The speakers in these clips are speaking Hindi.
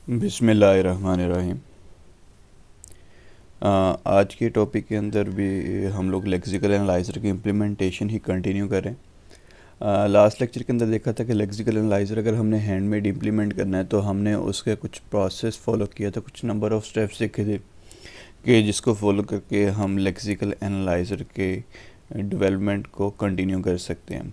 बिस्मिल्लाहिर्रहमानिर्रहीम। आज के टॉपिक के अंदर भी हम लोग लेक्सिकल एनालाइज़र की इम्प्लीमेंटेशन ही कंटिन्यू करें। लास्ट लेक्चर के अंदर देखा था कि लेक्सिकल एनालाइज़र अगर हमने हैंडमेड इम्प्लीमेंट करना है तो हमने उसका कुछ प्रोसेस फॉलो किया था, कुछ नंबर ऑफ़ स्टेप्स सीखे थे कि जिसको फॉलो करके हम लेक्सिकल एनालाइज़र के डेवलपमेंट को कंटिन्यू कर सकते हैं।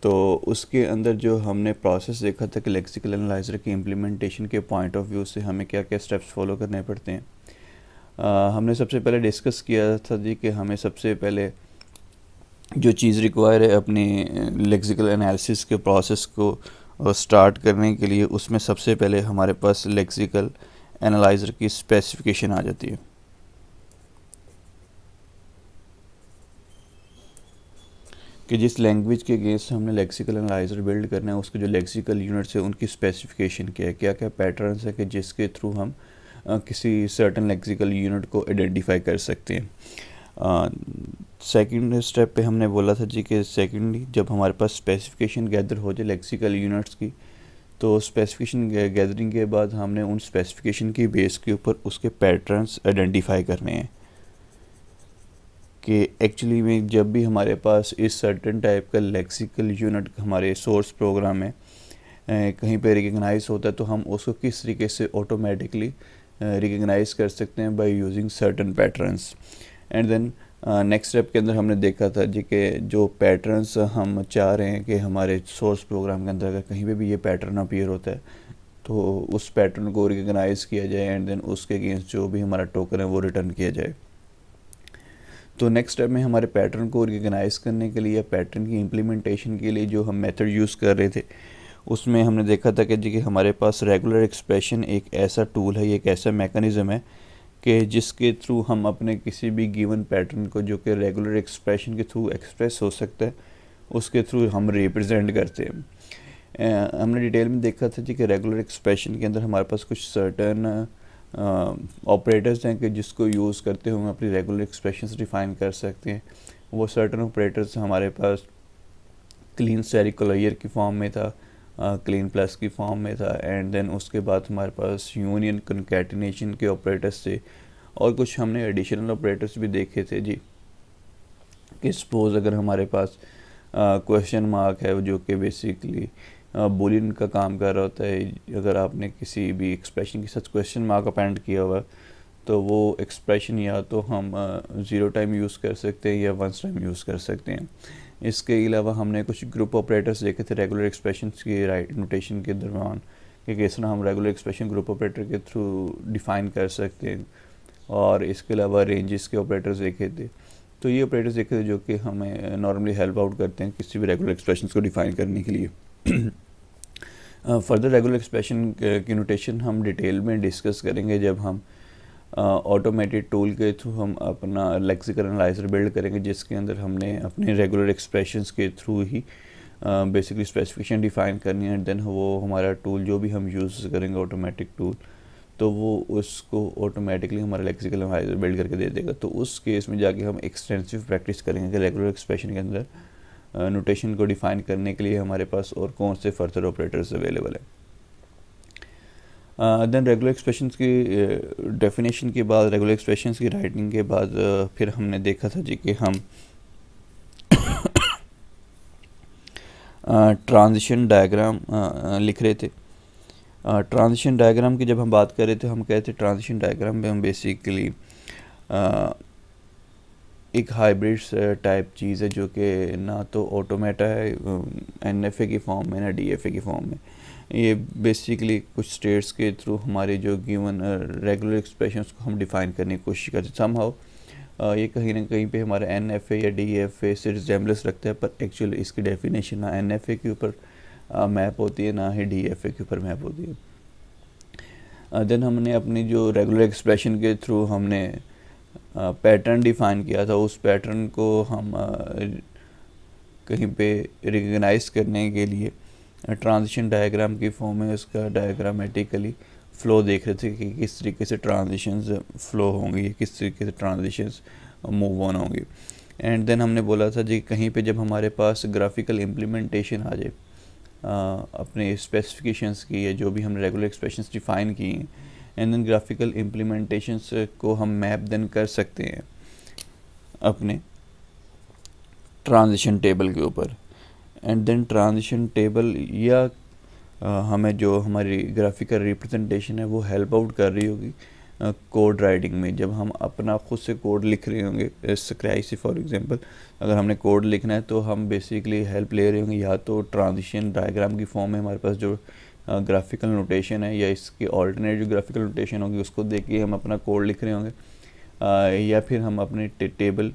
तो उसके अंदर जो हमने प्रोसेस देखा था कि लेक्सिकल एनालाइज़र की इम्प्लीमेंटेशन के पॉइंट ऑफ व्यू से हमें क्या क्या स्टेप्स फॉलो करने पड़ते हैं। हमने सबसे पहले डिस्कस किया था जी कि हमें सबसे पहले जो चीज़ रिक्वायर है अपनी लेक्सिकल एनालिसिस के प्रोसेस को स्टार्ट करने के लिए, उसमें सबसे पहले हमारे पास लेक्सिकल एनालाइज़र की स्पेसिफिकेशन आ जाती है कि जिस लैंग्वेज के अगेंस्ट हमने लेक्सिकल एनालाइज़र बिल्ड करना है उसके जो लेक्सिकल यूनिट्स है उनकी स्पेसिफिकेशन क्या है, क्या क्या पैटर्न्स है कि जिसके थ्रू हम किसी सर्टन लेक्सिकल यूनिट को आइडेंटिफाई कर सकते हैं। सेकंड स्टेप पे हमने बोला था जी कि सेकंडली जब हमारे पास स्पेसिफिकेशन गैदर हो जाए लेक्सिकल यूनिट्स की, तो स्पेसिफिकेशन गैदरिंग के बाद हमने उन स्पेसिफिकेशन की बेस के ऊपर उसके पैटर्न्स आइडेंटिफाई करने हैं कि एक्चुअली में जब भी हमारे पास इस सर्टेन टाइप का लेक्सिकल यूनिट हमारे सोर्स प्रोग्राम में कहीं पे रिकग्नाइज होता है तो हम उसको किस तरीके से ऑटोमेटिकली रिकग्नाइज कर सकते हैं by using certain patterns. And then next step के अंदर हमने देखा था जी कि जो पैटर्न्स हम चाह रहे हैं कि हमारे सोर्स प्रोग्राम के अंदर अगर कहीं पे भी ये पैटर्न अपीयर होता है तो उस पैटर्न को रिकग्नाइज किया जाए एंड देन उसके अगेंस्ट जो भी हमारा टोकन है वो रिटर्न किया जाए। तो नेक्स्ट स्टेप में हमारे पैटर्न को रिकग्नाइज करने के लिए या पैटर्न की इम्प्लीमेंटेशन के लिए जो हम मेथड यूज़ कर रहे थे उसमें हमने देखा था कि जी कि हमारे पास रेगुलर एक्सप्रेशन एक ऐसा टूल है, एक ऐसा मैकेनिज़्म है कि जिसके थ्रू हम अपने किसी भी गिवन पैटर्न को जो कि रेगुलर एक्सप्रेशन के थ्रू एक्सप्रेस हो सकता है उसके थ्रू हम रिप्रेजेंट करते हैं। हमने डिटेल में देखा था जी कि रेगुलर एक्सप्रेशन के अंदर हमारे पास कुछ सर्टन ऑपरेटर्स हैं कि जिसको यूज़ करते हुए हम अपनी रेगुलर एक्सप्रेशंस डिफ़ाइन कर सकते हैं। वो सर्टन ऑपरेटर्स हमारे पास क्लीन सेरिकुलर की फॉर्म में था, क्लीन प्लस की फॉर्म में था एंड देन उसके बाद हमारे पास यूनियन कंकैटिनेशन के ऑपरेटर्स थे और कुछ हमने एडिशनल ऑपरेटर्स भी देखे थे जी कि सपोज़ अगर हमारे पास क्वेश्चन मार्क है जो कि बेसिकली बूलियन का काम कर रहा होता है। अगर आपने किसी भी एक्सप्रेशन के साथ क्वेश्चन मार्क अपेंड किया हुआ तो वो एक्सप्रेशन या तो हम 0 टाइम यूज़ कर सकते हैं या 1 टाइम यूज़ कर सकते हैं। इसके अलावा हमने कुछ ग्रुप ऑपरेटर्स देखे थे रेगुलर एक्सप्रेशंस की राइट नोटेशन के दौरान कि किस तरह हम रेगुलर एक्सप्रेशन ग्रुप ऑपरेटर के थ्रू डिफ़ाइन कर सकते हैं। और इसके अलावा रेंजेस के ऑपरेटर्स देखे थे। तो ये ऑपरेटर्स देखे थे जो कि हमें नॉर्मली हेल्प आउट करते हैं किसी भी रेगुलर एक्सप्रेशंस को डिफ़ाइन करने के लिए। फर्दर रेगुलर एक्सप्रेशन की नोटेशन हम डिटेल में डिस्कस करेंगे जब हम ऑटोमेटेड टूल के थ्रू हम अपना लेक्सिकल एनालाइज़र बिल्ड करेंगे जिसके अंदर हमने अपने रेगुलर एक्सप्रेशंस के थ्रू ही बेसिकली स्पेसिफिकेशन डिफ़ाइन करनी है एंड देन वो हमारा टूल जो भी हम यूज़ करेंगे ऑटोमेटिक टूल तो वो उसको ऑटोमेटिकली हमारा लेक्सिकल एनालाइज़र बिल्ड करके दे देगा। तो उस केस में जाके हम एक्सटेंसिव प्रैक्टिस करेंगे कि रेगुलर एक्सप्रेशन के अंदर नोटेशन को डिफ़ाइन करने के लिए हमारे पास और कौन से फर्दर ऑपरेटर्स अवेलेबल है। देन रेगुलर एक्सप्रेशंस की डेफिनेशन के बाद रेगुलर एक्सप्रेशंस की राइटिंग के बाद फिर हमने देखा था जी कि हम ट्रांजिशन डायग्राम लिख रहे थे। ट्रांजिशन डायग्राम की जब हम बात कर रहे थे हम कहते ट्रांजिशन डायग्राम में हम बेसिकली एक हाइब्रिड टाइप चीज़ है जो कि ना तो ऑटोमेटा है एनएफए की फॉर्म में ना डीएफए की फॉर्म में। ये बेसिकली कुछ स्टेट्स के थ्रू हमारे जो गिवन रेगुलर एक्सप्रेशंस को हम डिफ़ाइन करने की कोशिश करते हैं। समहाउ ये कहीं ना कहीं पे हमारा एनएफए या डीएफए से रिजेम्बलेंस रखता है पर एक्चुअली इसकी डेफिनेशन ना एनएफए के ऊपर मैप होती है ना ही डीएफए के ऊपर मैप होती है। देन हमने अपनी जो रेगुलर एक्सप्रेशन के थ्रू हमने पैटर्न डिफ़ाइन किया था उस पैटर्न को हम कहीं पे रिकग्नाइज करने के लिए ट्रांजिशन डायग्राम की फॉर्म में उसका डायग्रामेटिकली फ़्लो देख रहे थे कि किस तरीके से ट्रांजिशंस फ़्लो होंगी, किस तरीके से ट्रांजिशंस मूव ऑन होंगी। एंड देन हमने बोला था जी कहीं पे जब हमारे पास ग्राफिकल इम्प्लीमेंटेशन आ जाए अपने स्पेसिफिकेशंस की या जो भी हमने रेगुलर एक्सप्रेशंस डिफ़ाइन की हैं, एंड देन ग्राफिकल इम्प्लीमेंटेशंस को हम मैप देन कर सकते हैं अपने ट्रांजिशन टेबल के ऊपर। एंड देन ट्रांजिशन टेबल या हमें जो हमारी ग्राफिकल रिप्रेजेंटेशन है वो हेल्प आउट कर रही होगी कोड राइटिंग में। जब हम अपना खुद से कोड लिख रहे होंगे स्क्राई से फॉर एग्जांपल, अगर हमने कोड लिखना है तो हम बेसिकली हेल्प ले रहे होंगे या तो ट्रांजिशन डायग्राम की फॉर्म में हमारे पास जो ग्राफिकल नोटेशन है या इसकी ऑल्टरनेट जो ग्राफिकल नोटेशन होगी उसको देख के हम अपना कोड लिख रहे होंगे, या फिर हम अपने टेबल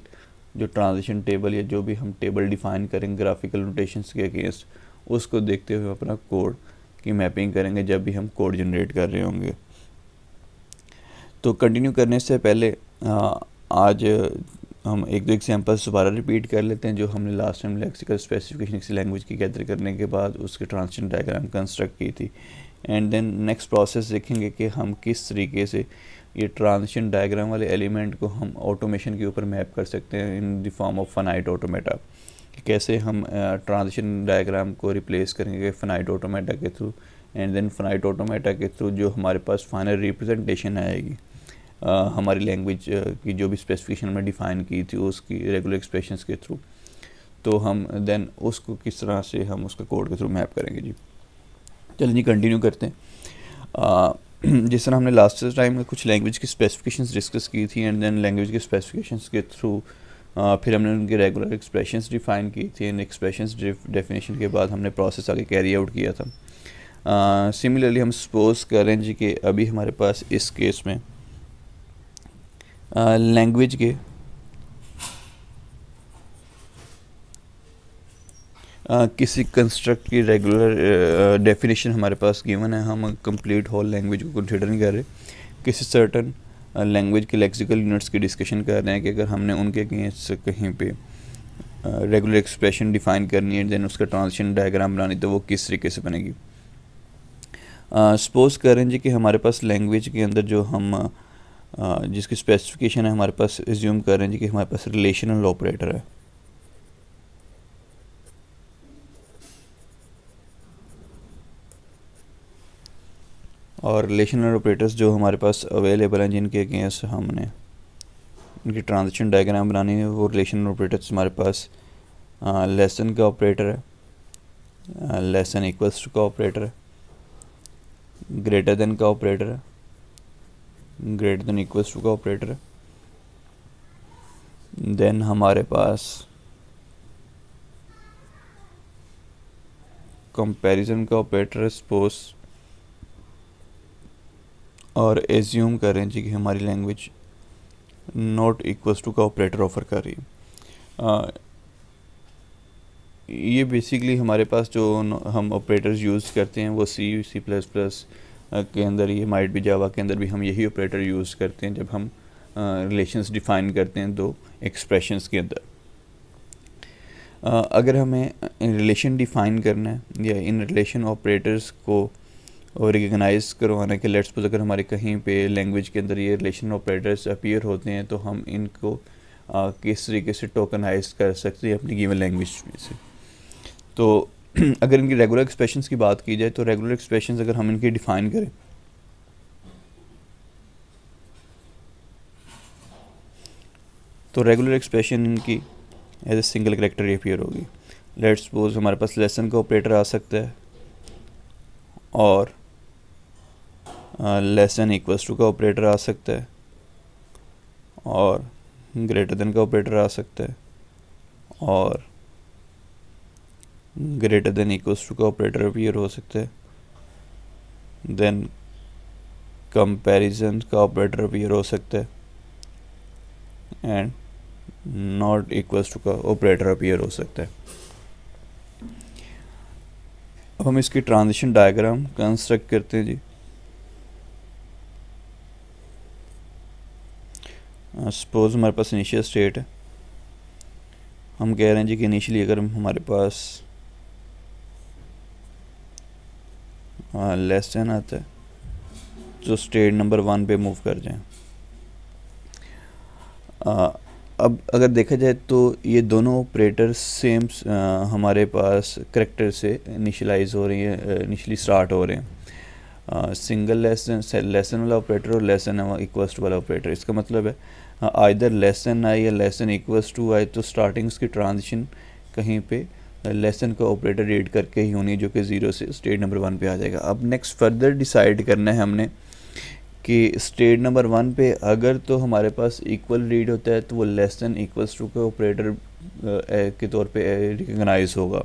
जो ट्रांजिशन टेबल या जो भी हम टेबल डिफ़ाइन करेंगे ग्राफिकल नोटेशंस के अगेंस्ट, उसको देखते हुए अपना कोड की मैपिंग करेंगे जब भी हम कोड जनरेट कर रहे होंगे। तो कंटिन्यू करने से पहले आज हम एक दो एग्जांपल्स दोबारा रिपीट कर लेते हैं जो हमने लास्ट टाइम लेक्सिकल स्पेसिफिकेशन किसी लैंग्वेज की गैदर करने के बाद उसके ट्रांजिशन डायग्राम कंस्ट्रक्ट की थी। एंड देन नेक्स्ट प्रोसेस देखेंगे कि हम किस तरीके से ये ट्रांजिशन डायग्राम वाले एलिमेंट को हम ऑटोमेशन के ऊपर मैप कर सकते हैं in the form of finite automata. कैसे हम ट्रांजिशन डायग्राम को रिप्लेस करेंगे फाइनाइट ऑटोमेटा के through, and then finite automata के थ्रू जो हमारे पास फाइनल रिप्रेजेंटेशन आएगी हमारी लैंग्वेज की जो भी स्पेसिफिकेशन हमने डिफ़ाइन की थी उसकी रेगुलर एक्सप्रेशंस के थ्रू, तो हम देन उसको किस तरह से हम उसका कोड के थ्रू मैप करेंगे जी। चलिए जी कंटिन्यू करते हैं। जिस तरह हमने लास्ट टाइम में कुछ लैंग्वेज की स्पेसिफिकेशंस डिस्कस की थी, एंड देन लैंग्वेज के स्पेसिफिकेशंस के थ्रू फिर हमने उनके रेगुलर एक्सप्रेशंस डिफ़ाइन की थी, एंड एक्सप्रेशंस डेफिनेशन के बाद हमने प्रोसेस आगे कैरी आउट किया था। सिमिलरली हम सपोज करें जी कि अभी हमारे पास इस केस में लैंग्वेज के किसी कंस्ट्रक्ट की रेगुलर डेफिनेशन हमारे पास गिवन है, हम कंप्लीट होल लैंग्वेज को कंसिडर नहीं कर रहे, किसी सर्टन लैंग्वेज के लेक्सिकल यूनिट्स की डिस्कशन कर रहे हैं कि अगर हमने उनके अगेंस्ट कहीं पे रेगुलर एक्सप्रेशन डिफ़ाइन करनी है देन उसका ट्रांजिशन डायग्राम बनानी तो वो किस तरीके से बनेगी। सपोज करें जी कि हमारे पास लैंग्वेज के अंदर जो हम जिसकी स्पेसिफिकेशन है हमारे पास एज्यूम कर रहे हैं जी कि हमारे पास रिलेशनल ऑपरेटर है, और रिलेशनल ऑपरेटर्स जो हमारे पास अवेलेबल हैं जिनके अगेंस्ट हमने उनकी ट्रांजिशन डायग्राम बनानी है वो रिलेशनल ऑपरेटर्स हमारे पास लेसन का ऑपरेटर है, लेसन इक्वल्स टू का ऑपरेटर है, ग्रेटर देन का ऑपरेटर है, ग्रेटर देन इक्वल्स टू का ऑपरेटर है, देन हमारे पास कंपैरिजन का ऑपरेटर है सपोज, और एज्यूम करें जी कि हमारी लैंग्वेज नॉट इक्वल्स टू का ऑपरेटर ऑफर कर रही है। ये बेसिकली हमारे पास जो हम ऑपरेटर्स यूज़ करते हैं वो सी प्लस प्लस के अंदर, ये माइट भी जावा के अंदर भी हम यही ऑपरेटर यूज़ करते हैं जब हम रिलेशंस डिफ़ाइन करते हैं दो एक्सप्रेशंस के अंदर। अगर हमें रिलेशन डिफ़ाइन करना है या इन रिलेशन ऑपरेटर्स को और रिकगनाइज़ करवाने के, लेट्स सपोज अगर हमारे कहीं पे लैंग्वेज के अंदर ये रिलेशन ऑपरेटर्स अपीयर होते हैं तो हम इनको किस तरीके से टोकनाइज कर सकते हैं अपनी गिवन लैंग्वेज में से। तो अगर इनकी रेगुलर एक्सप्रेशंस की बात की जाए तो रेगुलर एक्सप्रेशंस अगर हम इनकी डिफ़ाइन करें तो रेगुलर एक्सप्रेशन इनकी as a single character appear होगी। लेट्स सपोज हमारे पास लेसन का ऑपरेटर आ सकता है और लेसन इक्वल्स टू का ऑपरेटर आ सकता है और ग्रेटर देन का ऑपरेटर आ सकता है और ग्रेटर देन इक्वल्स टू का ऑपरेटर अपीयर हो सकता है, देन कंपैरिजन का ऑपरेटर अपीयर हो सकता है एंड नॉट इक्वल्स टू का ऑपरेटर अपीयर हो सकता है। अब हम इसकी ट्रांजिशन डायग्राम कंस्ट्रक्ट करते हैं जी। सपोज हमारे पास इनिशियल स्टेट है, हम कह रहे हैं जी कि इनिशियली अगर हमारे पास लेस देन आता है तो स्टेट नंबर 1 पे मूव कर जाएं। अब अगर देखा जाए तो ये दोनों ऑपरेटर सेम हमारे पास करैक्टर से इनिशलाइज हो रही है, इनिशली स्टार्ट हो रहे हैं। सिंगल लेसन वाला ऑपरेटर और लेसन इक्वल्स टू वाला ऑपरेटर। इसका मतलब है आइदर लेसन आए या लेसन इक्वल्स टू आए तो स्टार्टिंग उसकी ट्रांजिशन कहीं पे लेसन का ऑपरेटर रीड करके ही होनी, जो कि 0 से स्टेट नंबर 1 पे आ जाएगा। अब नेक्स्ट फर्दर डिसाइड करना है हमने कि स्टेट नंबर 1 पे अगर तो हमारे पास इक्वल रीड होता है तो वो लेस देन इक्वल्स टू के ऑपरेटर के तौर पे रिकग्नाइज होगा।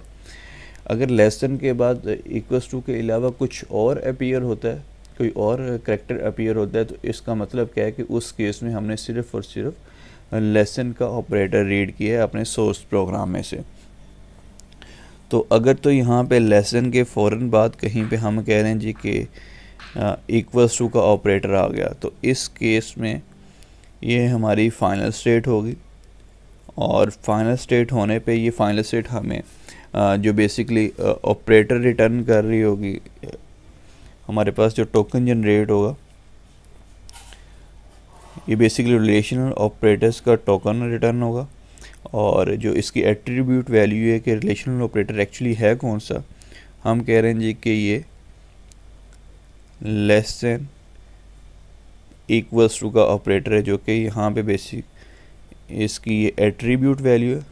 अगर लेस देन के बाद इक्वल्स टू के अलावा कुछ और अपीयर होता है, कोई और करैक्टर अपीयर होता है, तो इसका मतलब क्या है कि उस केस में हमने सिर्फ और सिर्फ लेस देन का ऑपरेटर रीड किया है अपने सोर्स प्रोग्राम में से। तो अगर तो यहाँ पे लेस देन के फ़ौरन बाद कहीं पे हम कह रहे हैं जी कि इक्वल्स टू का ऑपरेटर आ गया, तो इस केस में ये हमारी फाइनल स्टेट होगी। और फाइनल स्टेट होने पे ये फाइनल स्टेट हमें जो बेसिकली ऑपरेटर रिटर्न कर रही होगी, हमारे पास जो टोकन जनरेट होगा ये बेसिकली रिलेशनल ऑपरेटर्स का टोकन रिटर्न होगा। और जो इसकी एट्रीब्यूट वैल्यू है कि रिलेशनल ऑपरेटर एक्चुअली है कौन सा, हम कह रहे हैं जी कि ये लेस देन इक्वल्स टू का ऑपरेटर है, जो कि यहाँ पे बेसिक इसकी ये एट्रीब्यूट वैल्यू है।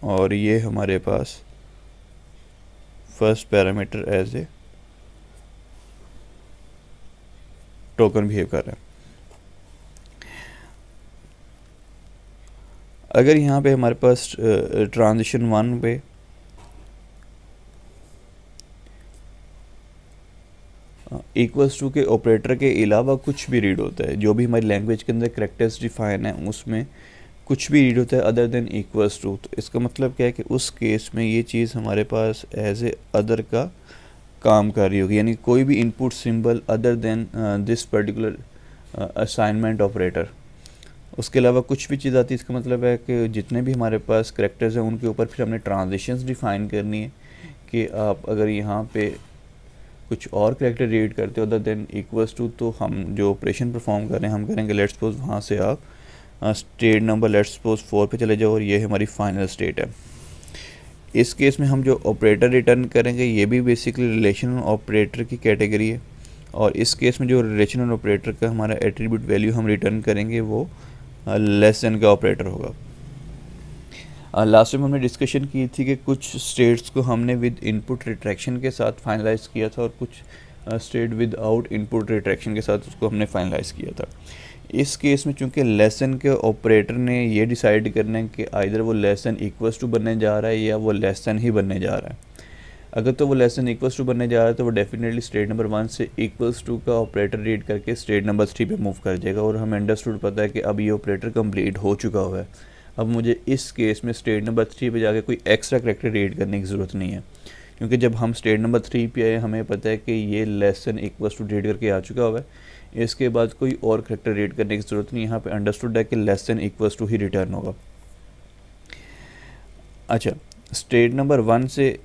और ये हमारे पास first parameter as a token behave कर रहा है। अगर यहाँ पे हमारे पास ट्रांजिशन 1 पे इक्वल्स टू के ऑपरेटर के अलावा कुछ भी रीड होता है, जो भी हमारी लैंग्वेज के अंदर करैक्टर्स डिफाइन है उसमें कुछ भी रीड होता है अदर देन इक्वल्स टू, तो इसका मतलब क्या है कि उस केस में ये चीज़ हमारे पास एज ए अदर का काम कर रही होगी। यानी कोई भी input symbol other than this particular assignment operator, उसके अलावा कुछ भी चीज़ आती है। इसका मतलब है कि जितने भी हमारे पास करैक्टर्स हैं उनके ऊपर फिर हमने ट्रांजिशंस डिफाइन करनी है कि आप अगर यहाँ पे कुछ और करैक्टर रीड करते हो अदर देन इक्वल्स टू, तो हम जो ऑपरेशन परफॉर्म कर रहे हैं हम करेंगे लेट्स सपोज वहाँ से आप स्टेट नंबर लेट्स सपोज 4 पे चले जाओ और ये हमारी फाइनल स्टेट है। इस केस में हम जो ऑपरेटर रिटर्न करेंगे ये भी बेसिकली रिलेशनल ऑपरेटर की कैटेगरी है। और इस केस में जो रिलेशनल ऑपरेटर का हमारा एट्रीब्यूट वैल्यू हम रिटर्न करेंगे वो लेस देन का ऑपरेटर होगा। लास्ट टाइम हमने डिस्कशन की थी कि कुछ स्टेट्स को हमने विद इनपुट रिट्रैक्शन के साथ फाइनलाइज किया था और कुछ state with out input retraction के साथ उसको हमने फाइनलाइज किया था। इस केस में चूंकि लेसन के ऑपरेटर ने ये डिसाइड करना है कि आइदर वो लेसन इक्वल्स टू बनने जा रहा है या वो लेसन ही बनने जा रहा है। अगर तो वो लेसन इक्वल्स टू बनने जा रहा है तो वो डेफिनेटली स्टेट नंबर 1 से इक्वल्स टू का ऑपरेटर रीड करके स्टेट नंबर 3 पे मूव कर जाएगा। और हमें अंडरस्टूड पता है कि अब ये ऑपरेटर कंप्लीट हो चुका हुआ है। अब मुझे इस केस में स्टेट नंबर 3 पे जाके कोई एक्स्ट्रा करैक्टर रीड करने की ज़रूरत नहीं है, क्योंकि जब हम स्टेट नंबर 3 पे आए हमें पता है कि ये लेसन इक्वल्स टू रीड करके आ चुका हुआ है। इसके बाद कोई और करैक्टर रीड करने की ज़रूरत नहीं। यहाँ पे अंडरस्टूड है कि लेस देन इक्वल्स टू ही रिटर्न होगा। अच्छा, स्टेट नंबर 1 से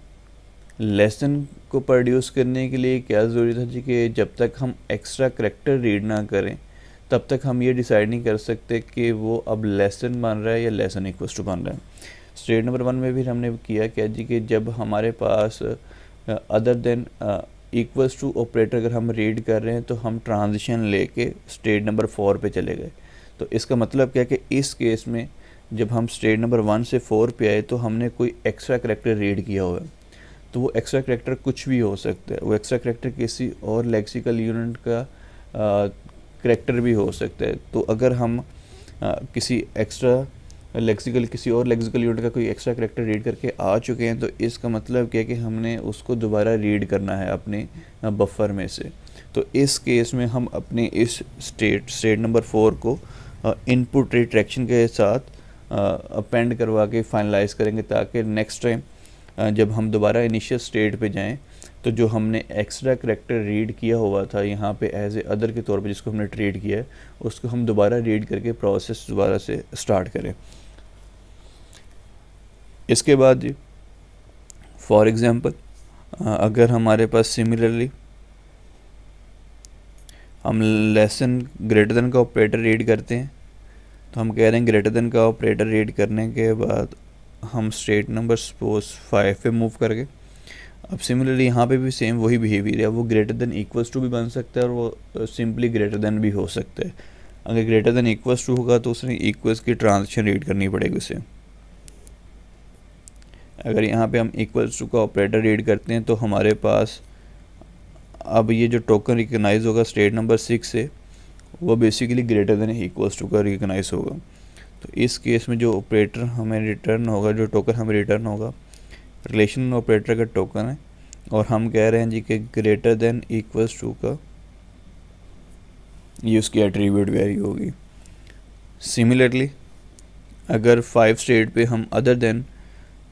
लेसन को प्रोड्यूस करने के लिए क्या ज़रूरी था जी कि जब तक हम एक्स्ट्रा करैक्टर रीड ना करें तब तक हम ये डिसाइड नहीं कर सकते कि वो अब लेसन बन रहा है या लेसन इक्वल्स टू बन रहा है। स्टेट नंबर 1 में भी हमने किया क्या जी कि जब हमारे पास other than equals to operator अगर हम रीड कर रहे हैं तो हम ट्रांजिशन लेके स्टेट नंबर 4 पे चले गए। तो इसका मतलब क्या है कि इस केस में जब हम स्टेट नंबर 1 से 4 पे आए तो हमने कोई एक्स्ट्रा करैक्टर रीड किया हुआ है। तो वो एक्स्ट्रा करैक्टर कुछ भी हो सकता है, वो एक्स्ट्रा करैक्टर किसी और लेक्सिकल यूनिट का करैक्टर भी हो सकता है। तो अगर हम किसी और लेक्सिकल यूनिट का कोई एक्स्ट्रा करैक्टर रीड करके आ चुके हैं तो इसका मतलब क्या है कि हमने उसको दोबारा रीड करना है अपने बफर में से। तो इस केस में हम अपने इस स्टेट नंबर 4 को इनपुट रिट्रैक्शन के साथ अपेंड करवा के फाइनलाइज करेंगे, ताकि नेक्स्ट टाइम जब हम दोबारा इनिशियल स्टेट पे जाएं तो जो हमने एक्स्ट्रा करैक्टर रीड किया हुआ था यहाँ पे एज ए अदर के तौर पे जिसको हमने ट्रीट किया है उसको हम दोबारा रीड करके प्रोसेस दोबारा से स्टार्ट करें। इसके बाद फॉर एग्ज़ाम्पल अगर हमारे पास सिमिलरली हम लेस देन ग्रेटर देन का ऑपरेटर रीड करते हैं, तो हम कह रहे हैं ग्रेटर देन का ऑपरेटर रीड करने के बाद हम स्टेट नंबर सपोज 5 पे मूव करके, अब सिमिलरली यहाँ पे भी सेम वही बिहेवियर है, वो ग्रेटर देन इक्वल्स टू भी बन सकता है और वो सिंपली ग्रेटर देन भी हो सकता है। अगर ग्रेटर देन इक्वल्स टू होगा तो उसने इक्वल्स की ट्रांजिशन रीड करनी पड़ेगी उसे। अगर यहाँ पे हम इक्वल्स टू का ऑपरेटर रीड करते हैं तो हमारे पास अब ये जो टोकन रिकगनाइज होगा स्टेट नंबर 6 से, वो basically greater than equals to का रिकगनाइज होगा। तो इस केस में जो ऑपरेटर हमें रिटर्न होगा, जो टोकन हमें रिटर्न होगा, रिलेशन ऑपरेटर का टोकन है, और हम कह रहे हैं जी कि ग्रेटर देन इक्वल्स टू का ये उसकी एट्रीब्यूट वैल्यू होगी। सिमिलरली अगर 5 स्टेट पे हम other than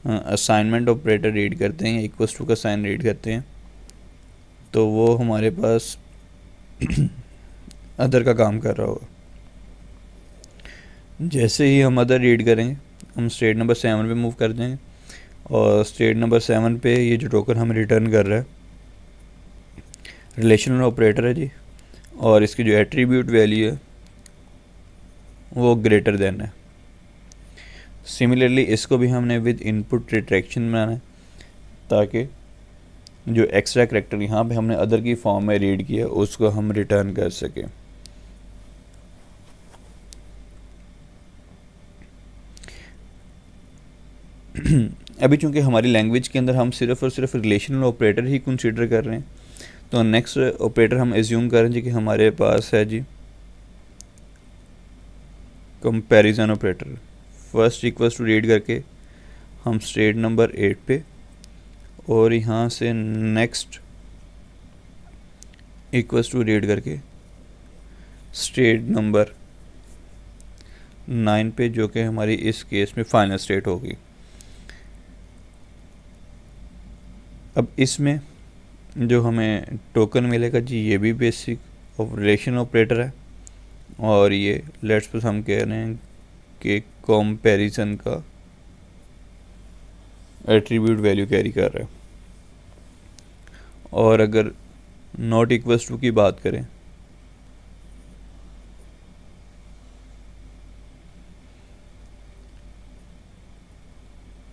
assignment operator read करते हैं या इक्वल्स टू का साइन रीड करते हैं, तो वो हमारे पास अदर का काम कर रहा होगा। जैसे ही हम अदर रीड करेंगे हम स्टेट नंबर 7 पे मूव कर जाएंगे, और स्टेट नंबर 7 पे ये जो टोकन हम रिटर्न कर रहा है रिलेशनल ऑपरेटर है जी, और इसकी जो एट्रीब्यूट वैल्यू है वो ग्रेटर देन है। सिमिलरली इसको भी हमने विद इनपुट रिट्रैक्शन बनाना है, ताकि जो एक्स्ट्रा करैक्टर यहाँ पे हमने अदर की फॉर्म में रीड किया उसको हम रिटर्न कर सकें। अभी चूंकि हमारी लैंग्वेज के अंदर हम सिर्फ और सिर्फ रिलेशनल ऑपरेटर ही कंसीडर कर रहे हैं, तो नेक्स्ट ऑपरेटर हम एज्यूम करें जी कि हमारे पास है जी comparison operator. First equals to read करके हम स्टेट नंबर 8 पे, और यहाँ से नेक्स्ट इक्वल्स टू रीड करके स्टेट नंबर 9 पे, जो कि हमारी इस केस में फाइनल स्टेट होगी। अब इसमें जो हमें टोकन मिलेगा जी, ये भी बेसिक रिलेशन ऑपरेटर है, और ये लेट्स सपोज हम कह रहे हैं कि कंपैरिजन का एट्रीब्यूट वैल्यू कैरी कर रहा है। और अगर नॉट इक्वल्स टू की बात करें,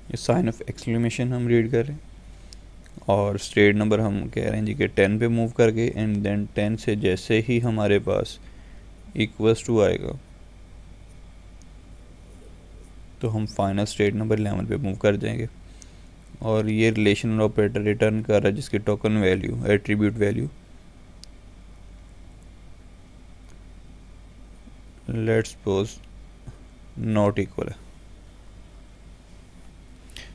ये साइन ऑफ एक्सक्लेमेशन हम रीड कर रहे हैं, और स्टेट नंबर हम कह रहे हैं जी कि 10 पे मूव करके, एंड देन 10 से जैसे ही हमारे पास इक्वल्स टू आएगा तो हम फाइनल स्टेट नंबर 11 पे मूव कर जाएंगे, और ये रिलेशनल ऑपरेटर रिटर्न कर रहा है जिसकी token value attribute value let's suppose not equal है।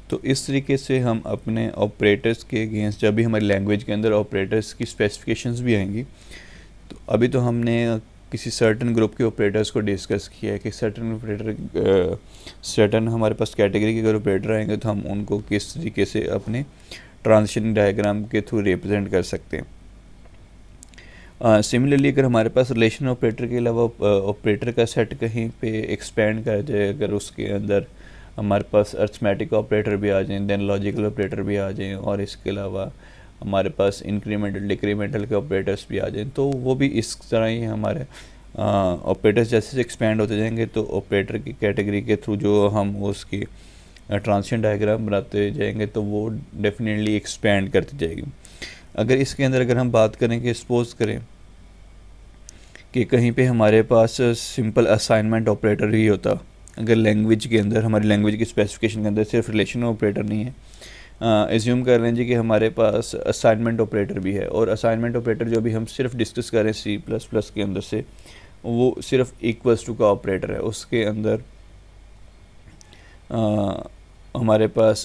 तो इस तरीके से हम अपने ऑपरेटर्स के अगेंस्ट, जब भी हमारी लैंग्वेज के अंदर ऑपरेटर्स की स्पेसिफिकेशंस भी आएंगी, तो अभी तो हमने किसी सर्टन ग्रुप के ऑपरेटर्स को डिस्कस किया है कि सर्टन ऑपरेटर, सर्टन हमारे पास कैटेगरी के अगर ऑपरेटर आएंगे तो हम उनको किस तरीके से अपने ट्रांजिशन डायग्राम के थ्रू रिप्रेजेंट कर सकते हैं। सिमिलरली अगर हमारे पास रिलेशन ऑपरेटर के अलावा ऑपरेटर का सेट कहीं पे एक्सपेंड कर जाए, अगर उसके अंदर हमारे पास अर्थमेटिक ऑपरेटर भी आ जाएं, देन लॉजिकल ऑपरेटर भी आ जाएं, और इसके अलावा हमारे पास इंक्रीमेंटल डिक्रीमेंटल के ऑपरेटर्स भी आ जाएं, तो वो भी इस तरह ही हमारे ऑपरेटर्स जैसे एक्सपेंड होते जाएंगे, तो ऑपरेटर की कैटेगरी के थ्रू जो हम उसकी ट्रांजिशन डायग्राम बनाते जाएंगे तो वो डेफिनेटली एक्सपेंड करती जाएगी। अगर इसके अंदर अगर हम बात करें कि सपोज करें कि कहीं पे हमारे पास सिंपल असाइनमेंट ऑपरेटर ही होता, अगर लैंग्वेज के अंदर, हमारी लैंग्वेज की स्पेसिफिकेशन के अंदर सिर्फ रिलेशन ऑपरेटर नहीं है, एज्यूम कर लें जी कि हमारे पास असाइनमेंट ऑपरेटर भी है, और असाइनमेंट ऑपरेटर जो भी हम सिर्फ डिस्कस करें C++ के अंदर से, वो सिर्फ इक्वल्स टू का ऑपरेटर है। उसके अंदर हमारे पास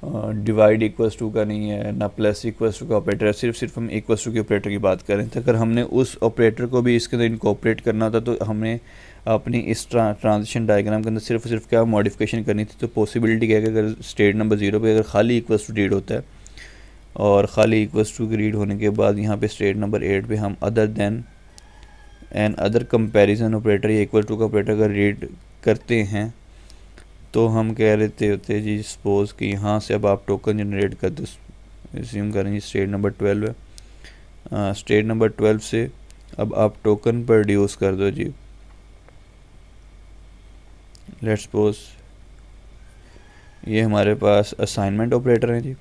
डिवाइड इक्वल्स टू का नहीं है, ना प्लस इक्वल्स टू का ऑपरेटर है, सिर्फ हम इक्वल्स टू के ऑपरेटर की बात करें। तो अगर हमने उस ऑपरेटर को भी इसके अंदर इनकॉर्पोरेट करना था, तो हमें अपनी इस ट्रांजिशन डायग्राम के अंदर सिर्फ क्या मॉडिफिकेशन करनी थी। तो पॉसिबिलिटी क्या है कि अगर स्टेट नंबर 0 पे अगर खाली इक्वल्स टू रीड होता है, और खाली इक्वल्स टू रीड होने के बाद यहाँ पे स्टेट नंबर 8 पे हम other than and other comparison operator या इक्वल टू का ऑपरेटर अगर रीड करते हैं, तो हम कह रहे होते जी सपोज कि यहाँ से अब आप टोकन जनरेट कर दो, रिज्यूम करेंगे स्टेट नंबर 12 है, स्टेट नंबर 12 से अब आप टोकन प्रोड्यूस कर दो जी। लेट्स सपोज ये हमारे पास असाइनमेंट ऑपरेटर है जी,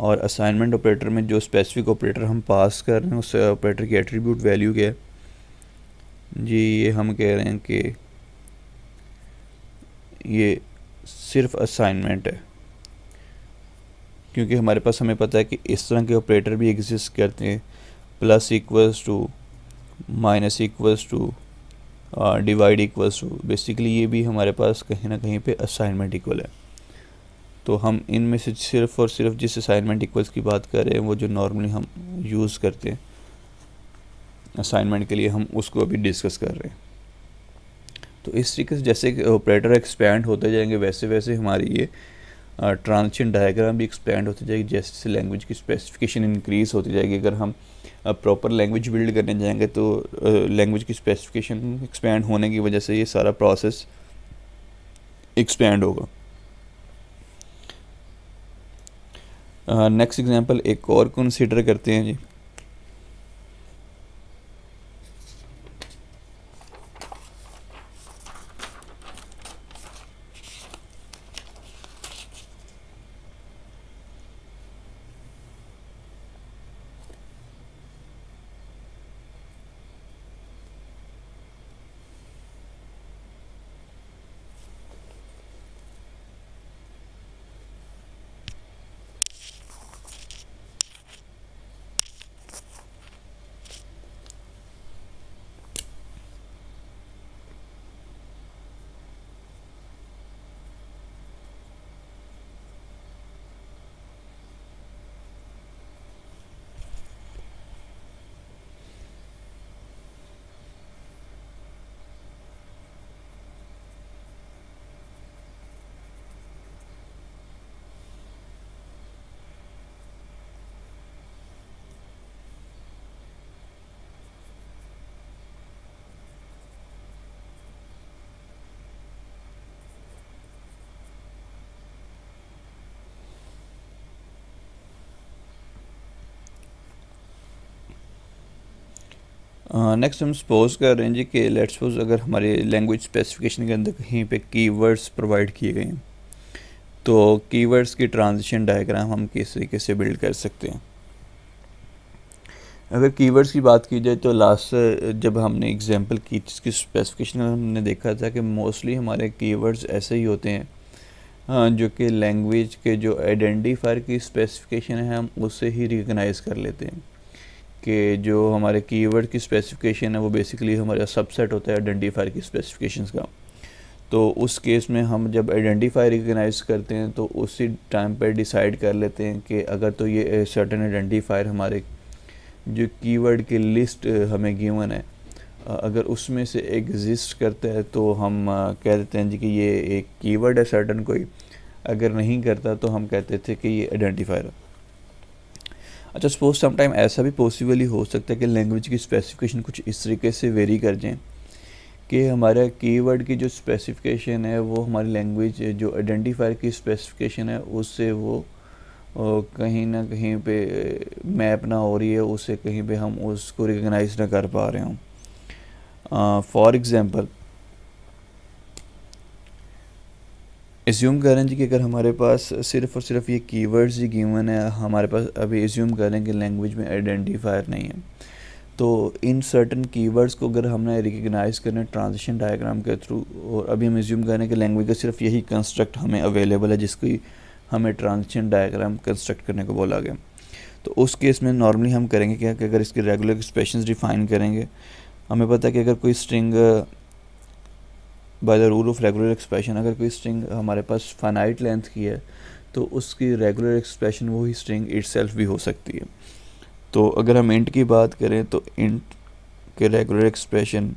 और असाइनमेंट ऑपरेटर में जो स्पेसिफिक ऑपरेटर हम पास कर रहे हैं उस ऑपरेटर की एट्रीब्यूट वैल्यू क्या है जी। ये हम कह रहे हैं कि ये सिर्फ असाइनमेंट है, क्योंकि हमारे पास हमें पता है कि इस तरह के ऑपरेटर भी एग्जिस्ट करते हैं, plus equals to, minus equals to, divide equals to. Basically ये भी हमारे पास कहीं ना कहीं पे असाइनमेंट इक्वल है। तो हम इनमें से सिर्फ और सिर्फ जिस असाइनमेंट इक्वल्स की बात कर रहे हैं वो जो नॉर्मली हम यूज़ करते हैं असाइनमेंट के लिए, हम उसको अभी डिस्कस कर रहे हैं। तो इस तरीके से जैसे ऑपरेटर एक्सपैंड होते जाएंगे वैसे वैसे हमारी ये ट्रांजिशन डायग्राम भी एक्सपैंड होती जाएगी, जैसे लैंग्वेज की स्पेसिफिकेशन इंक्रीज़ होती जाएगी। अगर हम प्रॉपर लैंग्वेज बिल्ड करने जाएंगे तो लैंग्वेज की स्पेसिफिकेशन एक्सपैंड होने की वजह से ये सारा प्रोसेस एक्सपैंड होगा। नेक्स्ट एग्जांपल एक और कंसीडर करते हैं जी। नेक्स्ट हम सपोज कर रहे हैं जी कि लेट्स सपोज अगर हमारे लैंग्वेज स्पेसिफिकेशन के अंदर कहीं पे कीवर्ड्स प्रोवाइड किए गए हैं, तो कीवर्ड्स की ट्रांजिशन डायग्राम हम किस तरीके से बिल्ड कर सकते हैं। अगर कीवर्ड्स की बात की जाए तो लास्ट जब हमने एग्जांपल की जिसकी स्पेसिफिकेशन में हमने देखा था कि मोस्टली हमारे कीवर्ड्स ऐसे ही होते हैं जो कि लैंग्वेज के जो आइडेंटिफायर की स्पेसिफिकेशन है हम उससे ही रिकग्नाइज़ कर लेते हैं कि जो हमारे कीवर्ड की स्पेसिफिकेशन है वो बेसिकली हमारा सबसेट होता है आइडेंटिफायर की स्पेसिफिकेशंस का। तो उस केस में हम जब आइडेंटिफायर रिकग्नाइज करते हैं तो उसी टाइम पर डिसाइड कर लेते हैं कि अगर तो ये सर्टेन आइडेंटिफायर हमारे जो कीवर्ड की लिस्ट हमें गिवन है अगर उसमें से एग्जिस्ट करता है तो हम कह देते हैं जी कि ये एक कीवर्ड है सर्टेन कोई। अगर नहीं करता तो हम कहते थे कि ये आइडेंटिफायर है। अच्छा सपोज समटाइम ऐसा भी पॉसिबल ही हो सकता है कि लैंग्वेज की स्पेसिफिकेशन कुछ इस तरीके से वेरी कर जाएं कि हमारा कीवर्ड की जो स्पेसिफिकेशन है वो हमारी लैंग्वेज जो आइडेंटिफायर की स्पेसिफिकेशन है उससे वो कहीं ना कहीं पे मैप ना हो रही है, उससे कहीं पे हम उसको रिकग्नाइज ना कर पा रहे हों। फॉर एग्ज़ाम्पल एज्यूम करें जी कि अगर हमारे पास सिर्फ़ और सिर्फ ये कीवर्ड्स ही गिवन है, हमारे पास अभी एज्यूम करें कि लैंग्वेज में आइडेंटिफायर नहीं है, तो इन सर्टन कीवर्ड्स को अगर हमने रिकग्नाइज़ करना है ट्रांजिशन डायग्राम के थ्रू, और अभी हम एज्यूम करें कि लैंग्वेज का सिर्फ यही कंस्ट्रक्ट हमें अवेलेबल है जिसकी हमें ट्रांजिशन डायग्राम कंस्ट्रक्ट करने को बोला गया, तो उस केस में नॉर्मली हम करेंगे क्या कि अगर इसके रेगुलर एक्सप्रेशंस डिफ़ाइन करेंगे, हमें पता है कि अगर कोई string by the rule of regular expression अगर कोई स्ट्रिंग हमारे पास फाइनाइट लेंथ की है तो उसकी रेगुलर एक्सप्रेशन वही स्ट्रिंग इटसेल्फ भी हो सकती है। तो अगर हम इंट की बात करें तो इंट के रेगुलर एक्सप्रेशन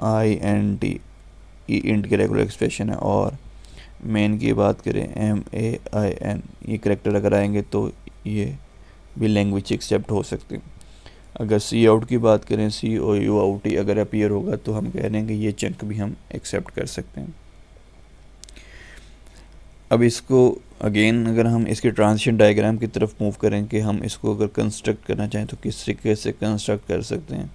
INT इंट के रेगुलर एक्सप्रेशन है, और मेन की बात करें MAIN ये करेक्टर अगर आएंगे तो ये भी लैंग्वेज एक्सेप्ट हो सकते हैं। अगर सी आउट की बात करें COUT अगर अपीयर होगा तो हम कह रहे हैं कि ये चंक भी हम एक्सेप्ट कर सकते हैं। अब इसको अगेन अगर हम इसके ट्रांजिशन डायग्राम की तरफ मूव करें कि हम इसको अगर कंस्ट्रक्ट करना चाहें तो किस तरीके से कंस्ट्रक्ट कर सकते हैं।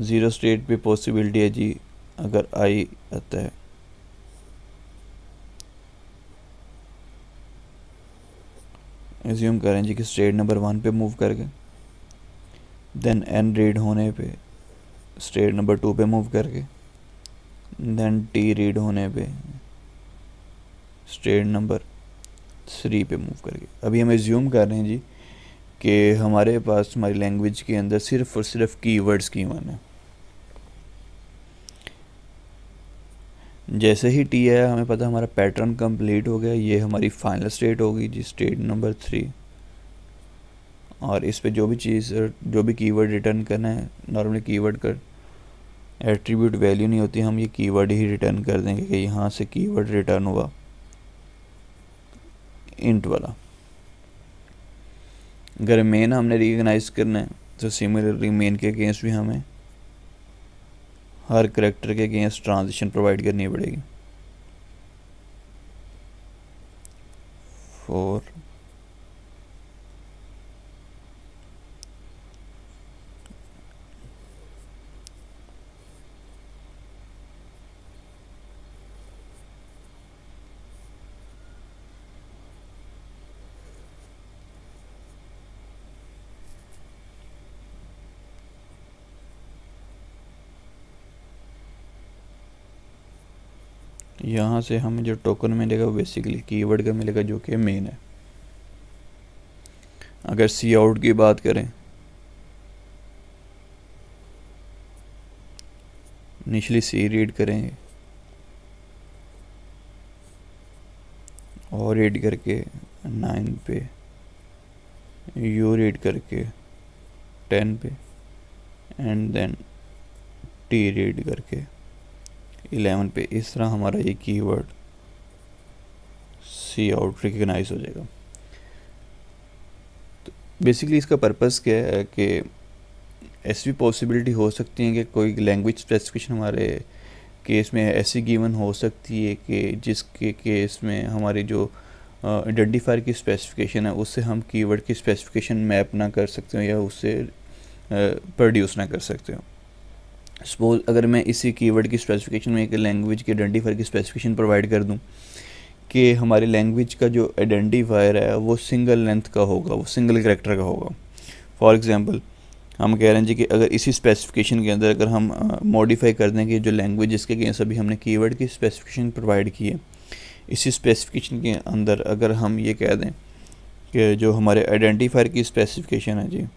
ज़ीरो स्टेट पे पॉसिबिलिटी है जी, अगर आई आता है एज्यूम करें जी कि स्टेट नंबर 1 पे मूव करके, देन एन रीड होने पे स्टेट नंबर 2 पे मूव करके, देन टी रीड होने पे स्टेट नंबर 3 पे मूव करके। अभी हम एज्यूम कर रहे हैं जी कि हमारे पास हमारी लैंग्वेज के अंदर सिर्फ और सिर्फ कीवर्ड्स की वन है। जैसे ही टी आया हमें पता हमारा पैटर्न कंप्लीट हो गया, ये हमारी फाइनल स्टेट होगी जी, स्टेट नंबर 3। और इस पे जो भी कीवर्ड रिटर्न करना है, नॉर्मली कीवर्ड का एट्रीब्यूट वैल्यू नहीं होती, हम ये कीवर्ड ही रिटर्न कर देंगे कि यहाँ से कीवर्ड रिटर्न हुआ इंट वाला। अगर मेन हमने रिकग्नाइज करना है तो सिमिलरली मेन के अगेंस्ट भी हमें हर करेक्टर के अगेंस्ट ट्रांजिशन प्रोवाइड करनी पड़ेगी। 4 यहाँ से हमें जो टोकन मिलेगा वो बेसिकली कीवर्ड का मिलेगा जो कि मेन है। अगर सी आउट की बात करें, इनिशियली सी रीड करेंगे और रीड करके 9 पे, यू रीड करके 10 पे, एंड देन टी रीड करके 11 पे। इस तरह हमारा ये कीवर्ड सी आउट रिकग्नाइज हो जाएगा। तो बेसिकली इसका पर्पस क्या है कि ऐसी भी पॉसिबिलिटी हो सकती है कि कोई लैंग्वेज स्पेसिफिकेशन हमारे केस में ऐसी गिवन हो सकती है कि जिसके केस में हमारी जो आइडेंटिफायर की स्पेसिफिकेशन है उससे हम कीवर्ड की स्पेसिफिकेशन मैप ना कर सकते हो या उससे प्रोड्यूस ना कर सकते हो। सपोज अगर मैं इसी कीवर्ड की स्पेसिफिकेशन में एक लैंग्वेज के आइडेंटिफायर की स्पेसिफिकेशन प्रोवाइड कर दूं कि हमारी लैंग्वेज का जो आइडेंटिफायर है वो सिंगल लेंथ का होगा, वो सिंगल कैरेक्टर का होगा। फॉर एग्जांपल हम कह रहे हैं जी कि अगर इसी स्पेसिफिकेशन के अंदर अगर हम मॉडिफाई कर दें कि जो लैंग्वेज जिसके अगेंस्ट अभी हमने कीवर्ड की स्पेसिफिकेशन प्रोवाइड की है, इसी स्पेसिफिकेशन के अंदर अगर हम ये कह दें कि जो हमारे आइडेंटिफायर की स्पेसिफिकेशन है जी,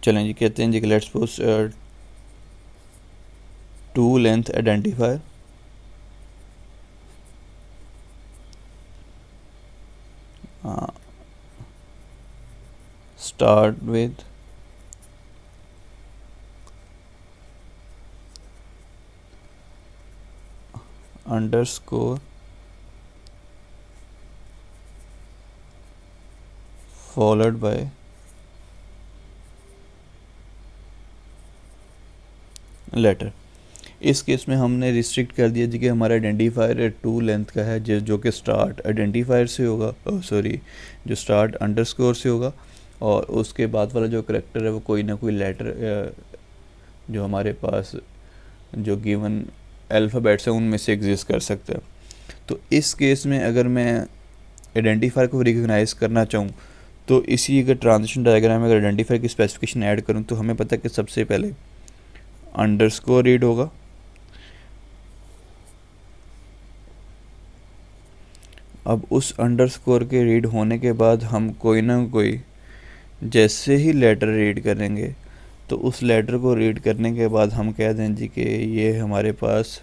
चलें जी कहते हैं जी कि let's suppose 2 length identifier start with underscore followed by letter. इस केस में हमने रिस्ट्रिक्ट कर दिया जी कि हमारा आइडेंटिफायर 2 लेंथ का है जो कि स्टार्ट आइडेंटिफायर से होगा, सॉरी जो स्टार्ट अंडरस्कोर से होगा, और उसके बाद वाला जो करेक्टर है वो कोई ना कोई लेटर जो हमारे पास जो गिवन अल्फ़ाबेट्स हैं उनमें से एग्जिस्ट कर सकता है। तो इस केस में अगर मैं आइडेंटिफायर को रिकग्नाइज करना चाहूँ तो इसी अगर ट्रांजिशन डायग्राम में अगर आइडेंटिफायर की स्पेसिफिकेशन ऐड करूँ तो हमें पता है कि सबसे पहले अंडरस्कोर रीड होगा, अब उस अंडरस्कोर के रीड होने के बाद हम कोई ना कोई जैसे ही लेटर रीड करेंगे तो उस लेटर को रीड करने के बाद हम कह दें जी कि ये हमारे पास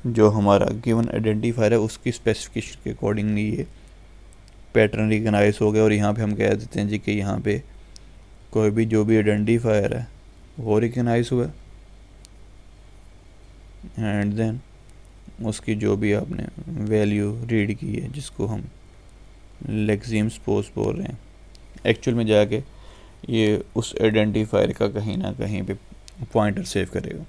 जो हमारा गिवन आइडेंटिफायर है उसकी स्पेसिफिकेशन के अकॉर्डिंगली ये पैटर्न रिकग्नाइज हो गया, और यहाँ पे हम कह देते हैं जी कि यहाँ पे कोई भी जो भी आइडेंटिफायर है वो रिकग्नाइज हुआ, एंड देन उसकी जो भी आपने वैल्यू रीड की है जिसको हम लेक्सिम स्पोज बोल रहे हैं, एक्चुअल में जाके ये उस आइडेंटिफायर का कहीं ना कहीं पे पॉइंटर सेव करेगा।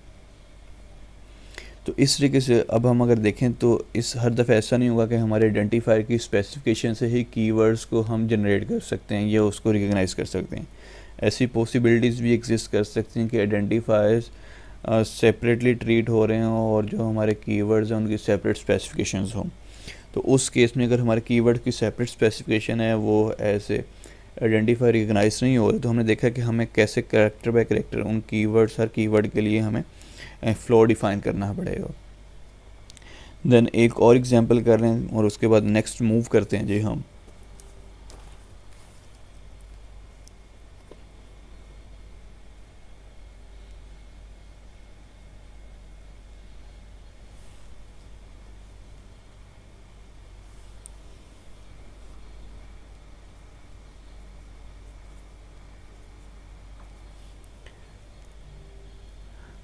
तो इस तरीके से अब हम अगर देखें तो इस हर दफ़ा ऐसा नहीं होगा कि हमारे आइडेंटिफायर की स्पेसिफिकेशन से ही कीवर्ड्स को हम जनरेट कर सकते हैं या उसको रिकग्नाइज़ कर सकते हैं। ऐसी पॉसिबिलिटीज़ भी एग्जिस्ट कर सकती हैं कि आइडेंटिफायर्स सेपरेटली ट्रीट हो रहे हों और जो हमारे कीवर्ड्स हैं उनकी सेपरेट स्पेसिफिकेशंस हों। तो उस केस में अगर हमारे कीवर्ड की सेपरेट स्पेसिफिकेशन है वो ऐसे आइडेंटिफाई रिकग्नाइज नहीं हो रहे, तो हमने देखा कि हमें कैसे कैरेक्टर बाय कैरेक्टर उन कीवर्ड्स हर कीवर्ड के लिए हमें फ्लो डिफाइन करना पड़ेगा। देन एक और एग्जांपल कर रहे हैं और उसके बाद नेक्स्ट मूव करते हैं जी हम।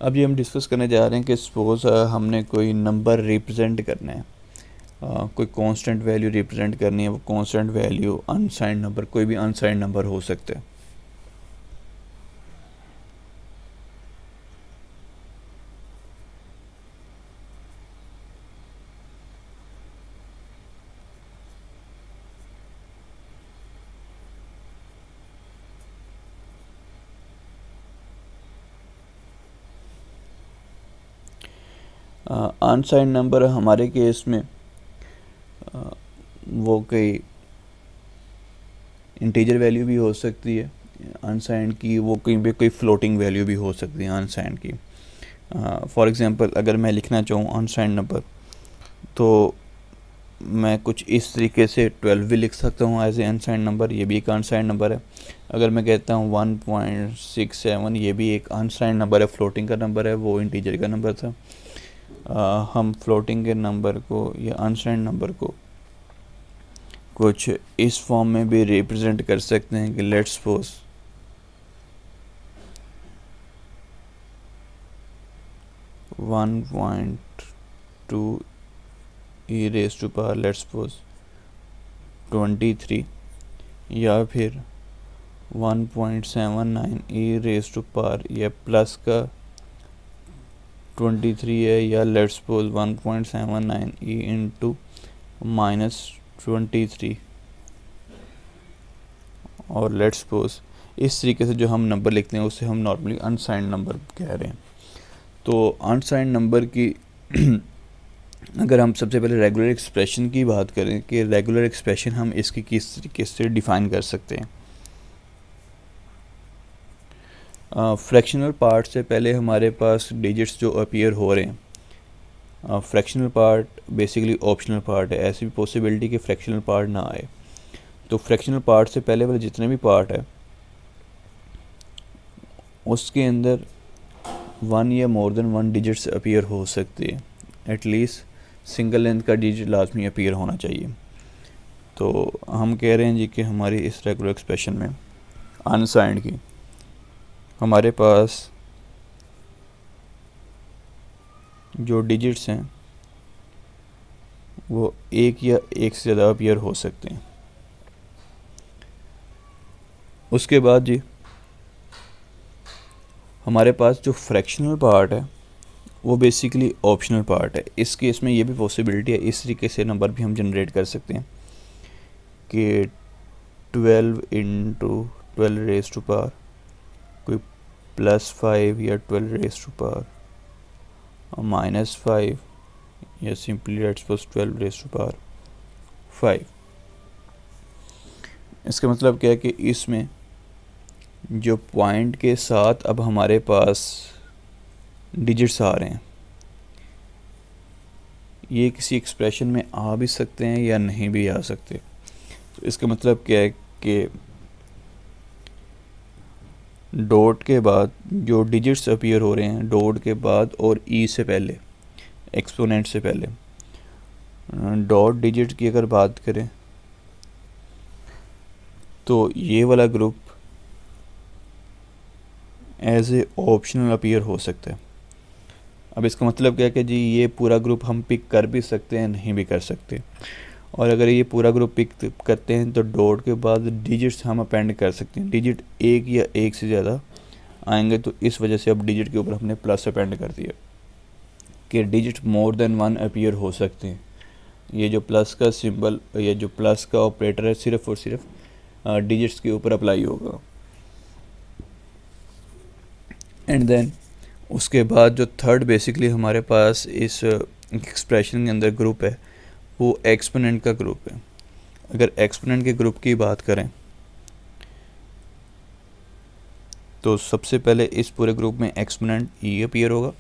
अब ये हम डिस्कस करने जा रहे हैं कि सपोज़ हमने कोई नंबर रिप्रेजेंट करना है, कोई कांस्टेंट वैल्यू रिप्रेजेंट करनी है। वो कांस्टेंट वैल्यू अनसाइंड नंबर, कोई भी अनसाइंड नंबर हो सकता है। अनसाइंड नंबर हमारे केस में वो कोई इंटीजर वैल्यू भी हो सकती है अनसाइंड की, वो कहीं पे कोई फ्लोटिंग वैल्यू भी हो सकती है अनसाइंड की। फॉर एग्जांपल अगर मैं लिखना चाहूँ अनसाइंड नंबर, तो मैं कुछ इस तरीके से 12 भी लिख सकता हूँ एज ए अनसाइंड नंबर, ये भी एक अनसाइंड नंबर है। अगर मैं कहता हूँ 1.67, ये भी एक अनसाइंड नंबर है, फ्लोटिंग का नंबर है, वो इंटीजर का नंबर था। हम फ्लोटिंग के नंबर को या अनसाइंड नंबर को कुछ इस फॉर्म में भी रिप्रेजेंट कर सकते हैं कि let's suppose 1.2 E raise to power let's suppose 23, या फिर 1.79 ई रेज टू पावर, या प्लस का 23 है, या लेट्स सपोज 1.79 ई इंटू -23, और लेट्स सपोज इस तरीके से जो हम नंबर लिखते हैं उसे हम नॉर्मली अनसाइंड नंबर कह रहे हैं। तो अनसाइंड नंबर की अगर हम सबसे पहले रेगुलर एक्सप्रेशन की बात करें कि रेगुलर एक्सप्रेशन हम इसकी किस तरीके से डिफ़ाइन कर सकते हैं। फ्रैक्शनल पार्ट से पहले हमारे पास डिजिट्स जो अपीयर हो रहे हैं, fractional part basically optional part है, ऐसी भी पॉसिबिलिटी कि फ्रैक्शनल पार्ट ना आए। तो फ्रैक्शनल पार्ट से पहले वाले जितने भी पार्ट है उसके अंदर 1 या मोर देन 1 डिजिट्स अपीयर हो सकती है, एटलीस्ट सिंगल लेंथ का डिजिट लाजमी अपीयर होना चाहिए। तो हम कह रहे हैं जी कि हमारी इस रेगुलर एक्सप्रेशन में अनसाइंड की हमारे पास जो डिजिट्स हैं वो एक या एक से ज़्यादा अपीयर हो सकते हैं। उसके बाद जी हमारे पास जो फ्रैक्शनल पार्ट है वो बेसिकली ऑप्शनल पार्ट है। इस केस में ये भी पॉसिबिलिटी है, इस तरीके से नंबर भी हम जनरेट कर सकते हैं कि 12 इंटू 12 रेज टू पावर कोई +5 या 12 रेज टू पावर -5 या simply let's suppose 12 raise to power 5। इसका मतलब क्या है कि इसमें जो पॉइंट के साथ अब हमारे पास डिजिट्स आ रहे हैं ये किसी एक्सप्रेशन में आ भी सकते हैं या नहीं भी आ सकते। तो इसका मतलब क्या है कि डॉट के बाद जो डिजिट्स अपीयर हो रहे हैं डॉट के बाद और ई से पहले, एक्सपोनेंट से पहले, डॉट डिजिट की अगर बात करें तो ये वाला group as a optional appear हो सकता है। अब इसका मतलब क्या है कि जी ये पूरा ग्रुप हम पिक कर भी सकते हैं, नहीं भी कर सकते। और अगर ये पूरा ग्रुप पिक करते हैं तो डॉट के बाद डिजिट्स हम अपेंड कर सकते हैं। डिजिट एक या एक से ज़्यादा आएंगे तो इस वजह से अब डिजिट के ऊपर हमने प्लस अपेंड कर दिया। कि digit more than one appear हो सकते हैं। ये जो प्लस का सिंबल या जो प्लस का ऑपरेटर है सिर्फ और सिर्फ डिजिट्स के ऊपर अप्लाई होगा। एंड देन उसके बाद जो थर्ड बेसिकली हमारे पास इस एक्सप्रेशन के अंदर ग्रुप है वो एक्सपोनेंट का ग्रुप है। अगर एक्सपोनेंट के ग्रुप की बात करें तो सबसे पहले इस पूरे ग्रुप में एक्सपोनेंट ई अपीयर होगा।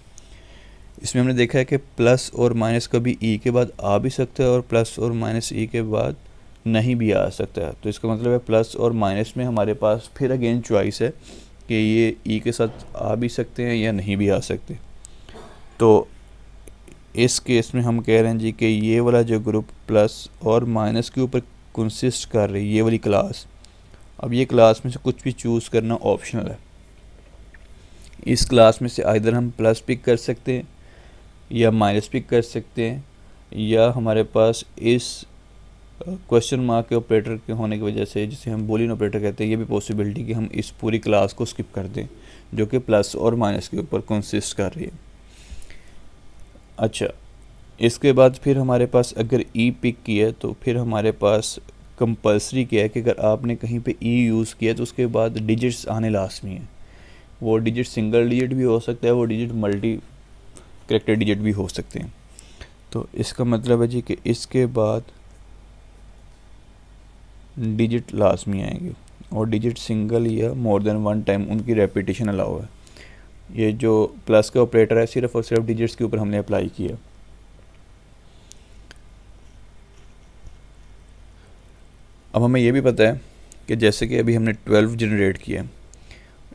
इसमें हमने देखा है कि प्लस और माइनस कभी ई के बाद आ भी सकता है और प्लस और माइनस ई के बाद नहीं भी आ सकता है। तो इसका मतलब है प्लस और माइनस में हमारे पास फिर अगेन चॉइस है कि ये ई के साथ आ भी सकते हैं या नहीं भी आ सकते। तो इस केस में हम कह रहे हैं जी कि ये वाला जो ग्रुप प्लस और माइनस के ऊपर कंसिस्ट कर रही है ये वाली क्लास, अब ये क्लास में से कुछ भी चूज़ करना ऑप्शनल है। इस क्लास में से आइदर हम प्लस पिक कर सकते हैं या माइनस पिक कर सकते हैं, या हमारे पास इस क्वेश्चन मार्क के ऑपरेटर के होने की वजह से, जिसे हम बूलियन ऑपरेटर कहते हैं, ये भी पॉसिबिलिटी कि हम इस पूरी क्लास को स्किप कर दें जो कि प्लस और माइनस के ऊपर कंसिस्ट कर रही है। अच्छा, इसके बाद फिर हमारे पास अगर ई पिक किया है तो फिर हमारे पास कंपलसरी क्या है कि अगर आपने कहीं पे ई यूज़ किया तो उसके बाद डिजिट्स आने लाजमी है। वो डिजिट सिंगल डिजिट भी हो सकता है, वो डिजिट मल्टी कैरेक्टर डिजिट भी हो सकते हैं। तो इसका मतलब है जी कि इसके बाद डिजिट लाजमी आएंगे और डिजिट सिंगल या मोर देन वन टाइम उनकी रेपिटेशन अलाउ है। ये जो प्लस का ऑपरेटर है सिर्फ और सिर्फ डिजिट्स के ऊपर हमने अप्लाई किया। अब हमें ये भी पता है कि जैसे कि अभी हमने 12 जनरेट किया,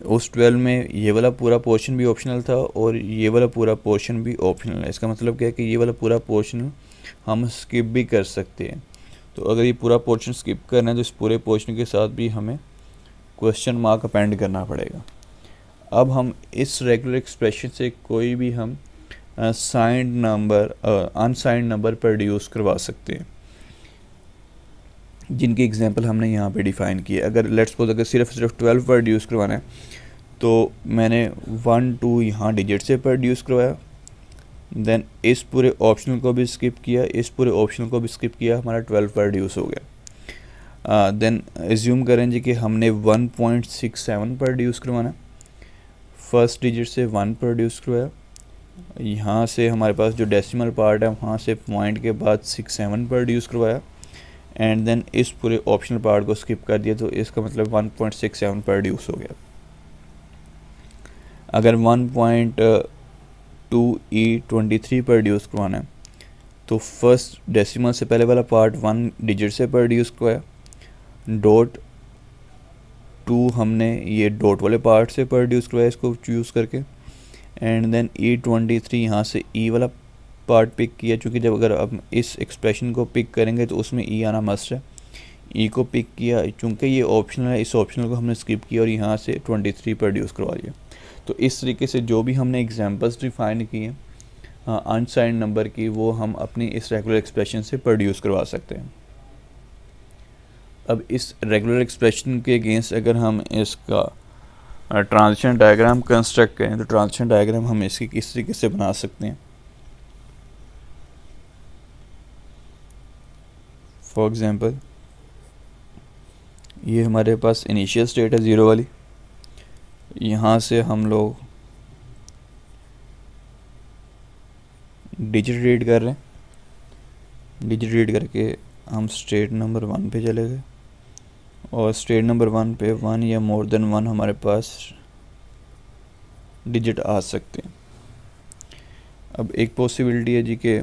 उस 12 में ये वाला पूरा पोर्शन भी ऑप्शनल था और ये वाला पूरा पोर्शन भी ऑप्शनल है। इसका मतलब क्या है कि ये वाला पूरा पोर्शन हम स्किप भी कर सकते हैं। तो अगर ये पूरा पोर्शन स्किप करना है तो इस पूरे पोर्शन के साथ भी हमें क्वेश्चन मार्क अपेंड करना पड़ेगा। अब हम इस रेगुलर एक्सप्रेशन से कोई भी हम signed number unsigned number produce करवा सकते हैं, जिनकी एग्जांपल हमने यहाँ पे डिफ़ाइन की है। अगर लेट्स सपोज अगर सिर्फ 12 प्रोड्यूस करवाना है तो मैंने 1 2 यहाँ डिजिट से प्रोड्यूस करवाया, देन इस पूरे ऑप्शनल को भी स्किप किया, इस पूरे ऑप्शनल को भी स्किप किया, हमारा 12 प्रोड्यूस हो गया। देन एज्यूम करें जी कि हमने 1.67 प्रोड्यूस करवाना, फर्स्ट डिजिट से 1 प्रोड्यूस करवाया, यहाँ से हमारे पास जो डेसिमल पार्ट है वहाँ से पॉइंट के बाद 67 प्रोड्यूस करवाया, एंड देन इस पूरे ऑप्शनल पार्ट को स्किप कर दिया। तो इसका मतलब 1.67 प्रोड्यूस हो गया। अगर 1.2E23 प्रोड्यूस करवाना है तो फर्स्ट डेसिमल से पहले वाला पार्ट 1 डिजिट से प्रोड्यूस करवाया, डॉट 2 हमने ये डॉट वाले पार्ट से प्रोड्यूस करवाया इसको चूज़ करके, एंड देन E23 यहाँ से ई वाला पार्ट पिक किया, चूँकि जब अगर अब इस एक्सप्रेशन को पिक करेंगे तो उसमें ई आना मस्ट है। ई को पिक किया, चूँकि ये ऑप्शनल है, इस ऑप्शनल को हमने स्किप किया और यहाँ से 23 प्रोड्यूस करवा लिया। तो इस तरीके से जो भी हमने एग्जांपल्स डिफाइन किए अनसाइंड नंबर की, वो हम अपनी इस रेगुलर एक्सप्रेशन से प्रोड्यूस करवा सकते हैं। अब इस रेगुलर एक्सप्रेशन के अगेंस्ट अगर हम इसका ट्रांजिशन डायग्राम कंस्ट्रक्ट करें तो ट्रांजिशन डायग्राम हम इसकी किस तरीके से बना सकते हैं। फॉर एग्जांपल ये हमारे पास इनिशियल स्टेट है 0 वाली, यहाँ से हम लोग डिजिट रीड कर रहे हैं, डिजिट रीड करके हम स्टेट नंबर 1 पे चले गए और स्टेट नंबर 1 पे 1 या मोर देन 1 हमारे पास डिजिट आ सकते हैं। अब एक पॉसिबिलिटी है जी कि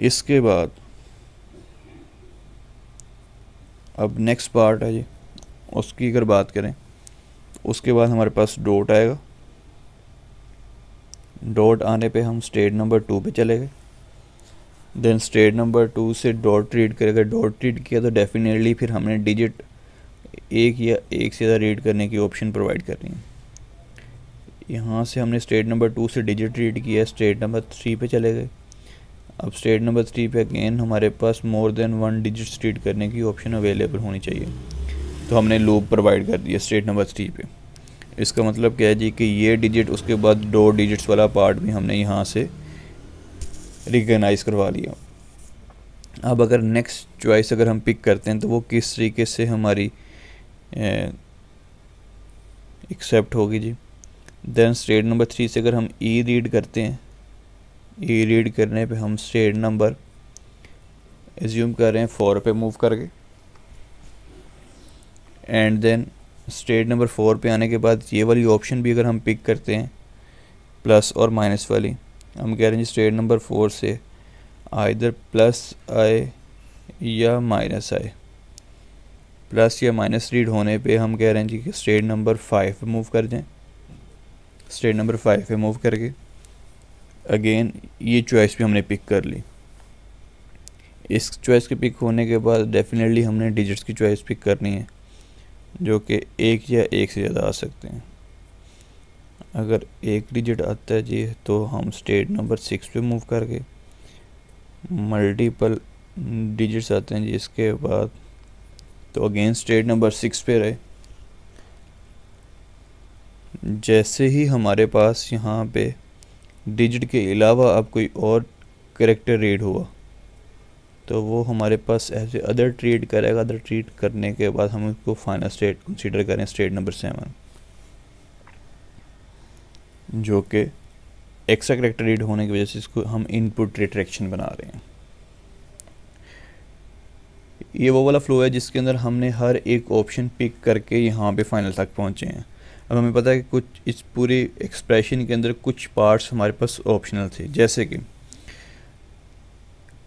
इसके बाद अब नेक्स्ट पार्ट है जी, उसकी अगर बात करें उसके बाद हमारे पास डॉट आएगा, डॉट आने पे हम स्टेट नंबर 2 पे चले गए, देन स्टेट नंबर 2 से डॉट रीड करेगा, डॉट रीड किया तो डेफिनेटली फिर हमने डिजिट एक या एक से ज़्यादा रीड करने की ऑप्शन प्रोवाइड करनी है। यहाँ से हमने स्टेट नंबर 2 से डिजिट रीड किया, स्टेट नंबर 3 पे चले गए। अब स्टेट नंबर 3 पे अगेन हमारे पास मोर देन 1 डिजिट्स रीड करने की ऑप्शन अवेलेबल होनी चाहिए, तो हमने लूप प्रोवाइड कर दिया स्टेट नंबर 3 पे। इसका मतलब क्या है जी कि ये डिजिट उसके बाद 2 डिजिट्स वाला पार्ट भी हमने यहाँ से रिकग्नाइज करवा लिया। अब अगर नेक्स्ट चॉइस अगर हम पिक करते हैं तो वो किस तरीके से हमारी एक्सेप्ट होगी जी। देन स्टेट नंबर 3 से अगर हम ई रीड करते हैं, ई रीड करने पे हम स्टेट नंबर एज्यूम कर रहे हैं 4 पे मूव करके, एंड देन स्टेट नंबर 4 पे आने के बाद ये वाली ऑप्शन भी अगर हम पिक करते हैं प्लस और माइनस वाली, हम कह रहे हैं जी स्टेट नंबर 4 से आइदर प्लस आए या माइनस आए। प्लस या माइनस रीड होने पे हम कह रहे हैं जी कि स्टेट नंबर 5 पे मूव कर जाएं। स्टेट नंबर 5 पे मूव करके अगेन ये चॉइस भी हमने पिक कर ली। इस चॉइस के पिक होने के बाद डेफिनेटली हमने डिजिट्स की चॉइस पिक करनी है जो कि एक या एक से ज़्यादा आ सकते हैं। अगर एक डिजिट आता है जी तो हम स्टेट नंबर 6 पे मूव करके, मल्टीपल डिजिट्स आते हैं जी इसके बाद तो अगेन स्टेट नंबर 6 पे रहे। जैसे ही हमारे पास यहाँ पे डिजिट के अलावा अब कोई और कैरेक्टर रीड हुआ तो वो हमारे पास एज ए अदर ट्रीट करेगा। अदर ट्रीट करने के बाद हम उसको फाइनल स्टेट कंसीडर करें स्टेट नंबर 7, जो कि एक्स्ट्रा कैरेक्टर रीड होने की वजह से इसको हम इनपुट रिट्रैक्शन बना रहे हैं। ये वो वाला फ्लो है जिसके अंदर हमने हर एक ऑप्शन पिक करके यहाँ पे फाइनल तक पहुँचे हैं। अब हमें पता है कि कुछ इस पूरी एक्सप्रेशन के अंदर कुछ पार्ट्स हमारे पास ऑप्शनल थे, जैसे कि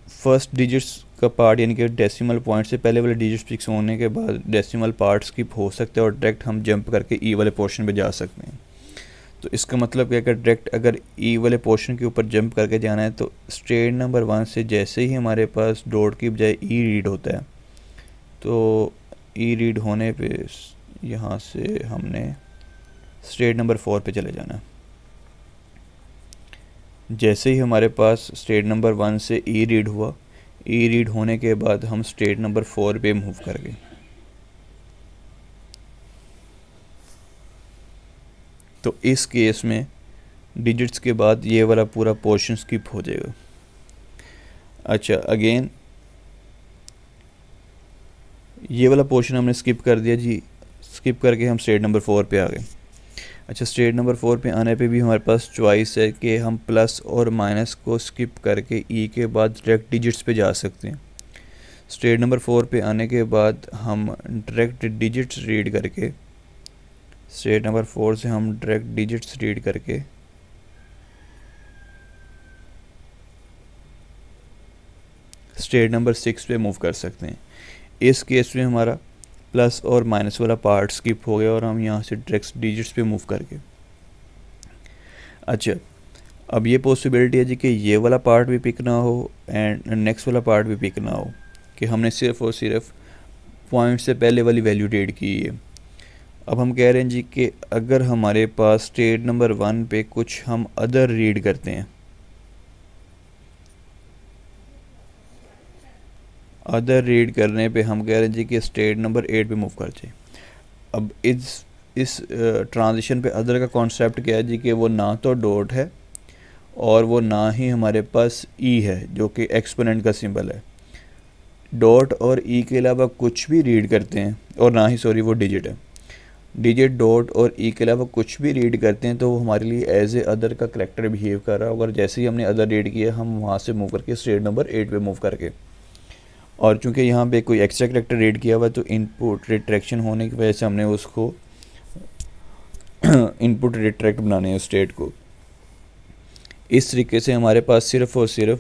फर्स्ट डिजिट्स का पार्ट यानी कि डेसिमल पॉइंट से पहले वाले डिजिट्स फिक्स होने के बाद डेसिमल पार्ट स्किप हो सकते हैं और डायरेक्ट हम जंप करके ई वाले पोर्शन पे जा सकते हैं। तो इसका मतलब क्या है कि डायरेक्ट अगर ई वाले पोर्शन के ऊपर जंप करके जाना है तो स्टेट नंबर 1 से जैसे ही हमारे पास डॉट की बजाय ई रीड होता है तो ई रीड होने पे यहाँ से हमने स्टेट नंबर 4 पे चले जाना है। जैसे ही हमारे पास स्टेट नंबर 1 से ई रीड हुआ, ई रीड होने के बाद हम स्टेट नंबर 4 पे मूव कर गए। तो इस केस में डिजिट्स के बाद ये वाला पूरा पोर्शन स्किप हो जाएगा। अच्छा, अगेन ये वाला पोर्शन हमने स्किप कर दिया जी, स्किप करके हम स्टेट नंबर 4 पे आ गए। अच्छा, स्टेट नंबर 4 पे आने पे भी हमारे पास चॉइस है कि हम प्लस और माइनस को स्किप करके ई के बाद डायरेक्ट डिजिट्स पे जा सकते हैं। स्टेट नंबर 4 पे आने के बाद हम डायरेक्ट डिजिट्स रीड करके, स्टेट नंबर 4 से हम डायरेक्ट डिजिट्स रीड करके स्टेट नंबर 6 पे मूव कर सकते हैं। इस केस में हमारा प्लस और माइनस वाला पार्ट स्किप हो गया और हम यहाँ से डायरेक्ट डिजिट्स पे मूव करके। अच्छा, अब ये पॉसिबिलिटी है जी कि ये वाला पार्ट भी पिक ना हो एंड नेक्स्ट वाला पार्ट भी पिक ना हो, कि हमने सिर्फ और सिर्फ पॉइंट से पहले वाली वैल्यू रीड की है। अब हम कह रहे हैं जी कि अगर हमारे पास स्टेट नंबर 1 पे कुछ हम अदर रीड करते हैं, अदर रीड करने पे हम कह रहे हैं जी कि स्टेट नंबर 8 पे मूव कर जाए। अब इस ट्रांजिशन पे अदर का कॉन्सेप्ट क्या है जी कि वो ना तो डॉट है और वो ना ही हमारे पास ई है जो कि एक्सपोनेंट का सिंबल है। डॉट और ई के अलावा कुछ भी रीड करते हैं, और ना ही सॉरी वो डिजिट है। डिजिट डॉट और ई के अलावा कुछ भी रीड करते हैं तो वो हमारे लिए एज ए अदर का करेक्टर बिहेव कर रहा है। अगर जैसे ही हमने अदर रीड किया हम वहाँ से मूव करके स्टेट नंबर 8 पे मूव करके, और चूंकि यहाँ पे कोई एक्स्ट्रा करेक्टर रीड किया हुआ है तो इनपुट रिट्रैक्शन होने की वजह से हमने उसको इनपुट रिट्रैक्ट बनाने हैं स्टेट को। इस तरीके से हमारे पास सिर्फ और सिर्फ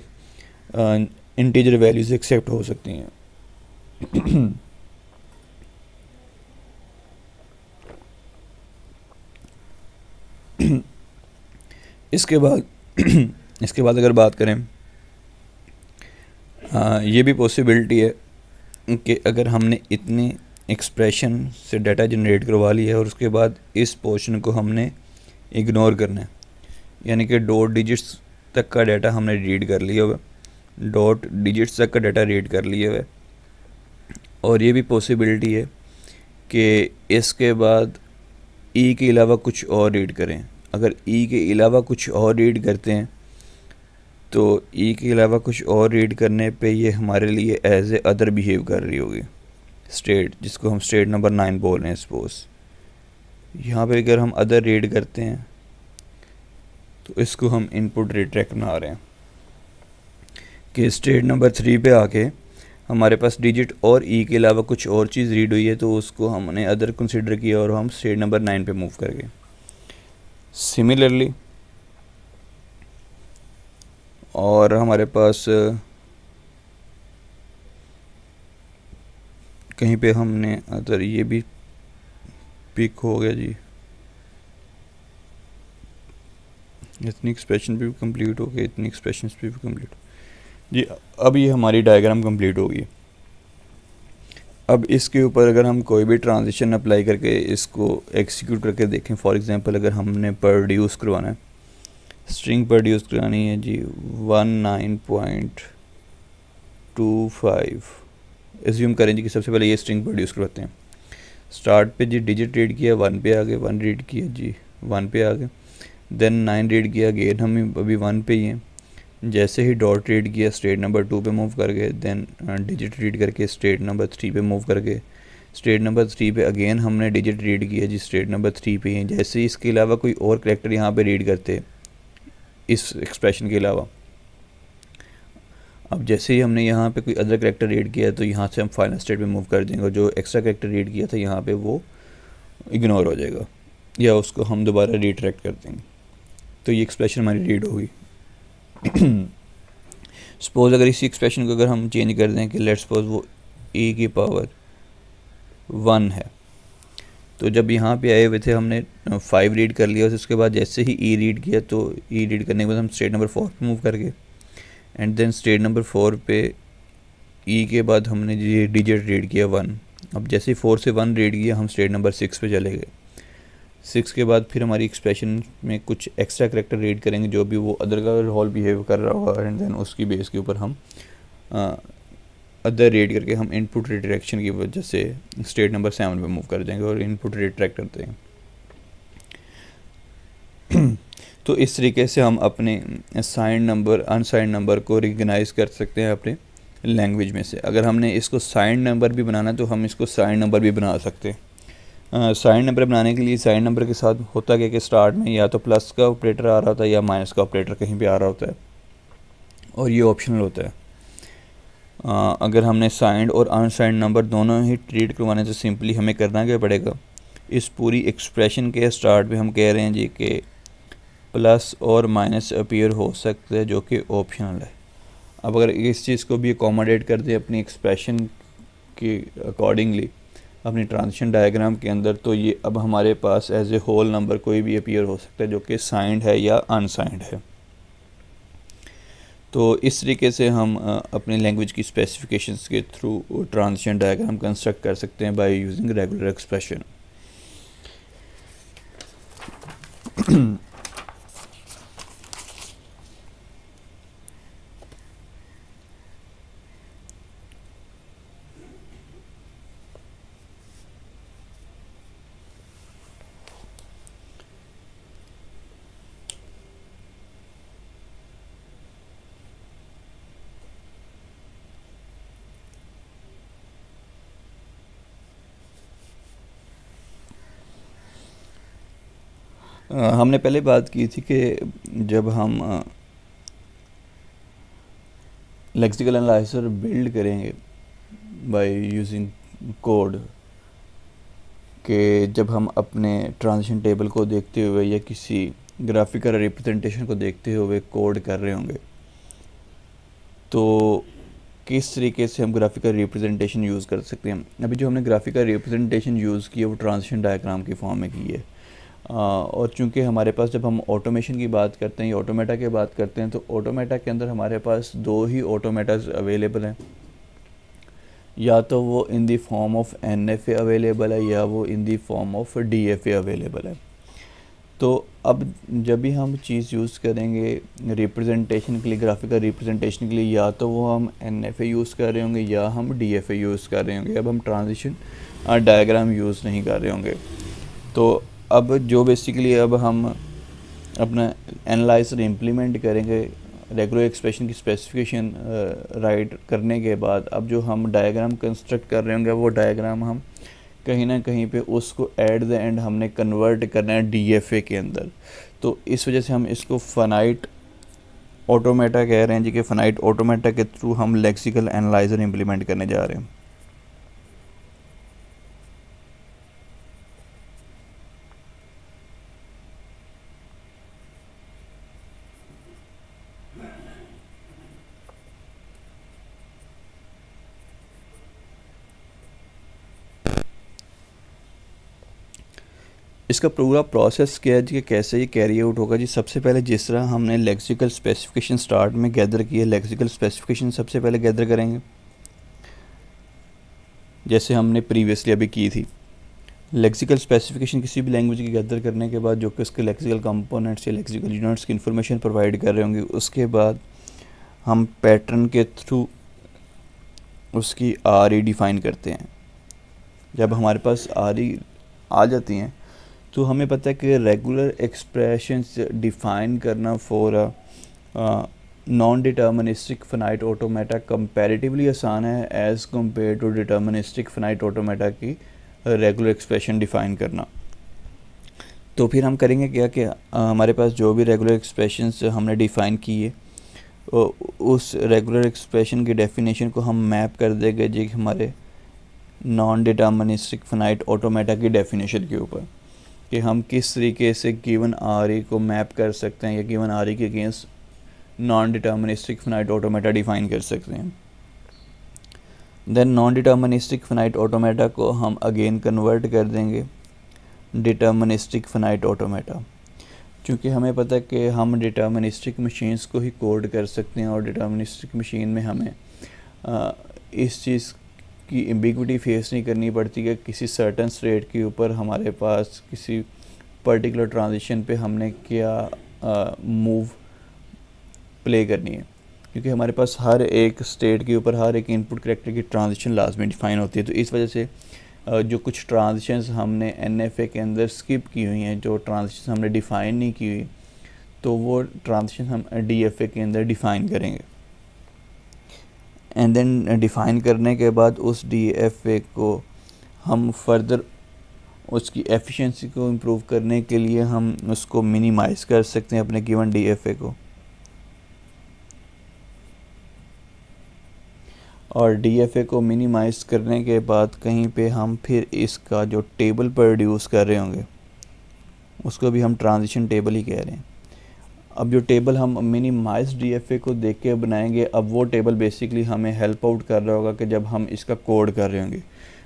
इंटीजर वैल्यूज एक्सेप्ट हो सकती हैं। इसके बाद अगर बात करें, ये भी पॉसिबिलिटी है कि अगर हमने इतनी एक्सप्रेशन से डाटा जनरेट करवा लिया है और उसके बाद इस पोर्शन को हमने इग्नोर करना है, यानी कि डॉट डिजिट्स तक का डाटा हमने रीड कर लिया हुआ, डॉट डिजिट्स तक का डाटा रीड कर लिया हुआ, और ये भी पॉसिबिलिटी है कि इसके बाद ई के अलावा कुछ और रीड करें। अगर ई के अलावा कुछ और रीड करते हैं तो ई के अलावा कुछ और रीड करने पे ये हमारे लिए एज ए अदर बिहेव कर रही होगी स्टेट, जिसको हम स्टेट नंबर 9 बोल रहे हैं सपोज। यहाँ पे अगर हम अदर रीड करते हैं तो इसको हम इनपुट रिट्रैक्ट बना रहे हैं कि स्टेट नंबर 3 पे आके हमारे पास डिजिट और ई के अलावा कुछ और चीज़ रीड हुई है तो उसको हमने अदर कंसिडर किया और हम स्टेट नंबर 9 पे मूव कर गए। सिमिलरली और हमारे पास कहीं पे हमने अदर ये भी पिक हो गया जी, इतनी एक्सप्रेशन भी कंप्लीट हो गई, इतनी एक्सप्रेशन भी कंप्लीट जी। अब ये हमारी डायग्राम कंप्लीट होगी। अब इसके ऊपर अगर हम कोई भी ट्रांजिशन अप्लाई करके इसको एग्जीक्यूट करके देखें, फॉर एग्जांपल अगर हमने प्रोड्यूस करवाना है, स्ट्रिंग प्रोड्यूस करानी है जी 19.25, एज्यूम करें जी कि सबसे पहले ये स्ट्रिंग प्रोड्यूस करवाते हैं। स्टार्ट पे जी डिजिट रीड किया 1 पे आ गए, 1 रीड किया जी 1 पे आ गए, देन 9 रीड किया, अगेन हम अभी 1 पे ही हैं। जैसे ही डॉट रीड किया स्टेट नंबर 2 पे मूव कर गए, देन डिजिट रीड करके स्टेट नंबर 3 पे मूव कर गए। स्टेट नंबर 3 पे अगेन हमने डिजिट रीड किया जी, स्टेट नंबर 3 पे ही। जैसे ही इसके अलावा कोई और करैक्टर यहाँ पे रीड करते इस एक्सप्रेशन के अलावा, अब जैसे ही हमने यहाँ पे कोई अदर करैक्टर रीड किया तो यहाँ से हम फाइनल स्टेट पे मूव कर देंगे और जो एक्स्ट्रा करैक्टर रीड किया था यहाँ पे वो इग्नोर हो जाएगा या उसको हम दोबारा रिट्रैक्ट कर देंगे। तो ये एक्सप्रेशन हमारी रीड होगी। सपोज अगर इसी एक्सप्रेशन को अगर हम चेंज कर दें कि लेट्स सपोज वो e की पावर 1 है, तो जब यहाँ पे आए हुए थे हमने 5 रीड कर लिया, उसके बाद जैसे ही e रीड किया तो e रीड करने के बाद हम स्टेट नंबर 4 पे मूव कर गए एंड देन स्टेट नंबर 4 पे e के बाद हमने ये डिजिट रीड किया 1। अब जैसे ही 4 से 1 रीड किया हम स्टेट नंबर 6 पे चले गए। 6 के बाद फिर हमारी एक्सप्रेशन में कुछ एक्स्ट्रा करैक्टर रीड करेंगे जो भी वो अदर का रोल बिहेव कर रहा होगा एंड देन उसकी बेस के ऊपर हम अदर रीड करके हम इनपुट रिट्रैक्शन की वजह से स्टेट नंबर 7 पे मूव कर जाएंगे और इनपुट रिट्रैक्ट करते हैं। तो इस तरीके से हम अपने साइंड नंबर अनसाइंड नंबर को रिकग्नाइज कर सकते हैं अपने लैंग्वेज में से। अगर हमने इसको साइंड नंबर भी बनाना तो हम इसको साइंड नंबर भी बना सकते हैं। साइंड नंबर बनाने के लिए साइंड नंबर के साथ होता क्या कि स्टार्ट में या तो प्लस का ऑपरेटर आ रहा होता है या माइनस का ऑपरेटर कहीं पे आ रहा होता है और ये ऑप्शनल होता है। अगर हमने साइंड और अनसाइंड नंबर दोनों ही ट्रीट करवाने तो सिंपली हमें करना क्या पड़ेगा, इस पूरी एक्सप्रेशन के स्टार्ट में हम कह रहे हैं जी कि प्लस और माइनस अपीयर हो सकता है जो कि ऑप्शनल है। अब अगर इस चीज़ को भी अकोमोडेट कर दें अपनी एक्सप्रेशन के अकॉर्डिंगली अपनी ट्रांजिशन डायग्राम के अंदर, तो ये अब हमारे पास एज ए होल नंबर कोई भी अपीयर हो सकता है जो कि साइंड है या अनसाइंड है। तो इस तरीके से हम अपनी लैंग्वेज की स्पेसिफिकेशंस के थ्रू ट्रांजिशन डायग्राम कंस्ट्रक्ट कर सकते हैं बाय यूजिंग रेगुलर एक्सप्रेशन। हमने पहले बात की थी कि जब हम लेक्सिकल एनालाइजर बिल्ड करेंगे बाय यूजिंग कोड, कि जब हम अपने ट्रांजिशन टेबल को देखते हुए या किसी ग्राफिकल रिप्रेजेंटेशन को देखते हुए कोड कर रहे होंगे तो किस तरीके से हम ग्राफिकल रिप्रेजेंटेशन यूज़ कर सकते हैं। अभी जो हमने ग्राफिकल रिप्रेजेंटेशन यूज़ की है वो ट्रांजिशन डायग्राम की फॉर्म में की है। और चूंकि हमारे पास जब हम ऑटोमेशन की बात करते हैं या ऑटोमेटा की बात करते हैं तो ऑटोमेटा के अंदर हमारे पास 2 ही ऑटोमेटाज अवेलेबल हैं, या तो वो in the form of NFA available है या वो in the form of DFA available है। तो अब जब भी हम चीज़ यूज़ करेंगे रिप्रेजेंटेशन के लिए, ग्राफिकल रिप्रेजेंटेशन के लिए, या तो वो हम NFA यूज़ कर रहे होंगे या हम DFA यूज़ कर रहे होंगे। अब हम ट्रांजिशन डायग्राम यूज़ नहीं कर रहे होंगे। तो अब जो बेसिकली अब हम अपना एनालाइजर इम्प्लीमेंट करेंगे रेगुलर एक्सप्रेशन की स्पेसिफिकेशन राइट करने के बाद, अब जो हम डायग्राम कंस्ट्रक्ट कर रहे होंगे वो डायग्राम हम कहीं ना कहीं पे उसको एट द एंड हमने कन्वर्ट करना है डीएफए के अंदर। तो इस वजह से हम इसको फाइनाइट ऑटोमेटा कह रहे हैं जी, कि फाइनाइट ऑटोमेटा के थ्रू हम लेक्सिकल एनालाइजर इम्प्लीमेंट करने जा रहे हैं। इसका पूरा प्रोसेस क्या है जी, कि कैसे ये कैरी आउट होगा जी। सबसे पहले जिस तरह हमने लेक्सिकल स्पेसिफिकेशन स्टार्ट में गैदर की है, लेक्सिकल स्पेसिफिकेशन सबसे पहले गैदर करेंगे जैसे हमने प्रीवियसली अभी की थी। लेक्सिकल स्पेसिफिकेशन किसी भी लैंग्वेज की गैदर करने के बाद जो कि उसके लेक्सिकल कंपोनेंट्स या लेक्सिकल यूनिट्स की इन्फॉर्मेशन प्रोवाइड कर रहे होंगे, उसके बाद हम पैटर्न के थ्रू उसकी आर ई डिफ़ाइन करते हैं। जब हमारे पास आर ई आ जाती हैं तो हमें पता है कि रेगुलर एक्सप्रेशंस डिफ़ाइन करना for non deterministic finite automata comparatively आसान है as compare to deterministic finite automata की रेगुलर एक्सप्रेशन डिफ़ाइन करना। तो फिर हम करेंगे क्या कि हमारे पास जो भी रेगुलर एक्सप्रेशंस हमने डिफ़ाइन की है उस रेगुलर एक्सप्रेशन की डेफिनेशन को हम मैप कर देंगे जी हमारे नॉन डिटर्मिनिस्टिक फाइनाइट ऑटोमेटा की डेफिनेशन के ऊपर, कि हम किस तरीके से गिवन आर ई को मैप कर सकते हैं या गिवन आर ई के against non deterministic finite automata define कर सकते हैं। Then non deterministic finite automata को हम अगेन कन्वर्ट कर देंगे डिटर्मिनिस्टिक फाइनाइट ऑटोमेटा, क्योंकि हमें पता है कि हम डिटर्मिनिस्टिक मशीन्स को ही कोड कर सकते हैं और डिटर्मिनिस्टिक मशीन में हमें इस चीज़ की एम्बिग्विटी फेस नहीं करनी पड़ती कि किसी सर्टन स्टेट के ऊपर हमारे पास किसी पर्टिकुलर ट्रांजिशन पे हमने क्या मूव प्ले करनी है, क्योंकि हमारे पास हर एक स्टेट के ऊपर हर एक इनपुट कैरेक्टर की ट्रांजिशन लाजमी डिफ़ाइन होती है। तो इस वजह से जो कुछ ट्रांजिशंस हमने एनएफए के अंदर स्किप की हुई हैं, जो ट्रांजिशन हमने डिफ़ाइन नहीं की हुई, तो वो ट्रांजिशन हम डीएफए के अंदर डिफ़ाइन करेंगे। एंड देन डिफ़ाइन करने के बाद उस डीएफए को हम फर्दर उसकी एफिशिएंसी को इम्प्रूव करने के लिए हम उसको मिनिमाइज़ कर सकते हैं अपने गिवन डीएफए को, और डीएफए को मिनिमाइज़ करने के बाद कहीं पे हम फिर इसका जो टेबल प्रोड्यूस कर रहे होंगे उसको भी हम ट्रांजिशन टेबल ही कह रहे हैं। अब जो टेबल हम मिनिमाइज डीएफए को देख के बनाएंगे, अब वो टेबल बेसिकली हमें हेल्प आउट कर रहा होगा कि जब हम इसका कोड कर रहे होंगे।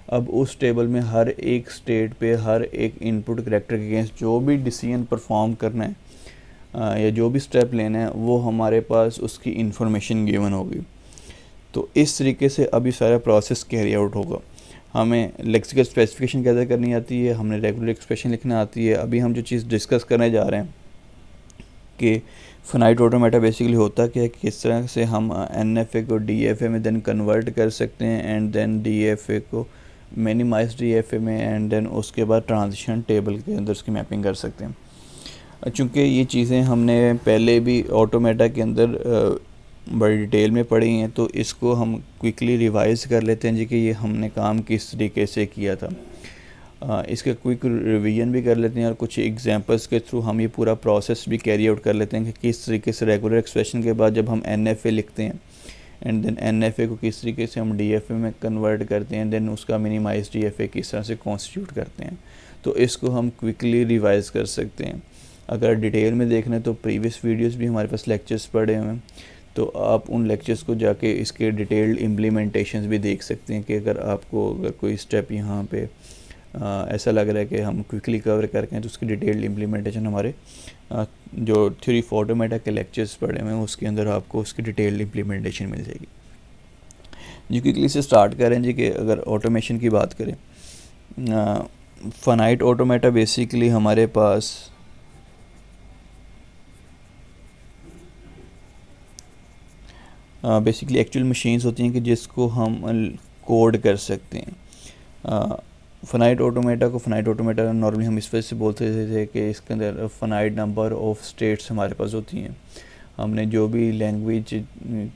अब उस टेबल में हर एक स्टेट पे हर एक इनपुट कैरेक्टर के अगेंस्ट जो भी डिसीजन परफॉर्म करना है या जो भी स्टेप लेना है वो हमारे पास उसकी इंफॉर्मेशन गिवन होगी। तो इस तरीके से अभी सारा प्रोसेस कैरी आउट होगा। हमें लेक्सिकल स्पेसिफिकेशन कैसे करनी आती है, हमने रेगुलर एक्सप्रेशन लिखना आती है। अभी हम जो चीज़ डिस्कस करने जा रहे हैं कि फाइनाइट ऑटोमेटा बेसिकली होता क्या है, किस तरह से हम एनएफए को डीएफए में देन कन्वर्ट कर सकते हैं एंड देन डीएफए को मिनिमाइज डीएफए में एंड देन उसके बाद ट्रांजिशन टेबल के अंदर उसकी मैपिंग कर सकते हैं। चूँकि ये चीज़ें हमने पहले भी ऑटोमेटा के अंदर बड़ी डिटेल में पढ़ी हैं, तो इसको हम क्विकली रिवाइज कर लेते हैं जी कि ये हमने काम किस तरीके से किया था। इसका क्विक रिवीजन भी कर लेते हैं और कुछ एग्जांपल्स के थ्रू हम ये पूरा प्रोसेस भी कैरी आउट कर लेते हैं कि किस तरीके से रेगुलर एक्सप्रेशन के बाद जब हम एनएफए लिखते हैं एंड देन एनएफए को किस तरीके से हम डीएफए में कन्वर्ट करते हैं, देन उसका मिनिमाइज डीएफए किस तरह से कॉन्स्टिट्यूट करते हैं। तो इसको हम क्विकली रिवाइज कर सकते हैं। अगर डिटेल में देखना है तो प्रीवियस वीडियोस भी हमारे पास लेक्चर्स पड़े हुए हैं, तो आप उन लेक्चर्स को जाके इसके डिटेल्ड इम्प्लीमेंटेशंस भी देख सकते हैं कि अगर आपको अगर कोई स्टेप यहाँ पे ऐसा लग रहा है कि हम क्विकली कवर करके हैं तो उसकी डिटेल्ड इम्प्लीमेंटेशन हमारे जो थ्योरी फॉर ऑटोमेटा के लेक्चर्स पढ़े हुए हैं उसके अंदर आपको उसकी डिटेल्ड इम्प्लीमेंटेशन मिल जाएगी। जी क्विकली से स्टार्ट करें जी कि अगर ऑटोमेशन की बात करें, फाइनाइट ऑटोमेटा बेसिकली हमारे पास बेसिकली एक्चुअल मशीन्स होती हैं कि जिसको हम कोड कर सकते हैं। फ़नाइट ऑटोमेटा नॉर्मली हम इस वजह से बोलते थे कि इसके अंदर फ़नाइट नंबर ऑफ़ स्टेट्स हमारे पास होती हैं। हमने जो भी लैंग्वेज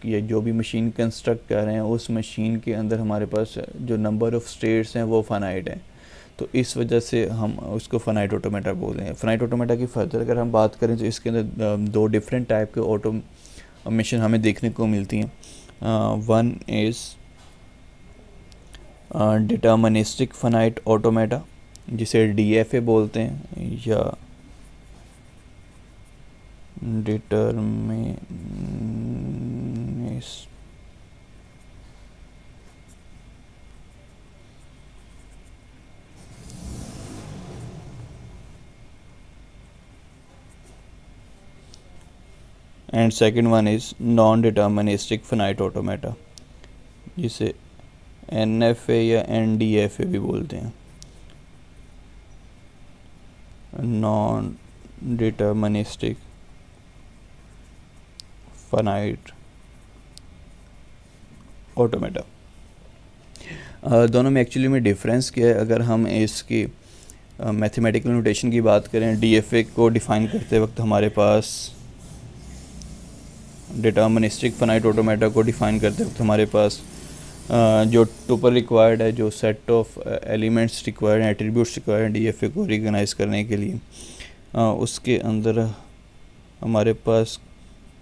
या जो भी मशीन कंस्ट्रक्ट कर रहे हैं उस मशीन के अंदर हमारे पास जो नंबर ऑफ़ स्टेट्स हैं वो फ़नाइट हैं, तो इस वजह से हम उसको फ़नाइट ऑटोमेटा बोल रहे हैं। फ़नाइट ऑटोमेटा की फर्दर अगर हम बात करें तो इसके अंदर दो डिफरेंट टाइप के ऑटोमेशन हमें देखने को मिलती हैं। One is deterministic finite automata, जिसे DFA बोलते हैं, या determinist and second one is non deterministic finite automata, जिसे NFA या NDFA भी बोलते हैं, नॉन डिटर्मिनिस्टिक फ़नाइट ऑटोमेटा। दोनों में एक्चुअली में डिफरेंस क्या है? अगर हम इसकी मैथमेटिकल नोटेशन की बात करें, DFA को डिफ़ाइन करते वक्त हमारे पास, डिटर्मिनिस्टिक फ़नाइट ऑटोमेटा को डिफ़ाइन करते वक्त हमारे पास जो टुपल रिक्वायर्ड है, जो सेट ऑफ एलिमेंट्स रिक्वायर्ड हैं, एट्रीब्यूट्स रिक्वायर्ड हैं DFA को रिकॉग्नाइज करने के लिए, उसके अंदर हमारे पास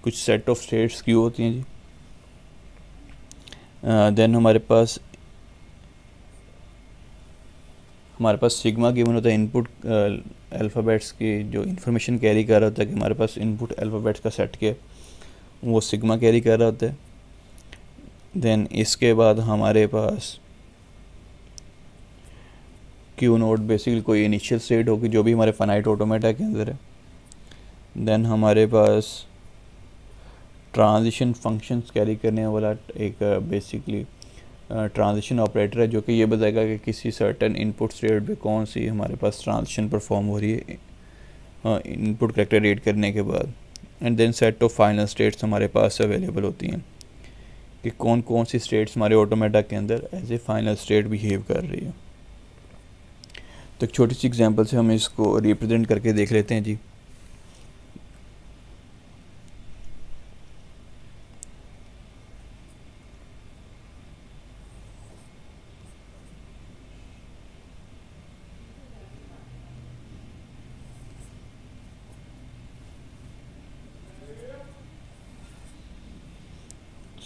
कुछ सेट ऑफ स्टेट्स क्यू होती हैं जी। देन हमारे पास सिग्मा गिवन होता है, इनपुट अल्फ़ाबेट्स की जो इंफॉर्मेशन कैरी कर रहा होता है कि हमारे पास इनपुट अल्फ़ाबेट्स का सेट क्या है, वो सिग्मा कैरी कर रहा होता है। देन इसके बाद हमारे पास क्यू नोड बेसिकली कोई इनिशियल स्टेट होगी जो भी हमारे फ़नाइट ऑटोमेटा के अंदर है। देन हमारे पास ट्रांजिशन फंक्शंस कैरी करने वाला एक बेसिकली ट्रांजिशन ऑपरेटर है, जो कि ये बताएगा कि किसी सर्टेन इनपुट स्टेट पे कौन सी हमारे पास ट्रांजिशन परफॉर्म हो रही है इनपुट करेक्टर रीड करने के बाद। And then set of final states हमारे पास अवेलेबल होती हैं कि कौन कौन सी स्टेट्स हमारे ऑटोमेटा के अंदर as a final state behave कर रही है। तो एक छोटी सी एग्जांपल से हम इसको रिप्रेजेंट करके देख लेते हैं जी।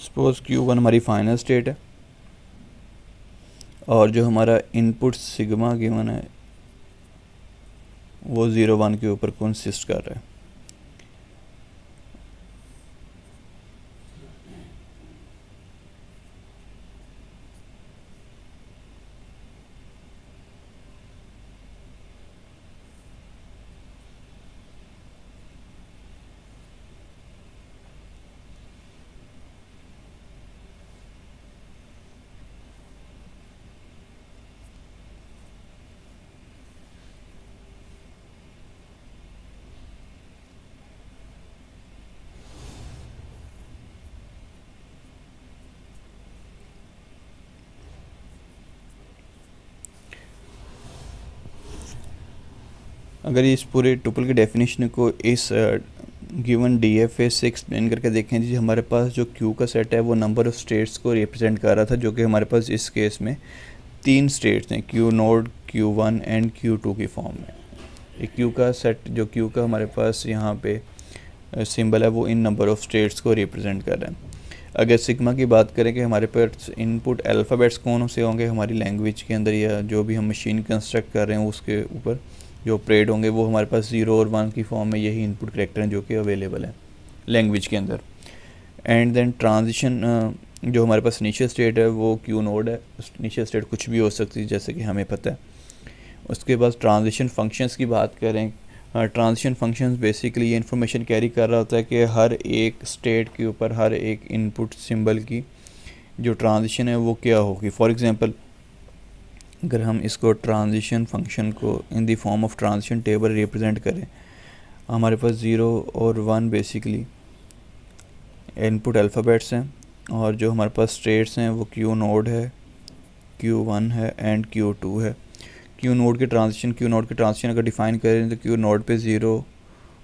सपोज Q1 हमारी फाइनल स्टेट है और जो हमारा इनपुट सिग्मा गिवन है वो 0 1 के ऊपर कंसिस्ट कर रहा है। अगर इस पूरे टुपल की डेफिनेशन को इस गिवन DFA से एक्सप्लेन करके देखें जी, हमारे पास जो Q का सेट है वो नंबर ऑफ़ स्टेट्स को रिप्रेजेंट कर रहा था, जो कि हमारे पास इस केस में 3 स्टेट्स हैं, Q node, Q1 and Q2 की फॉर्म में। ये Q का सेट, जो Q का हमारे पास यहाँ पे सिंबल है, वो इन नंबर ऑफ़ स्टेट्स को रिप्रेजेंट कर रहा है। अगर सिग्मा की बात करें कि हमारे पास इनपुट अल्फ़ाबेट्स कौन से होंगे हमारी लैंग्वेज के अंदर, या जो भी हम मशीन कंस्ट्रक्ट कर रहे हैं उसके ऊपर जो ऑपरेट होंगे, वो हमारे पास 0 और 1 की फॉर्म में यही इनपुट करैक्टर हैं जो कि अवेलेबल है लैंग्वेज के अंदर। एंड देन ट्रांजिशन जो हमारे पास इनिशियल स्टेट है वो Q नोड है, इनिशियल स्टेट कुछ भी हो सकती है जैसे कि हमें पता है। उसके बाद ट्रांजिशन फंक्शंस की बात करें, ट्रांजिशन फंक्शंस बेसिकली ये इन्फॉर्मेशन कैरी कर रहा होता है कि हर एक स्टेट के ऊपर हर एक इनपुट सिंबल की जो ट्रांजिशन है वो क्या होगी। फॉर एग्जांपल अगर हम इसको ट्रांजिशन फंक्शन को इन the form of transition table represent करें, हमारे पास 0 और 1 बेसिकली इनपुट अल्फ़ाबेट्स हैं और जो हमारे पास स्टेट्स हैं वो Q नोड है, Q1 है एंड Q2 है। क्यू नोड के ट्रांजिशन अगर डिफ़ाइन करें तो क्यू नोड पे 0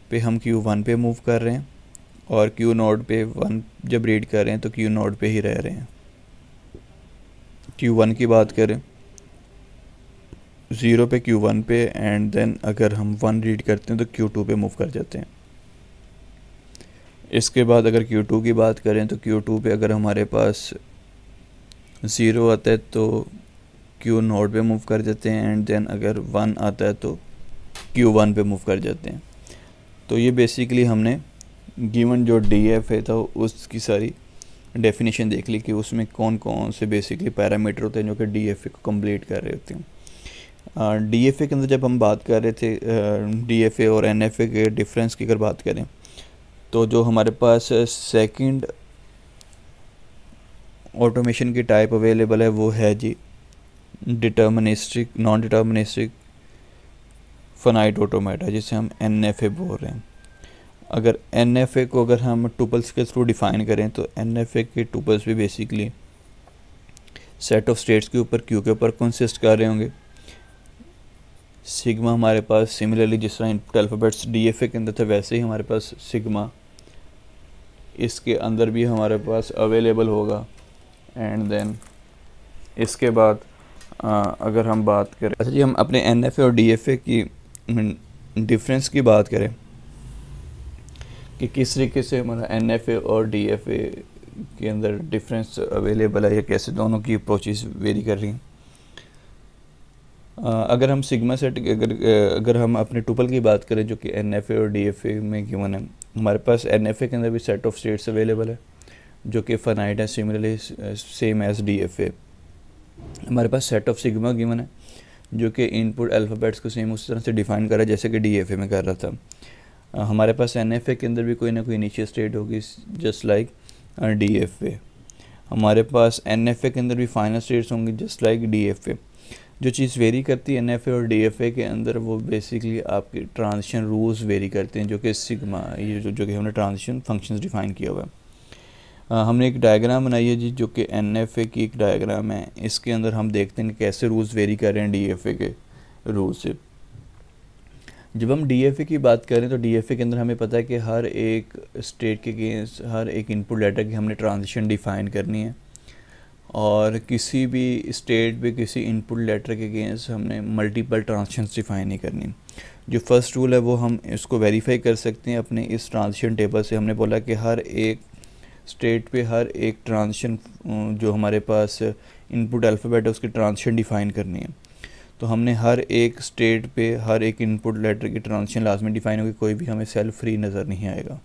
पे हम Q1 पे मूव कर रहे हैं, और क्यू नोड पे 1 जब रीड कर रहे हैं तो क्यू नोड पे ही रह रहे हैं। Q1 की बात करें 0 पे Q1 पे, एंड देन अगर हम 1 रीड करते हैं तो Q2 पे मूव कर जाते हैं। इसके बाद अगर Q2 की बात करें तो Q2 पे अगर हमारे पास 0 आता है तो Q नोड पे मूव कर जाते हैं, एंड देन अगर 1 आता है तो Q1 पे मूव कर जाते हैं। तो ये बेसिकली हमने गिवन जो DFA था उसकी सारी डेफिनेशन देख ली कि उसमें कौन कौन से बेसिकली पैरामीटर होते हैं जो कि DFA को कंप्लीट कर रहे होते हैं। DFA के अंदर जब हम बात कर रहे थे DFA और NFA के डिफरेंस की अगर बात करें तो जो हमारे पास सेकंड ऑटोमेशन की टाइप अवेलेबल है वो है जी deterministic, non deterministic finite automata, जिसे हम NFA बोल रहे हैं। अगर NFA को अगर हम टुपल्स के थ्रू डिफ़ाइन करें तो NFA के टुपल्स भी बेसिकली सेट ऑफ स्टेट्स के ऊपर Q के ऊपर कंसिस्ट कर रहे होंगे। सिग्मा हमारे पास सिमिलरली जिस तरह इनपुट अल्फ़ाबेट्स DFA के अंदर था वैसे ही हमारे पास सिग्मा इसके अंदर भी हमारे पास अवेलेबल होगा। एंड देन इसके बाद अगर हम बात करें, अच्छा जी, हम अपने NFA और DFA की डिफरेंस की बात करें कि किस तरीके से हमारा NFA और DFA के अंदर डिफरेंस अवेलेबल है या कैसे दोनों की अप्रोचेस वेरी कर रही हैं। अगर हम सिग्मा सेट अगर हम अपने टुपल की बात करें जो कि NFA और DFA में गिवन है, हमारे पास NFA के अंदर भी सेट ऑफ स्टेट्स अवेलेबल है जो कि फाइनाइट है, सिमिलरली सेम एज DFA। हमारे पास सेट ऑफ सिग्मा गिवन है जो कि इनपुट अल्फ़ाबेट्स को सेम उस तरह से डिफ़ाइन कर रहा है जैसे कि DFA में कर रहा था। हमारे पास NFA के अंदर भी कोई ना कोई इनिशियल स्टेट होगी जस्ट लाइक DFA। हमारे पास NFA के अंदर भी फाइनल स्टेट्स होंगी जस्ट लाइक DFA। जो चीज़ वेरी करती है NFA और DFA के अंदर वो बेसिकली आपके ट्रांजिशन रूल्स वेरी करते हैं जो कि सिग्मा ये जो कि हमने ट्रांजिशन फंक्शंस डिफ़ाइन किया हुआ है। हमने एक डायग्राम बनाई है जी जो कि NFA की एक डायग्राम है। इसके अंदर हम देखते हैं कैसे रूल्स वेरी कर रहे हैं DFA के रूल से। जब हम DFA की बात करें तो DFA के अंदर हमें पता है कि हर एक स्टेट के अगेंस्ट हर एक इनपुट लेटर की हमने ट्रांजिशन डिफ़ाइन करनी है, और किसी भी स्टेट पे किसी इनपुट लेटर के अगेंस्ट हमने मल्टीपल ट्रांजिशंस डिफ़ाइन नहीं करनी। जो फर्स्ट रूल है वो हम इसको वेरीफाई कर सकते हैं अपने इस ट्रांजिशन टेबल से। हमने बोला कि हर एक स्टेट पे हर एक ट्रांजिशन जो हमारे पास इनपुट अल्फ़ाबेट है उसकी ट्रांजिशन डिफ़ाइन करनी है। तो हमने हर एक स्टेट पे हर एक इनपुट लेटर की ट्रांजिशन लाजमी डिफ़ाइन होगी, कोई भी हमें सेल फ्री नज़र नहीं आएगा।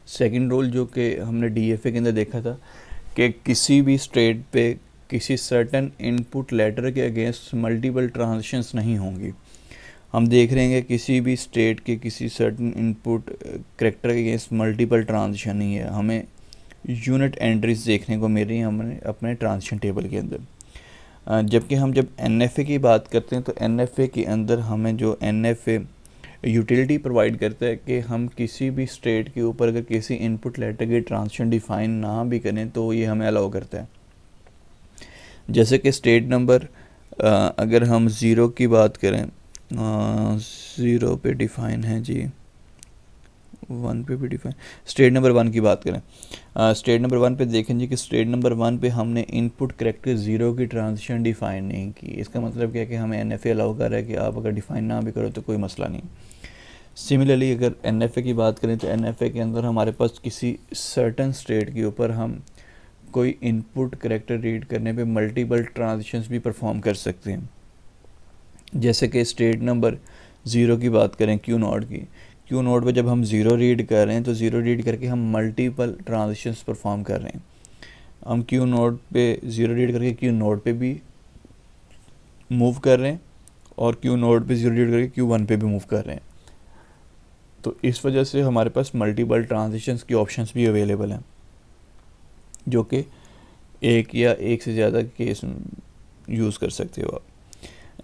सेकंड रूल जो कि हमने DFA के अंदर देखा था कि किसी भी स्टेट पे किसी सर्टन इनपुट लेटर के अगेंस्ट मल्टीपल ट्रांजिशंस नहीं होंगी। हम देख रहे हैं कि किसी भी स्टेट के किसी सर्टन इनपुट करैक्टर के अगेंस्ट मल्टीपल ट्रांजिशन नहीं है, हमें यूनिट एंट्रीज देखने को मिल रही हैं हमने अपने ट्रांजिशन टेबल के अंदर। जबकि हम जब NFA की बात करते हैं तो NFA के अंदर हमें जो NFA यूटिलिटी प्रोवाइड करता है कि हम किसी भी स्टेट के ऊपर अगर किसी इनपुट लेटर की ट्रांजिशन डिफ़ाइन ना भी करें तो ये हमें अलाउ करता है। जैसे कि स्टेट नंबर अगर हम 0 की बात करें, 0 पे डिफ़ाइन है जी, 1 पे भी डिफ़ाइन। स्टेट नंबर 1 की बात करें, स्टेट नंबर 1 पे देखें जी कि स्टेट नंबर 1 पे हमने इनपुट करैक्टर 0 की ट्रांजिशन डिफ़ाइन नहीं की। इसका मतलब क्या है कि हमें NFA अलाउ कर रहा है कि आप अगर डिफ़ाइन ना भी करो तो कोई मसला नहीं। सिमिलरली अगर NFA की बात करें तो NFA के अंदर हमारे पास किसी सर्टन स्टेट के ऊपर हम कोई इनपुट करैक्टर रीड करने पे मल्टीपल ट्रांजिशंस भी परफॉर्म कर सकते हैं। जैसे कि स्टेट नंबर 0 की बात करें Q नोड की, Q नोड पे जब हम 0 रीड कर रहे हैं तो 0 रीड करके हम मल्टीपल ट्रांजिशंस परफॉर्म कर रहे हैं। हम Q नोड पे 0 रीड करके Q नोड पे भी मूव कर रहे हैं और Q नोड पे 0 रीड करके Q1 पे भी मूव कर रहे हैं। तो इस वजह से हमारे पास मल्टीपल ट्रांजिशंस की ऑप्शंस भी अवेलेबल हैं जो कि एक या एक से ज़्यादा केस यूज़ कर सकते हो आप।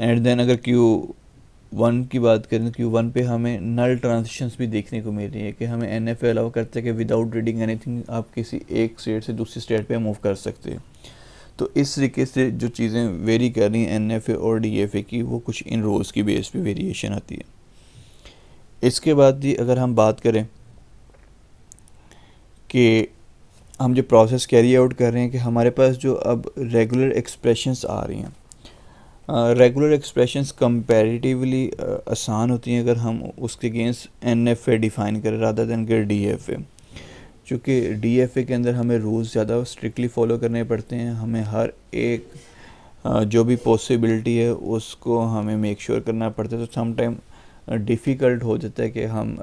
एंड देन अगर Q1 की बात करें तो Q1 पे हमें नल ट्रांजिशंस भी देखने को मिल रही है कि हमें NFA अलाउ करता है कि विदाउट रीडिंग एनीथिंग आप किसी एक स्टेट से दूसरी स्टेट पे मूव कर सकते हैं। तो इस तरीके से जो चीज़ें वेरी कर रही हैं NFA और DFA की, वो कुछ इन रोल्स की बेस पे वेरिएशन आती है। इसके बाद जी अगर हम बात करें कि हम जो प्रोसेस कैरी आउट कर रहे हैं कि हमारे पास जो अब रेगुलर एक्सप्रेशंस आ रही हैं, रेगुलर एक्सप्रेशंस कंपैरेटिवली आसान होती हैं अगर हम उसके अगेंस्ट NFA डिफ़ाइन करें रादर देन के DFA। चूँकि DFA के अंदर हमें रूल्स ज़्यादा स्ट्रिक्टली फॉलो करने पड़ते हैं, हमें हर एक जो भी पॉसिबिलिटी है उसको हमें मेक श्योर करना पड़ता है। तो सम टाइम डिफ़िकल्ट हो जाता है कि हम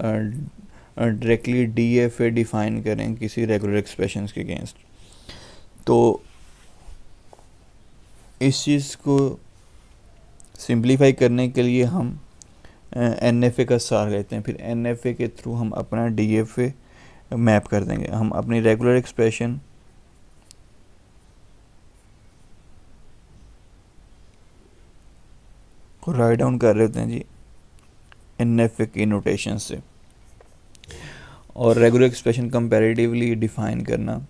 डायरेक्टली DFA डिफ़ाइन करें किसी रेगुलर एक्सप्रेशंस के अगेंस्ट। तो इस चीज़ को सिंप्लीफाई करने के लिए हम NFA का सहारा लेते हैं, फिर NFA के थ्रू हम अपना DFA मैप कर देंगे। हम अपनी रेगुलर एक्सप्रेशन को राइट डाउन कर लेते हैं जी NFA की नोटेशन से। और रेगुलर एक्सप्रेशन कंपैरेटिवली डिफ़ाइन करना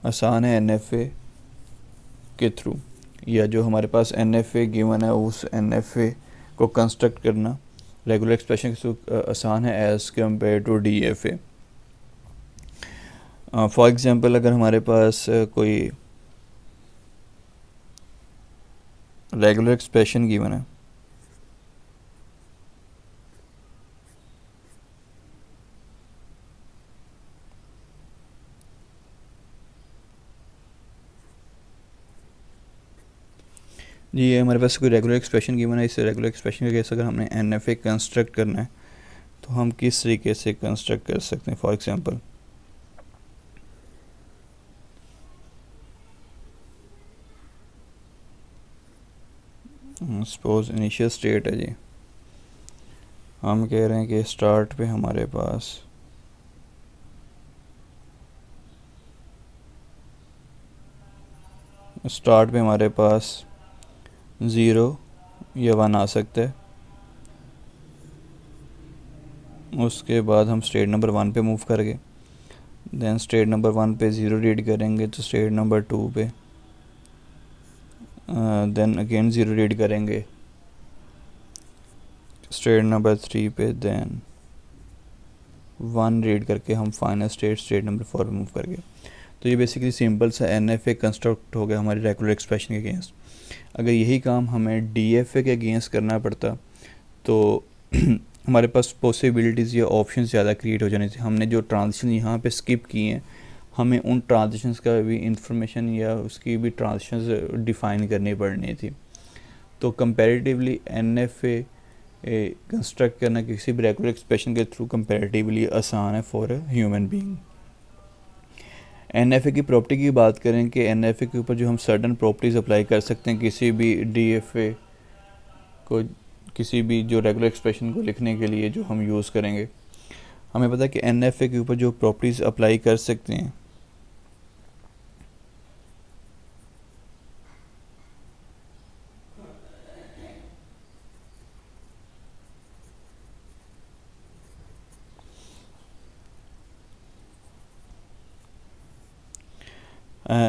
आसान है NFA के थ्रू, या जो हमारे पास NFA गिवन है उस NFA को कंस्ट्रक्ट करना रेगुलर एक्सप्रेशन के थ्रू आसान है as compare to DFA। For example अगर हमारे पास कोई रेगुलर एक्सप्रेशन गिवन है, जी ये हमारे पास कोई रेगुलर एक्सप्रेशन गिवन है, इस रेगुलर एक्सप्रेशन के केस अगर हमने NFA कंस्ट्रक्ट करना है तो हम किस तरीके से कंस्ट्रक्ट कर सकते हैं। For example suppose initial state है जी, हम कह रहे हैं कि स्टार्ट पे हमारे पास हमारे पास 0 या 1 आ सकता है। उसके बाद हम स्टेट नंबर 1 पे मूव करेंगे, देन स्टेट नंबर 1 पे 0 रीड करेंगे तो स्टेट नंबर 2 पे देन अगेन 0 रीड करेंगे स्टेट नंबर 3 पे, देन 1 रीड करके हम फाइनल स्टेट नंबर 4 पे मूव करेंगे। तो ये बेसिकली सिंपल सा NFA कंस्ट्रक्ट हो गया हमारी रेगुलर एक्सप्रेशन के अगेंस्ट। अगर यही काम हमें DFA के अगेंस्ट करना पड़ता तो हमारे पास पॉसिबिलिटीज़ या ऑप्शन ज़्यादा क्रिएट हो जाने थे। हमने जो ट्रांजिशन यहाँ पे स्किप किए हैं, हमें उन ट्रांजिशंस का भी इंफॉर्मेशन या उसकी भी ट्रांजिशंस डिफ़ाइन करनी पड़नी थी। तो कंपैरेटिवली NFA कंस्ट्रक्ट करना किसी भी रेगुलर एक्सप्रेशन के थ्रू कंपैरेटिवली आसान है for a human being. NFA की प्रॉपर्टी की बात करें कि NFA के ऊपर जो हम सर्टन प्रॉपर्टीज़ अप्लाई कर सकते हैं किसी भी DFA को, किसी भी जो रेगुलर एक्सप्रेशन को लिखने के लिए जो हम यूज़ करेंगे, हमें पता है कि NFA के ऊपर जो प्रॉपर्टीज़ अप्लाई कर सकते हैं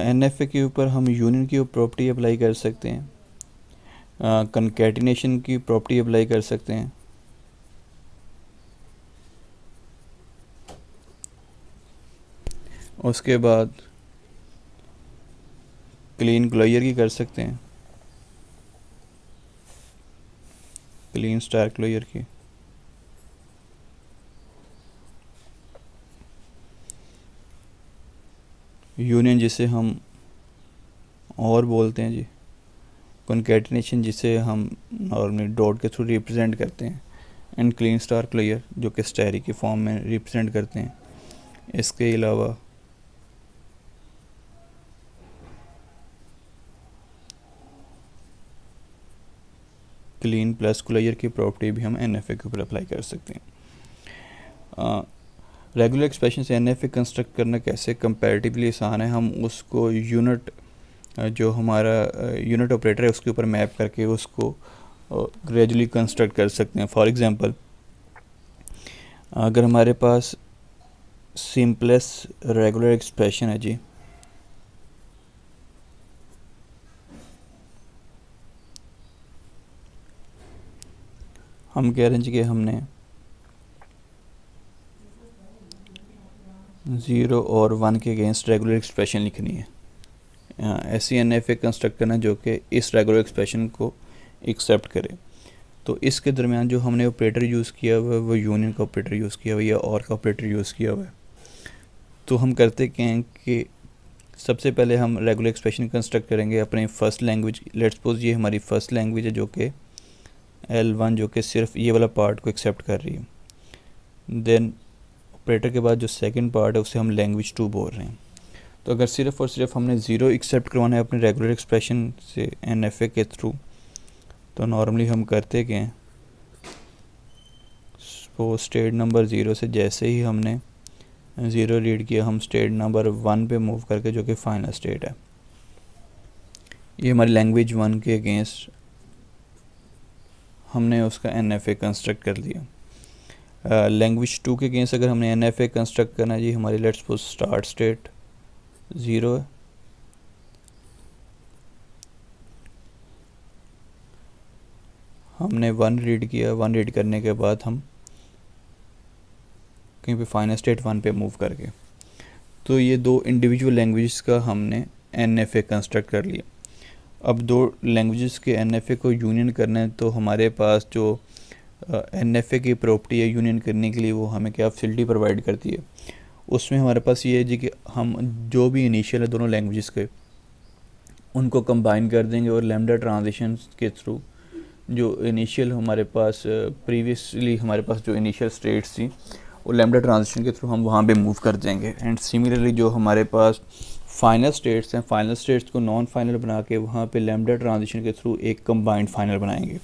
NFA के ऊपर हम यूनियन की प्रॉपर्टी अप्लाई कर सकते हैं, कंकैटिनेशन की प्रॉपर्टी अप्लाई कर सकते हैं, उसके बाद क्लीन क्लोजर की कर सकते हैं, क्लीन स्टार क्लोजर की, यूनियन जिसे हम और बोलते हैं जी, कंकैटिनेशन जिसे हम नॉर्मली डॉट के थ्रू रिप्रेजेंट करते हैं, एंड क्लीन स्टार क्लियर जो कि स्टैरी के फॉर्म में रिप्रेजेंट करते हैं। इसके अलावा क्लीन प्लस क्लियर की प्रॉपर्टी भी हम NFA के ऊपर अप्लाई कर सकते हैं। रेगुलर एक्सप्रेशन से NFA कंस्ट्रक्ट करना कैसे कंपैरेटिवली आसान है। हम उसको यूनिट जो हमारा यूनिट ऑपरेटर है उसके ऊपर मैप करके उसको ग्रेजुअली कंस्ट्रक्ट कर सकते हैं। फॉर एग्जांपल अगर हमारे पास सिंपलेस्ट रेगुलर एक्सप्रेशन है जी। हम कह रहे हैं जी कि हमने 0 और 1 के अगेंस्ट रेगुलर एक्सप्रेशन लिखनी है, ऐसी NFA कंस्ट्रक्ट करना जो कि इस रेगुलर एक्सप्रेशन को एक्सेप्ट करे। तो इसके दरमियान जो हमने ऑपरेटर यूज़ किया हुआ है वो यूनियन का ऑपरेटर यूज़ किया हुआ है या और का ऑपरेटर यूज़ किया हुआ है। तो हम करते क्या हैं कि सबसे पहले हम रेगुलर एक्सप्रेशन कंस्ट्रक्ट करेंगे अपनी फ़र्स्ट लैंग्वेज। लेट्स सपोज ये हमारी फ़र्स्ट लैंग्वेज है जो कि L1 जो कि सिर्फ ये वाला पार्ट को एक्सेप्ट कर रही है। देन ऑपरेटर के बाद जो सेकंड पार्ट है उसे हम लैंग्वेज 2 बोल रहे हैं। तो अगर सिर्फ और सिर्फ हमने 0 एक्सेप्ट करवाना है अपने रेगुलर एक्सप्रेशन से NFA के थ्रू, तो नॉर्मली हम करते क्या हैं, सपोज स्टेट नंबर 0 से जैसे ही हमने 0 रीड किया हम स्टेट नंबर 1 पे मूव करके जो कि फाइनल स्टेट है, ये हमारी लैंग्वेज 1 के अगेंस्ट हमने उसका NFA कंस्ट्रक्ट कर दिया। लैंग्वेज 2 के अगेंस्ट अगर हमने NFA कंस्ट्रक्ट करना है जी, हमारी लेट्स सपोज स्टार्ट स्टेट 0 है, हमने 1 रीड किया, 1 रीड करने के बाद हम कहीं पे फाइनल स्टेट 1 पे मूव करके, तो ये दो इंडिविजुअल लैंग्वेजेस का हमने NFA कंस्ट्रक्ट कर लिया। अब दो लैंग्वेजेस के NFA को यूनियन करना है, तो हमारे पास जो NFA की प्रॉपर्टी है यूनियन करने के लिए वो हमें क्या फैसिलिटी प्रोवाइड करती है। उसमें हमारे पास ये है जी कि हम जो भी इनिशियल है दोनों लैंग्वेजेस के उनको कंबाइन कर देंगे और लैम्डा ट्रांजिशन के थ्रू जो इनिशियल हमारे पास प्रीवियसली हमारे पास जो इनिशियल स्टेट्स थी वो लैम्डा ट्रांजिशन के थ्रू हम वहाँ पे मूव कर देंगे। एंड सिमिलरली जो हमारे पास फाइनल स्टेट्स हैं, फाइनल स्टेट्स को नॉन फाइनल बना के वहाँ पे लैम्डा ट्रांजिशन के थ्रू एक कंबाइंड फाइनल बनाएंगे।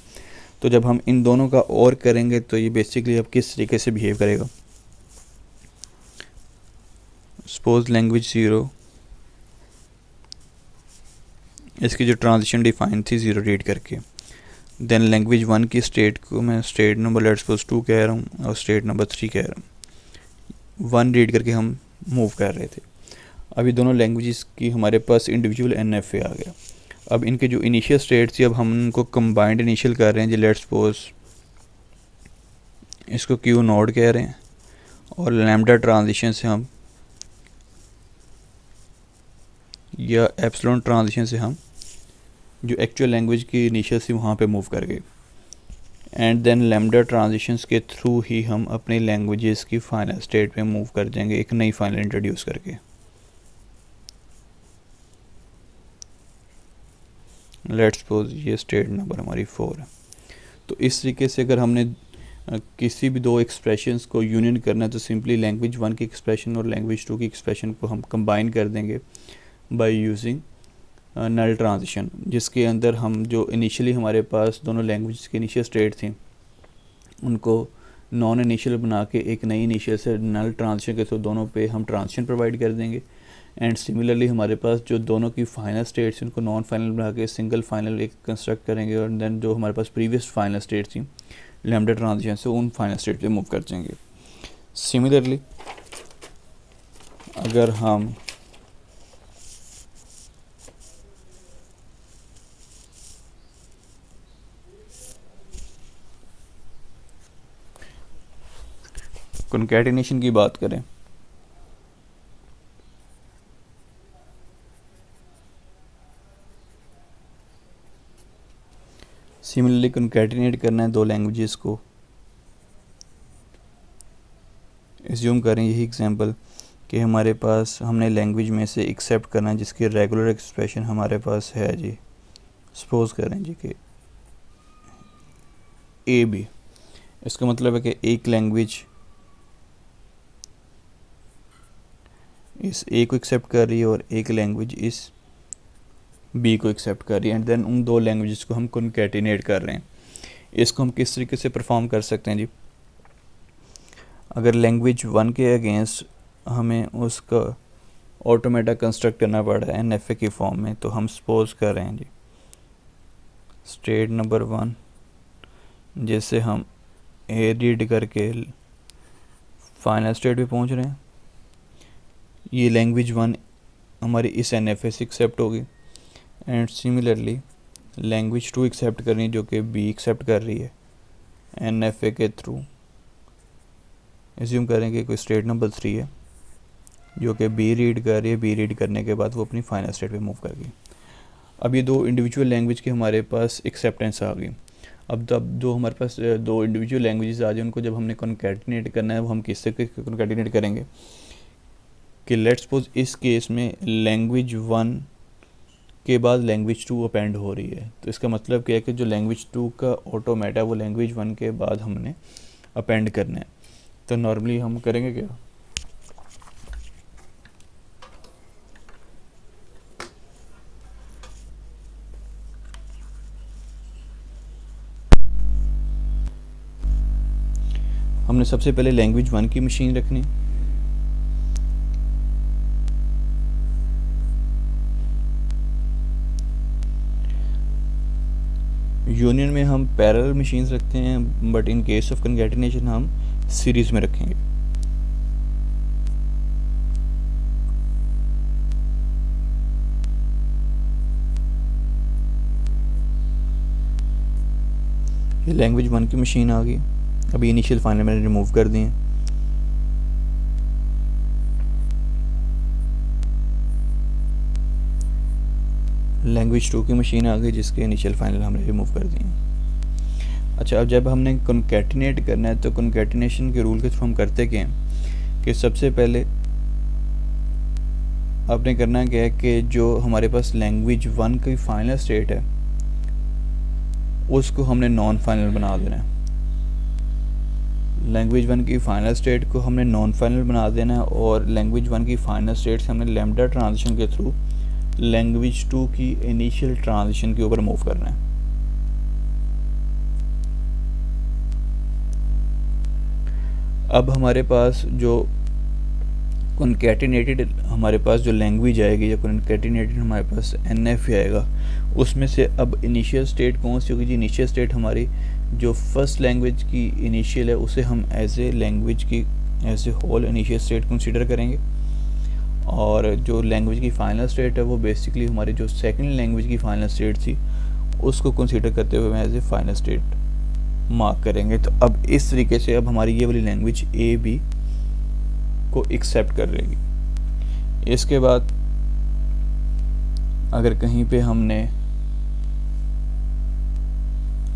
तो जब हम इन दोनों का और करेंगे तो ये बेसिकली अब किस तरीके से बिहेव करेगा। सपोज लैंग्वेज 0, इसकी जो ट्रांजिशन डिफाइन थी 0 रीड करके, देन लैंग्वेज 1 की स्टेट को मैं स्टेट नंबर लेट्स सपोज 2 कह रहा हूँ और स्टेट नंबर 3 कह रहा हूँ। 1 रीड करके हम मूव कर रहे थे। अभी दोनों लैंग्वेजेस की हमारे पास इंडिविजुअल NFA आ गया। अब इनके जो इनिशियल स्टेट थी अब हम उनको कंबाइंड इनिशियल कर रहे हैं जी। लेट्स सपोज इसको Q नोड कह रहे हैं और लैम्डा ट्रांजिशन से हम या एप्सिलॉन ट्रांजिशन से हम जो एक्चुअल लैंग्वेज की इनिशियल थी वहाँ पे मूव कर गए। एंड देन लैम्डा ट्रांजिशंस के थ्रू ही हम अपनी लैंग्वेजेस की फाइनल स्टेट पे मूव कर जाएंगे एक नई फाइनल इंट्रोड्यूस करके। लेट्स सपोज ये स्टेट नंबर हमारी 4 है। तो इस तरीके से अगर हमने किसी भी दो एक्सप्रेशंस को यूनियन करना है तो सिंपली लैंग्वेज 1 की एक्सप्रेशन और लैंग्वेज 2 की एक्सप्रेशन को हम कंबाइन कर देंगे बाय यूजिंग नल ट्रांजिशन, जिसके अंदर हम जो इनिशियली हमारे पास दोनों लैंग्वेज की इनिशियल स्टेट थी उनको नॉन इनिशियल बना के एक नई इनिशियल से नल ट्रांजिशन के थ्रू दोनों पे हम ट्रांजिशन प्रोवाइड कर देंगे। एंड सिमिलरली हमारे पास जो दोनों की फाइनल स्टेट्स उनको नॉन फाइनल बना के सिंगल फाइनल एक कंस्ट्रक्ट करेंगे और देन जो हमारे पास प्रीवियस फाइनल स्टेट थी लैम्डा ट्रांजिशन से उन फाइनल स्टेट पे मूव कर जाएंगे। सिमिलरली अगर हम कॉन्कैटिनेशन की बात करें सिमिलरली कॉन्कैटिनेट करना है दो लैंग्वेजेस को। एज्यूम करें यही एग्जांपल कि हमारे पास हमने लैंग्वेज में से एक्सेप्ट करना है जिसकी रेगुलर एक्सप्रेशन हमारे पास है जी। सपोज करें जी कि ए बी, इसका मतलब है कि एक लैंग्वेज इस ए को एक्सेप्ट कर रही है और एक लैंग्वेज इस बी को एक्सेप्ट कर रही है। एंड देन उन दो लैंग्वेजेस को हम कॉन्कैटिनेट कर रहे हैं। इसको हम किस तरीके से परफॉर्म कर सकते हैं जी। अगर लैंग्वेज 1 के अगेंस्ट हमें उसका ऑटोमेटा कंस्ट्रक्ट करना पड़ा है NFA की फॉर्म में, तो हम सपोज कर रहे हैं जी स्टेट नंबर 1 जैसे हम ए रीड करके फाइनल स्टेट पे पहुंच रहे हैं ये लैंग्वेज 1 हमारी इस NFA से एक्सेप्ट होगी, एंड सिमिलरली लैंग्वेज 2 एक्सेप्ट करनी जो कि B एक्सेप्ट कर रही है NFA के थ्रू। एज्यूम करें कि कोई स्टेट नंबर 3 है जो कि B रीड कर रही है, B रीड करने के बाद वो अपनी फाइनल स्टेट पे मूव कर गई। अब ये दो इंडिविजुअल लैंग्वेज की हमारे पास एक्सेप्टेंस आ गई। अब जो हमारे पास दो इंडिविजुअल लैंग्वेजेस आ जाए, उनको जब हमने कॉन्कैटिनेट करना है, वो हम किससे कॉन्कैटिनेट करेंगे कि लेट्स सपोज इस केस में लैंग्वेज 1 के बाद लैंग्वेज 2 अपेंड हो रही है। तो इसका मतलब क्या है कि जो लैंग्वेज 2 का ऑटोमेट है वो लैंग्वेज 1 के बाद हमने अपेंड करना है। तो नॉर्मली हम करेंगे क्या, हमने सबसे पहले लैंग्वेज 1 की मशीन रखनी, यूनियन में हम पैरेलल मशीन्स रखते हैं, but in case of concatenation हम सीरीज में रखेंगे। ये लैंग्वेज 1 की मशीन आ गई। अभी इनिशियल फाइनल मैंने रिमूव कर दिए। लैंग्वेज 2 की मशीन आ गई जिसके इनिशियल फाइनल हमने रिमूव कर दिए। अच्छा, अब जब हमने कॉन्कैटिनेट करना है तो कॉन्कैटिनेशन के रूल के थ्रू हम करते क्या हैं कि सबसे पहले आपने करना क्या है कि जो हमारे पास लैंग्वेज 1 की फाइनल स्टेट है उसको हमने नॉन फाइनल बना देना है। लैंग्वेज 1 की फाइनल स्टेट को हमने नॉन फाइनल बना देना है, और लैंग्वेज 1 की फाइनल स्टेट से हमने लैम्डा ट्रांजिशन के थ्रू लैंग्वेज 2 की इनिशियल ट्रांजिशन के ऊपर मूव करना है। अब हमारे पास जो कॉन्कैटिनेटेड हमारे पास जो लैंग्वेज आएगी या कॉन्कैटिनेटेड हमारे पास NFA आएगा, उसमें से अब इनिशियल स्टेट कौन सी होगी जी? इनिशियल स्टेट हमारी जो फर्स्ट लैंग्वेज की इनिशियल है उसे हम एज ए लैंग्वेज की as a whole initial state consider करेंगे, और जो लैंग्वेज की फाइनल स्टेट है वो बेसिकली हमारी जो सेकंड लैंग्वेज की फाइनल स्टेट थी उसको कंसीडर करते हुए हम as a final state mark करेंगे। तो अब इस तरीके से अब हमारी ये वाली लैंग्वेज AB को एक्सेप्ट कर लेगी। इसके बाद अगर कहीं पे हमने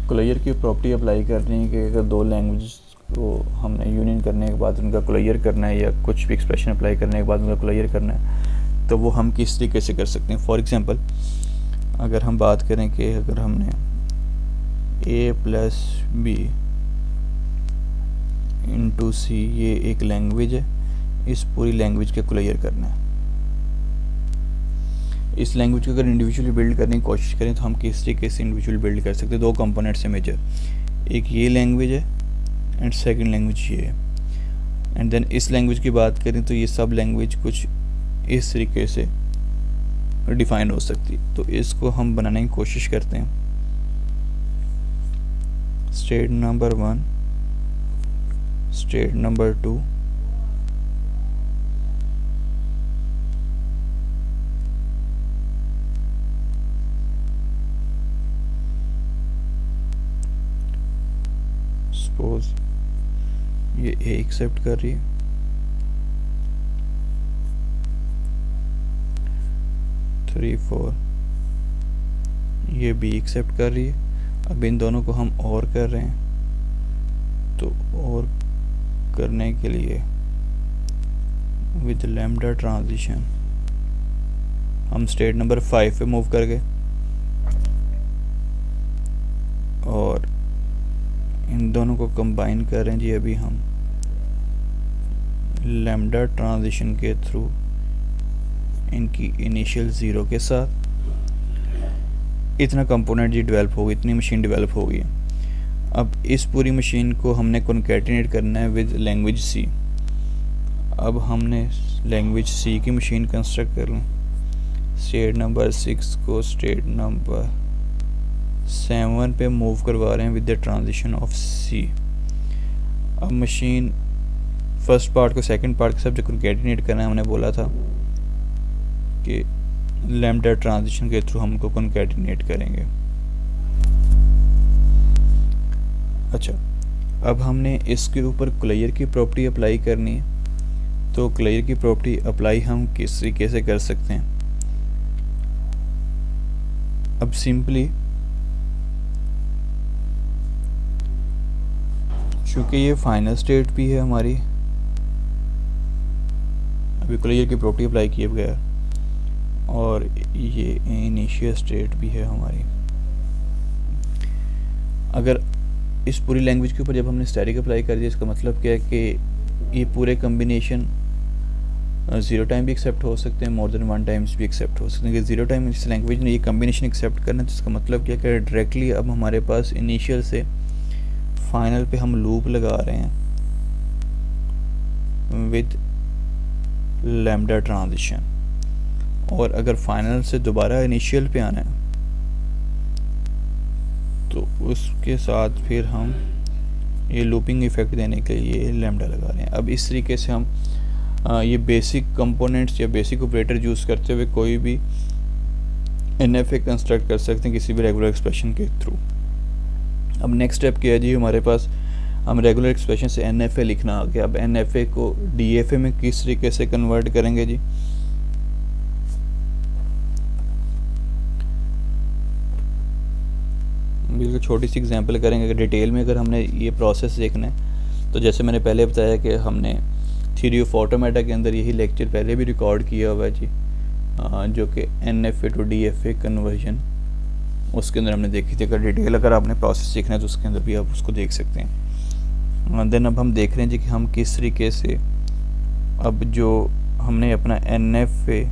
क्लोजर की प्रॉपर्टी अप्लाई करनी है कि अगर दो लैंग्वेज को हमने यूनियन करने के बाद उनका क्लोजर करना है या कुछ भी एक्सप्रेशन अप्लाई करने के बाद उनका क्लोजर करना है, तो वो हम किस तरीके से कर सकते हैं। फॉर एग्जांपल अगर हम बात करें कि अगर हमने A+B * C ये एक लैंग्वेज है, इस पूरी लैंग्वेज के क्लोजर करना है। इस लैंग्वेज को अगर इंडिविजुअली बिल्ड करने की कोशिश करें तो हम किस तरीके से इंडिविजुअली बिल्ड कर सकते हैं। दो कंपोनेंट्स से मेजर, एक ये लैंग्वेज है एंड सेकंड लैंग्वेज ये है। एंड देन इस लैंग्वेज की बात करें तो ये सब लैंग्वेज कुछ इस तरीके से डिफाइन हो सकती है। तो इसको हम बनाने की कोशिश करते हैं। State number 1, state number 2, suppose ये A एक्सेप्ट कर रही है, 3, 4 ये B एक्सेप्ट कर रही है। अब इन दोनों को हम और कर रहे हैं, तो और करने के लिए विद लैम्डा ट्रांजिशन हम स्टेट नंबर 5 पे मूव कर गए, और इन दोनों को कंबाइन कर रहे हैं जी अभी हम लैम्डा ट्रांजिशन के थ्रू इनकी इनिशियल 0 के साथ। इतना कंपोनेंट जी डेवलप हो गई, इतनी मशीन डेवलप हो गई है। अब इस पूरी मशीन को हमने कॉन्कैटिनेट करना है विद लैंग्वेज C। अब हमने लैंग्वेज C की मशीन कंस्ट्रक्ट कर लें। स्टेट नंबर 6 को स्टेट नंबर 7 पे मूव करवा रहे हैं with the transition of C। अब मशीन फर्स्ट पार्ट को सेकंड पार्ट के साथ जो कॉन्कैटिनेट करना है, हमने बोला था कि लैम्डा ट्रांजिशन के थ्रू हम उनको कॉन्कैटिनेट करेंगे। अच्छा, अब हमने इसके ऊपर क्लियर की प्रॉपर्टी अप्लाई करनी है। तो क्लियर की प्रॉपर्टी अप्लाई हम किस तरीके से कर सकते हैं? अब सिंपली चूँकि ये फाइनल स्टेट भी है हमारी, अभी क्लियर की प्रॉपर्टी अप्लाई किए बगैर, और ये इनिशियल स्टेट भी है हमारी। अगर इस पूरी लैंग्वेज के ऊपर जब हमने स्टैटिक अप्लाई कर दिया, इसका मतलब क्या है कि ये पूरे कम्बिनेशन 0 टाइम भी एक्सेप्ट हो सकते हैं, मोर देन 1 टाइम्स भी एक्सेप्ट हो सकते हैं। कि 0 टाइम इस लैंग्वेज ने ये कम्बिनेशन एक्सेप्ट करना है, तो इसका मतलब क्या है? डायरेक्टली अब हमारे पास इनिशियल से फाइनल पे हम लूप लगा रहे हैं विद लैम्डा ट्रांजिशन, और अगर फाइनल से दोबारा इनिशियल पे आना है तो उसके साथ फिर हम ये लूपिंग इफेक्ट देने के लिए लैम्डा लगा रहे हैं। अब इस तरीके से हम ये बेसिक कंपोनेंट्स या बेसिक ऑपरेटर यूज़ करते हुए कोई भी NFA कंस्ट्रक्ट कर सकते हैं किसी भी रेगुलर एक्सप्रेशन के थ्रू। अब नेक्स्ट स्टेप क्या है जी? हमारे पास हम रेगुलर एक्सप्रेशन से NFA लिखना आ गया। अब NFA को DFA में किस तरीके से कन्वर्ट करेंगे जी? बिल्कुल छोटी सी एग्जांपल करेंगे। अगर डिटेल में अगर हमने ये प्रोसेस देखना है तो जैसे मैंने पहले बताया कि हमने थ्योरी ऑफ ऑटोमेटा के अंदर यही लेक्चर पहले भी रिकॉर्ड किया हुआ है जी, जो कि NFA टू DFA कन्वर्जन, उसके अंदर हमने देखी थी। अगर डिटेल अगर आपने प्रोसेस सीखना है तो उसके अंदर भी आप उसको देख सकते हैं। देन अब हम देख रहे हैं जी कि हम किस तरीके से अब जो हमने अपना NFA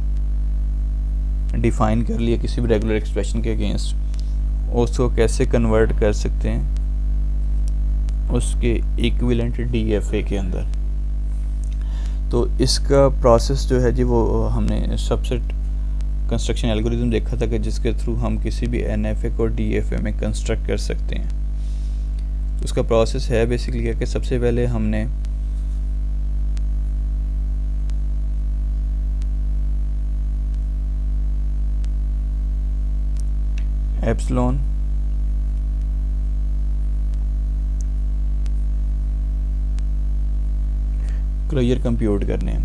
डिफ़ाइन कर लिया किसी भी रेगुलर एक्सप्रेशन के अगेंस्ट, उसको कैसे कन्वर्ट कर सकते हैं उसके इक्विवेलेंट DFA के अंदर। तो इसका प्रोसेस जो है जी वो हमने सबसेट कंस्ट्रक्शन एल्गोरिथम देखा था कि जिसके थ्रू हम किसी भी NFA को DFA में कंस्ट्रक्ट कर सकते हैं। उसका प्रोसेस है बेसिकली कि सबसे पहले हमने एप्सिलॉन क्लियर कंप्यूट करने हैं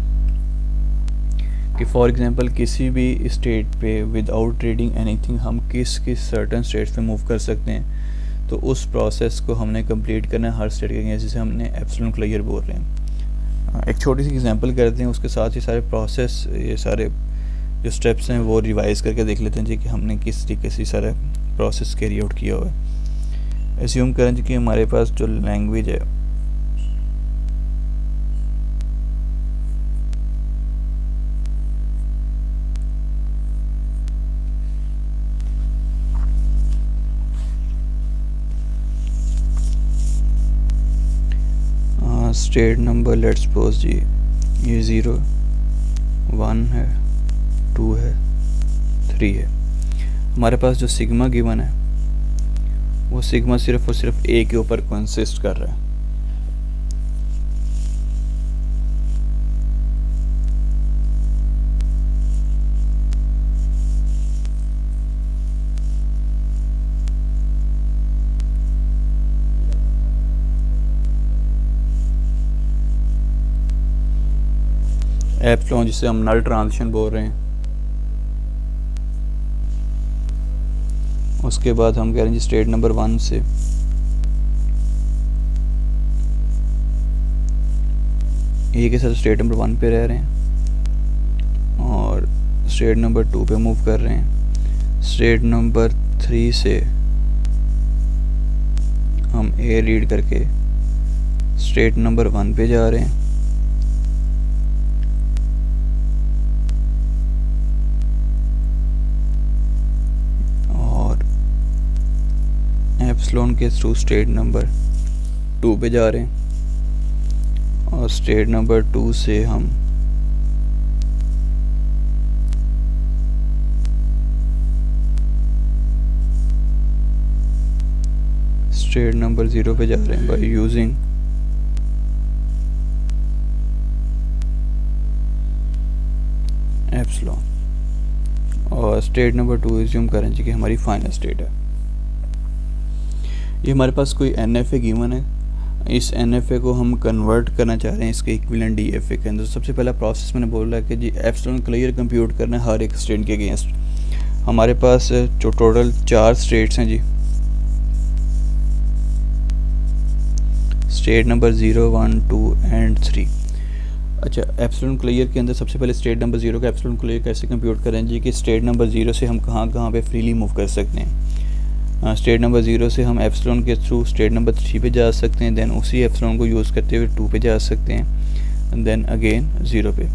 कि फॉर एग्जांपल किसी भी स्टेट पे विदाउट ट्रेडिंग एनीथिंग हम किस सर्टन स्टेट्स पे मूव कर सकते हैं। तो उस प्रोसेस को हमने कंप्लीट करना है हर स्टेट के लिए, जिसे हमने एप्सिलॉन क्लियर बोल रहे हैं। एक छोटी सी एग्जांपल करते हैं, उसके साथ ये सारे प्रोसेस, ये सारे जो स्टेप्स हैं वो रिवाइज करके देख लेते हैं जी कि हमने किस तरीके से सारा प्रोसेस कैरी आउट किया हुआ है। एज्यूम करें जी कि हमारे पास जो लैंग्वेज है स्टेट नंबर लेट्स सपोज जी ये 0 1 है 2 है 3 है। हमारे पास जो सिग्मा गिवन है वो सिग्मा सिर्फ और सिर्फ A के ऊपर कंसिस्ट कर रहा है। एप्सिलॉन जिसे हम नल ट्रांजिशन बोल रहे हैं, उसके बाद हम कह रहे हैं जी स्टेट नंबर 1 से ए के साथ स्टेट नंबर 1 पे रह रहे हैं और स्टेट नंबर 2 पे मूव कर रहे हैं। स्टेट नंबर 3 से हम ए रीड करके स्टेट नंबर 1 पे जा रहे हैं। एप्सिलॉन के थ्रू स्टेट नंबर 2 पे जा रहे हैं और स्टेट नंबर 2 से हम स्टेट नंबर 0 पे जा रहे हैं बाय यूजिंग एप्सिलॉन, और स्टेट नंबर 2 एज्यूम करें जी कि हमारी फाइनल स्टेट है। ये हमारे पास कोई NFA गिवन है, इस NFA को हम कन्वर्ट करना चाह रहे हैं इसके इक्विवेलेंट DFA के अंदर। सबसे पहला प्रोसेस मैंने बोला कि जी एप्सिलॉन क्लियर कंप्यूट करना है हर एक स्टेट के अगेंस्ट। हमारे पास जो टोटल 4 स्टेट्स हैं जी, स्टेट नंबर 0, 1, 2 एंड 3। अच्छा, एप्सिलॉन क्लियर के अंदर सबसे पहले स्टेट नंबर 0 का एप्सिलॉन क्लियर कैसे कंप्यूट करें जी कि स्टेट नंबर 0 से हम कहाँ कहाँ पे फ्रीली मूव कर सकते हैं। स्टेट नंबर 0 से हम एप्सिलॉन के थ्रू स्टेट नंबर 3 पे जा सकते हैं, देन उसी एप्सिलॉन को यूज़ करते हुए 2 पे जा सकते हैं, देन अगेन 0 पे।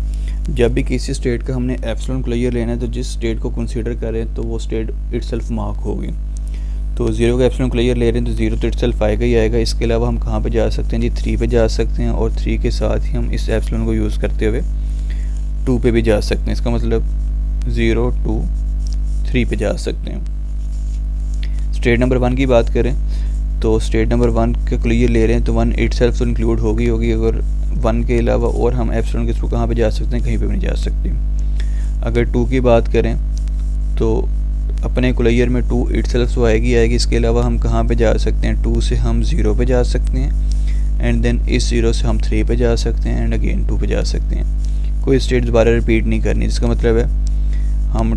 जब भी किसी स्टेट का हमने एप्सिलॉन क्लियर लेना है तो जिस स्टेट को कंसीडर करें तो वो स्टेट इटसेल्फ मार्क होगी। तो 0 का एप्सिलॉन क्लियर ले रहे हैं तो 0 तो इटसेल्फ आएगा ही आएगा। इसके अलावा हम कहाँ पे जा सकते हैं जी, 3 पे जा सकते हैं, और 3 के साथ ही हम इस एप्सिलॉन को यूज़ करते हुए 2 पे भी जा सकते हैं। इसका मतलब 0, 2, 3 पे जा सकते हैं। स्टेट नंबर 1 की बात करें तो स्टेट नंबर 1 का क्लियर ले रहे हैं तो 1 इटसेल्फ तो इंक्लूड होगी। अगर 1 के अलावा और हम एप्सिलॉन के थ्रू कहाँ पे जा सकते हैं, कहीं पे भी नहीं जा सकते। अगर 2 की बात करें तो अपने क्लियर में 2 इटसेल्फ तो आएगी। इसके अलावा हम कहाँ पे जा सकते हैं, 2 से हम 0 पे जा सकते हैं, एंड देन इस 0 से हम 3 पे जा सकते हैं, एंड अगेन 2 पे जा सकते हैं। कोई स्टेट दोबारा रिपीट नहीं करनी, जिसका मतलब है हम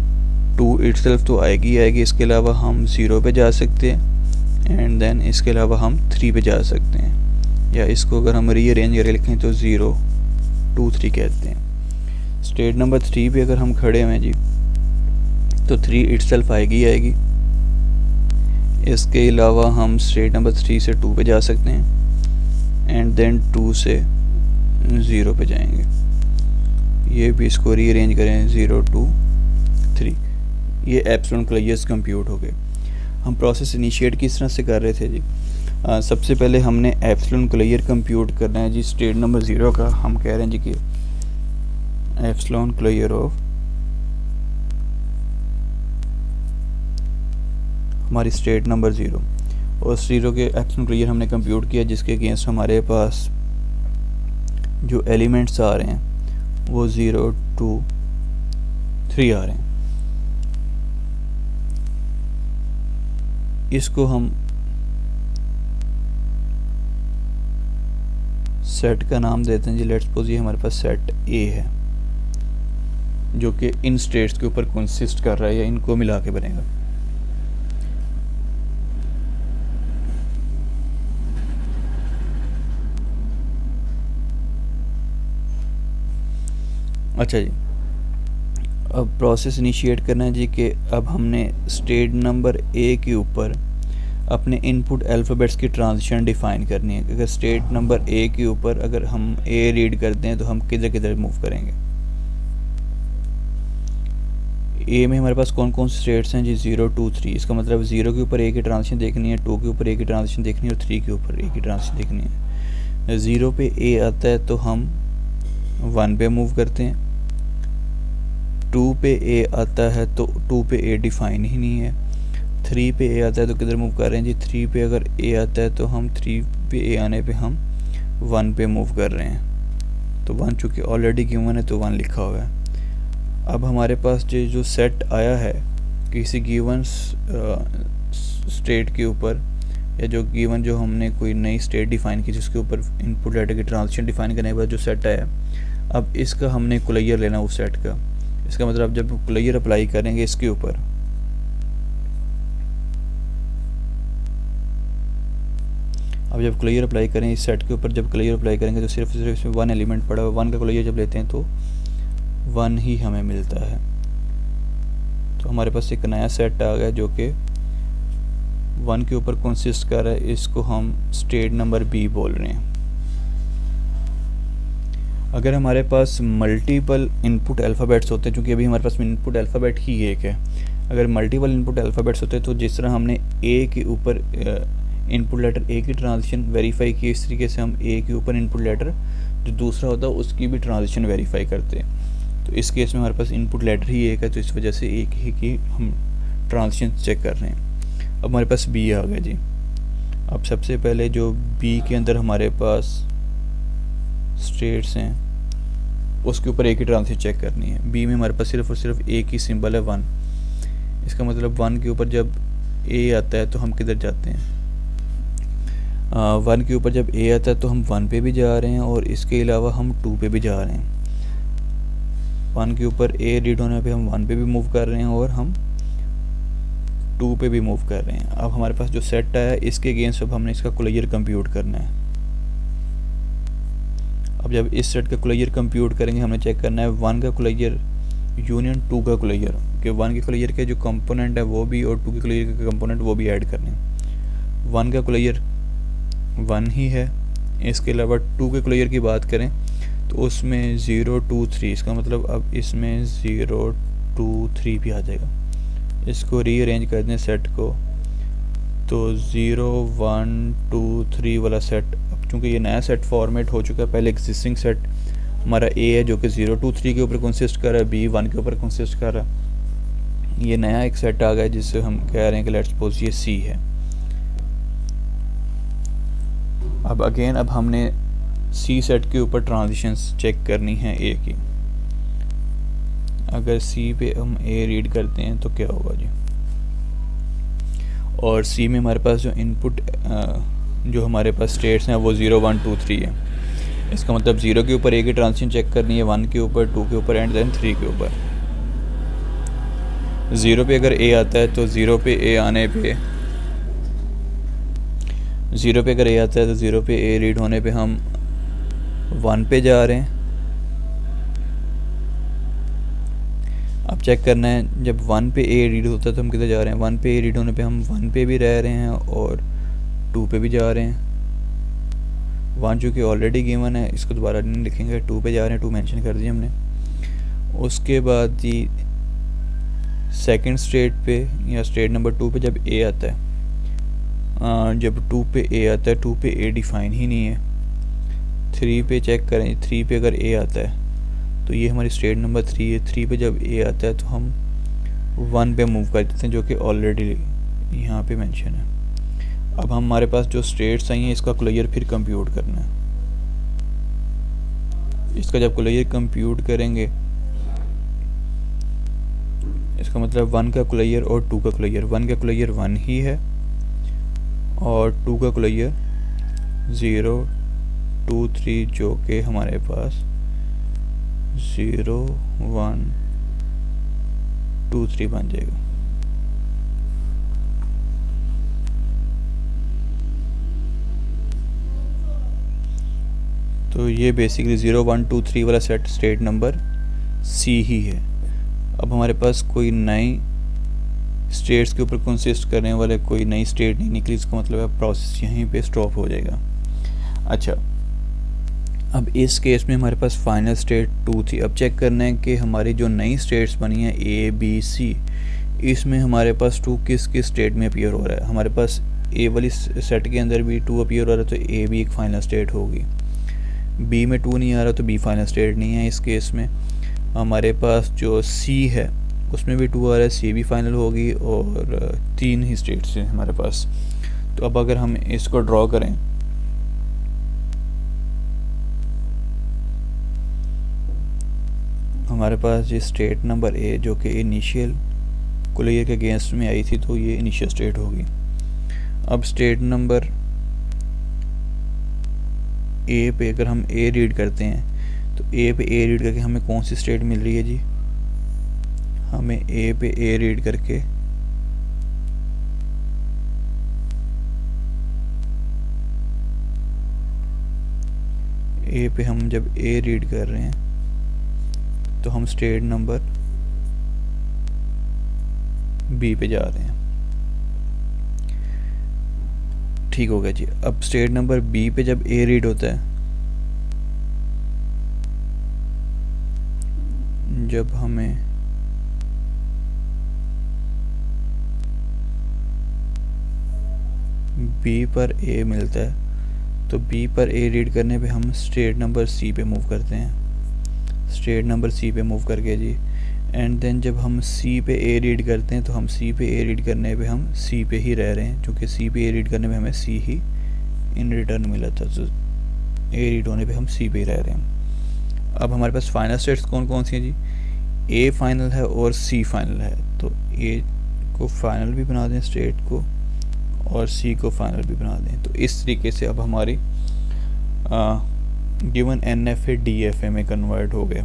2 इटसेल्फ तो आएगी। इसके अलावा हम 0 पे जा सकते हैं, एंड देन इसके अलावा हम 3 पे जा सकते हैं, या इसको अगर हम रीअरेंज करके लिखें तो 0, 2, 3 कहते हैं। स्टेट नंबर 3 पे अगर हम खड़े हुए हैं जी तो 3 इटसेल्फ आएगी। इसके अलावा हम स्टेट नंबर 3 से 2 पे जा सकते हैं, एंड देन 2 से 0 पे जाएंगे। ये भी इसको रीअरेंज करें 0, 2, 3। ये एप्सिलॉन क्लियर्स कंप्यूट हो गए। हम प्रोसेस इनिशिएट किस तरह से कर रहे थे जी, सबसे पहले हमने एप्सिलॉन क्लियर कंप्यूट करना है जी। स्टेट नंबर 0 का हम कह रहे हैं जी कि एप्सिलॉन क्लियर ऑफ हमारी स्टेट नंबर 0, और 0 के एप्सिलॉन क्लियर हमने कंप्यूट किया, जिसके अगेंस्ट हमारे पास जो एलिमेंट्स आ रहे हैं वो 0, 2, 3 आ रहे हैं। इसको हम सेट का नाम देते हैं जी। लेट्स सपोज ये हमारे पास सेट A है जो कि इन स्टेट्स के ऊपर कंसिस्ट कर रहा है, या इनको मिला के बनेगा। अच्छा जी, अब प्रोसेस इनिशिएट करना है जी कि अब हमने स्टेट नंबर A के ऊपर अपने इनपुट अल्फ़ाबेट्स की ट्रांजिशन डिफ़ाइन करनी है। अगर स्टेट नंबर A के ऊपर अगर हम A रीड करते हैं तो हम किधर किधर मूव करेंगे। A में हमारे पास कौन कौन से स्टेट्स हैं जी, 0, 2, 3। इसका मतलब 0 के ऊपर A की ट्रांजिशन देखनी है, 2 के ऊपर A की ट्रांजिशन देखनी है, और 3 के ऊपर A की ट्रांजिशन देखनी है। 0 पे A आता है तो हम 1 पे मूव करते हैं, 2 पे A आता है तो 2 पे A डिफाइन ही नहीं है, 3 पे A आता है तो किधर मूव कर रहे हैं जी, 3 पे अगर A आता है तो हम 3 पे A आने पे हम 1 पे मूव कर रहे हैं। तो 1 चूँकि ऑलरेडी गिवन है तो 1 लिखा हुआ है। अब हमारे पास जो सेट आया है किसी गिवन स्टेट के ऊपर, या जो गिवन जो हमने कोई नई स्टेट डिफ़ाइन की जिसके ऊपर इनपुट लेटर की ट्रांजिशन डिफ़ाइन करने के बाद जो सेट आया, अब इसका हमने क्लियर लेना उस सेट का। इसका मतलब जब क्लियर अप्लाई करेंगे इसके ऊपर, अब जब क्लियर अप्लाई करें इस सेट के ऊपर, जब क्लियर अप्लाई करेंगे तो सिर्फ इसमें 1 एलिमेंट पड़ा हुआ, 1 का क्लियर जब लेते हैं तो 1 ही हमें मिलता है। तो हमारे पास एक नया सेट आ गया जो कि 1 के ऊपर कंसिस्ट कर रहा है। इसको हम स्टेट नंबर B बोल रहे हैं। अगर हमारे पास मल्टीपल इनपुट अल्फ़ाबेट्स होते हैं, क्योंकि अभी हमारे पास इनपुट अल्फ़ाबेट ही एक है, अगर मल्टीपल इनपुट अल्फ़ाबेट्स होते हैं तो जिस तरह हमने A के ऊपर इनपुट लेटर A की ट्रांजिशन वेरीफाई की, इस तरीके से हम A के ऊपर इनपुट लेटर जो दूसरा होता है उसकी भी ट्रांजिशन वेरीफाई करते हैं। तो इस केस में हमारे पास इनपुट लेटर ही एक है, तो इस वजह से एक ही की हम ट्रांजिशन चेक कर रहे हैं। अब हमारे पास B आ गया जी। अब सबसे पहले जो B के अंदर हमारे पास स्टेट्स हैं उसके ऊपर एक ही ट्रांजिशन चेक करनी है। बी में हमारे पास सिर्फ और सिर्फ एक ही सिंबल है 1। इसका मतलब 1 के ऊपर जब ए आता है तो हम किधर जाते हैं, 1 के ऊपर जब ए आता है तो हम 1 पे भी जा रहे हैं और इसके अलावा हम 2 पे भी जा रहे हैं। 1 के ऊपर ए रीड होने पे हम 1 पे भी मूव कर रहे हैं और हम 2 पे भी मूव कर रहे हैं। अब हमारे पास जो सेट आया इसके अगेंस्ट अब हमने इसका क्लोजर कंप्यूट करना है। अब जब इस सेट का क्लोजर कंप्यूट करेंगे हमने चेक करना है 1 का क्लोजर यूनियन 2 का क्लोजर, कि 1 के क्लोजर के जो कंपोनेंट है वो भी और 2 के क्लोजर के कंपोनेंट वो भी ऐड करने हैं। 1 का क्लोजर 1 ही है, इसके अलावा 2 के क्लोजर की बात करें तो उसमें 0 2 3, इसका मतलब अब इसमें 0 2 3 भी आ जाएगा। इसको रीअरेंज कर दें सेट को, तो 0 1 2 3 वाला सेट, अब चूँकि ये नया सेट फॉर्मेट हो चुका है, पहले एग्जिस्टिंग सेट हमारा ए है जो कि 0 2 3 के ऊपर कंसिस्ट कर रहा है, बी 1 के ऊपर कंसिस्ट कर रहा है। ये नया एक सेट आ गया जिससे हम कह रहे हैं कि लेट्स सपोज ये सी है। अब अगेन अब हमने सी सेट के ऊपर ट्रांजिशंस चेक करनी है ए की। अगर सी पे हम ए रीड करते हैं तो क्या होगा जी, और सी में हमारे पास जो इनपुट जो हमारे पास स्टेट्स हैं वो 0 1 2 3 है। इसका मतलब 0 के ऊपर ए की ट्रांजिशन चेक करनी है, 1 के ऊपर, 2 के ऊपर एंड देन 3 के ऊपर। 0 पे अगर ए आता है तो 0 पे ए आने पे 0 पे अगर ए आता है तो 0 पे ए रीड होने पे हम 1 पे जा रहे हैं। अब चेक करना है जब 1 पे ए रीड होता है तो हम किधर जा रहे हैं, 1 पे ए रीड होने पे हम 1 पे भी रह रहे हैं और 2 पे भी जा रहे हैं। 1 चूँकि ऑलरेडी गिवन है इसको दोबारा नहीं लिखेंगे, 2 पे जा रहे हैं, 2 मेंशन कर दिया हमने। उसके बाद जी सेकंड स्टेट पे या स्टेट नंबर 2 पे जब ए आता है, जब 2 पे ए आता है, 2 पे ए डिफाइन ही नहीं है। 3 पे चेक करें, 3 पे अगर ए आता है तो ये हमारी स्टेट नंबर 3 है। 3 पे जब ए आता है तो हम 1 पे मूव कर देते हैं जो कि ऑलरेडी यहाँ पे मेंशन है। अब हमारे पास जो स्टेट्स आई हैं इसका क्लोजर फिर कंप्यूट करना है। इसका जब क्लोजर कंप्यूट करेंगे इसका मतलब 1 का क्लोजर और 2 का क्लोजर, 1 का क्लोजर 1 ही है और 2 का क्लोजर 0 2 3 जो कि हमारे पास 0 1 2 3 बन जाएगा। तो ये बेसिकली 0 1 2 3 वाला सेट स्टेट नंबर सी ही है। अब हमारे पास कोई नई स्टेट्स के ऊपर कंसिस्ट करने वाले कोई नई स्टेट नहीं निकली, इसका मतलब है प्रोसेस यहीं पे स्टॉप हो जाएगा। अच्छा, अब इस केस में हमारे पास फाइनल स्टेट 2 थी। अब चेक करना है कि हमारी जो नई स्टेट्स बनी हैं ए बी सी, इसमें हमारे पास 2 किस किस स्टेट में अपीयर हो रहा है। हमारे पास ए वाली सेट के अंदर भी 2 अपीयर हो रहा है तो ए भी एक फाइनल स्टेट होगी। बी में 2 नहीं आ रहा तो बी फाइनल स्टेट नहीं है। इस केस में हमारे पास जो सी है उसमें भी 2 आ रहा है, सी भी फाइनल होगी और 3 ही स्टेट्स हैं हमारे पास। तो अब अगर हम इसको ड्रॉ करें हमारे पास ये स्टेट नंबर ए जो कि इनिशियल क्लोजर के अगेंस्ट में आई थी तो ये इनिशियल स्टेट होगी। अब स्टेट नंबर ए पे अगर हम ए रीड करते हैं तो ए पे ए रीड करके हमें कौन सी स्टेट मिल रही है जी, हमें ए पे ए रीड करके ए पे हम जब ए रीड कर रहे हैं तो हम स्टेट नंबर बी पे जा रहे हैं। ठीक हो गया जी। अब स्टेट नंबर बी पे जब ए रीड होता है, जब हमें बी पर ए मिलता है तो बी पर ए रीड करने पे हम स्टेट नंबर सी पे मूव करते हैं। स्टेट नंबर सी पे मूव करके जी एंड देन जब हम सी पे ए रीड करते हैं तो हम सी पे ए रीड करने पे हम सी पे ही रह रहे हैं, क्योंकि सी पे ए रीड करने पे हमें सी ही इन रिटर्न मिला था, तो ए रीड होने पे हम सी पे ही रह रहे हैं। अब हमारे पास फाइनल स्टेट्स कौन कौन सी हैं जी, ए फाइनल है और सी फाइनल है, तो ए को फाइनल भी बना दें स्टेट को और सी को फाइनल भी बना दें। तो इस तरीके से अब हमारी given an F A D F ए में कन्वर्ट हो गए।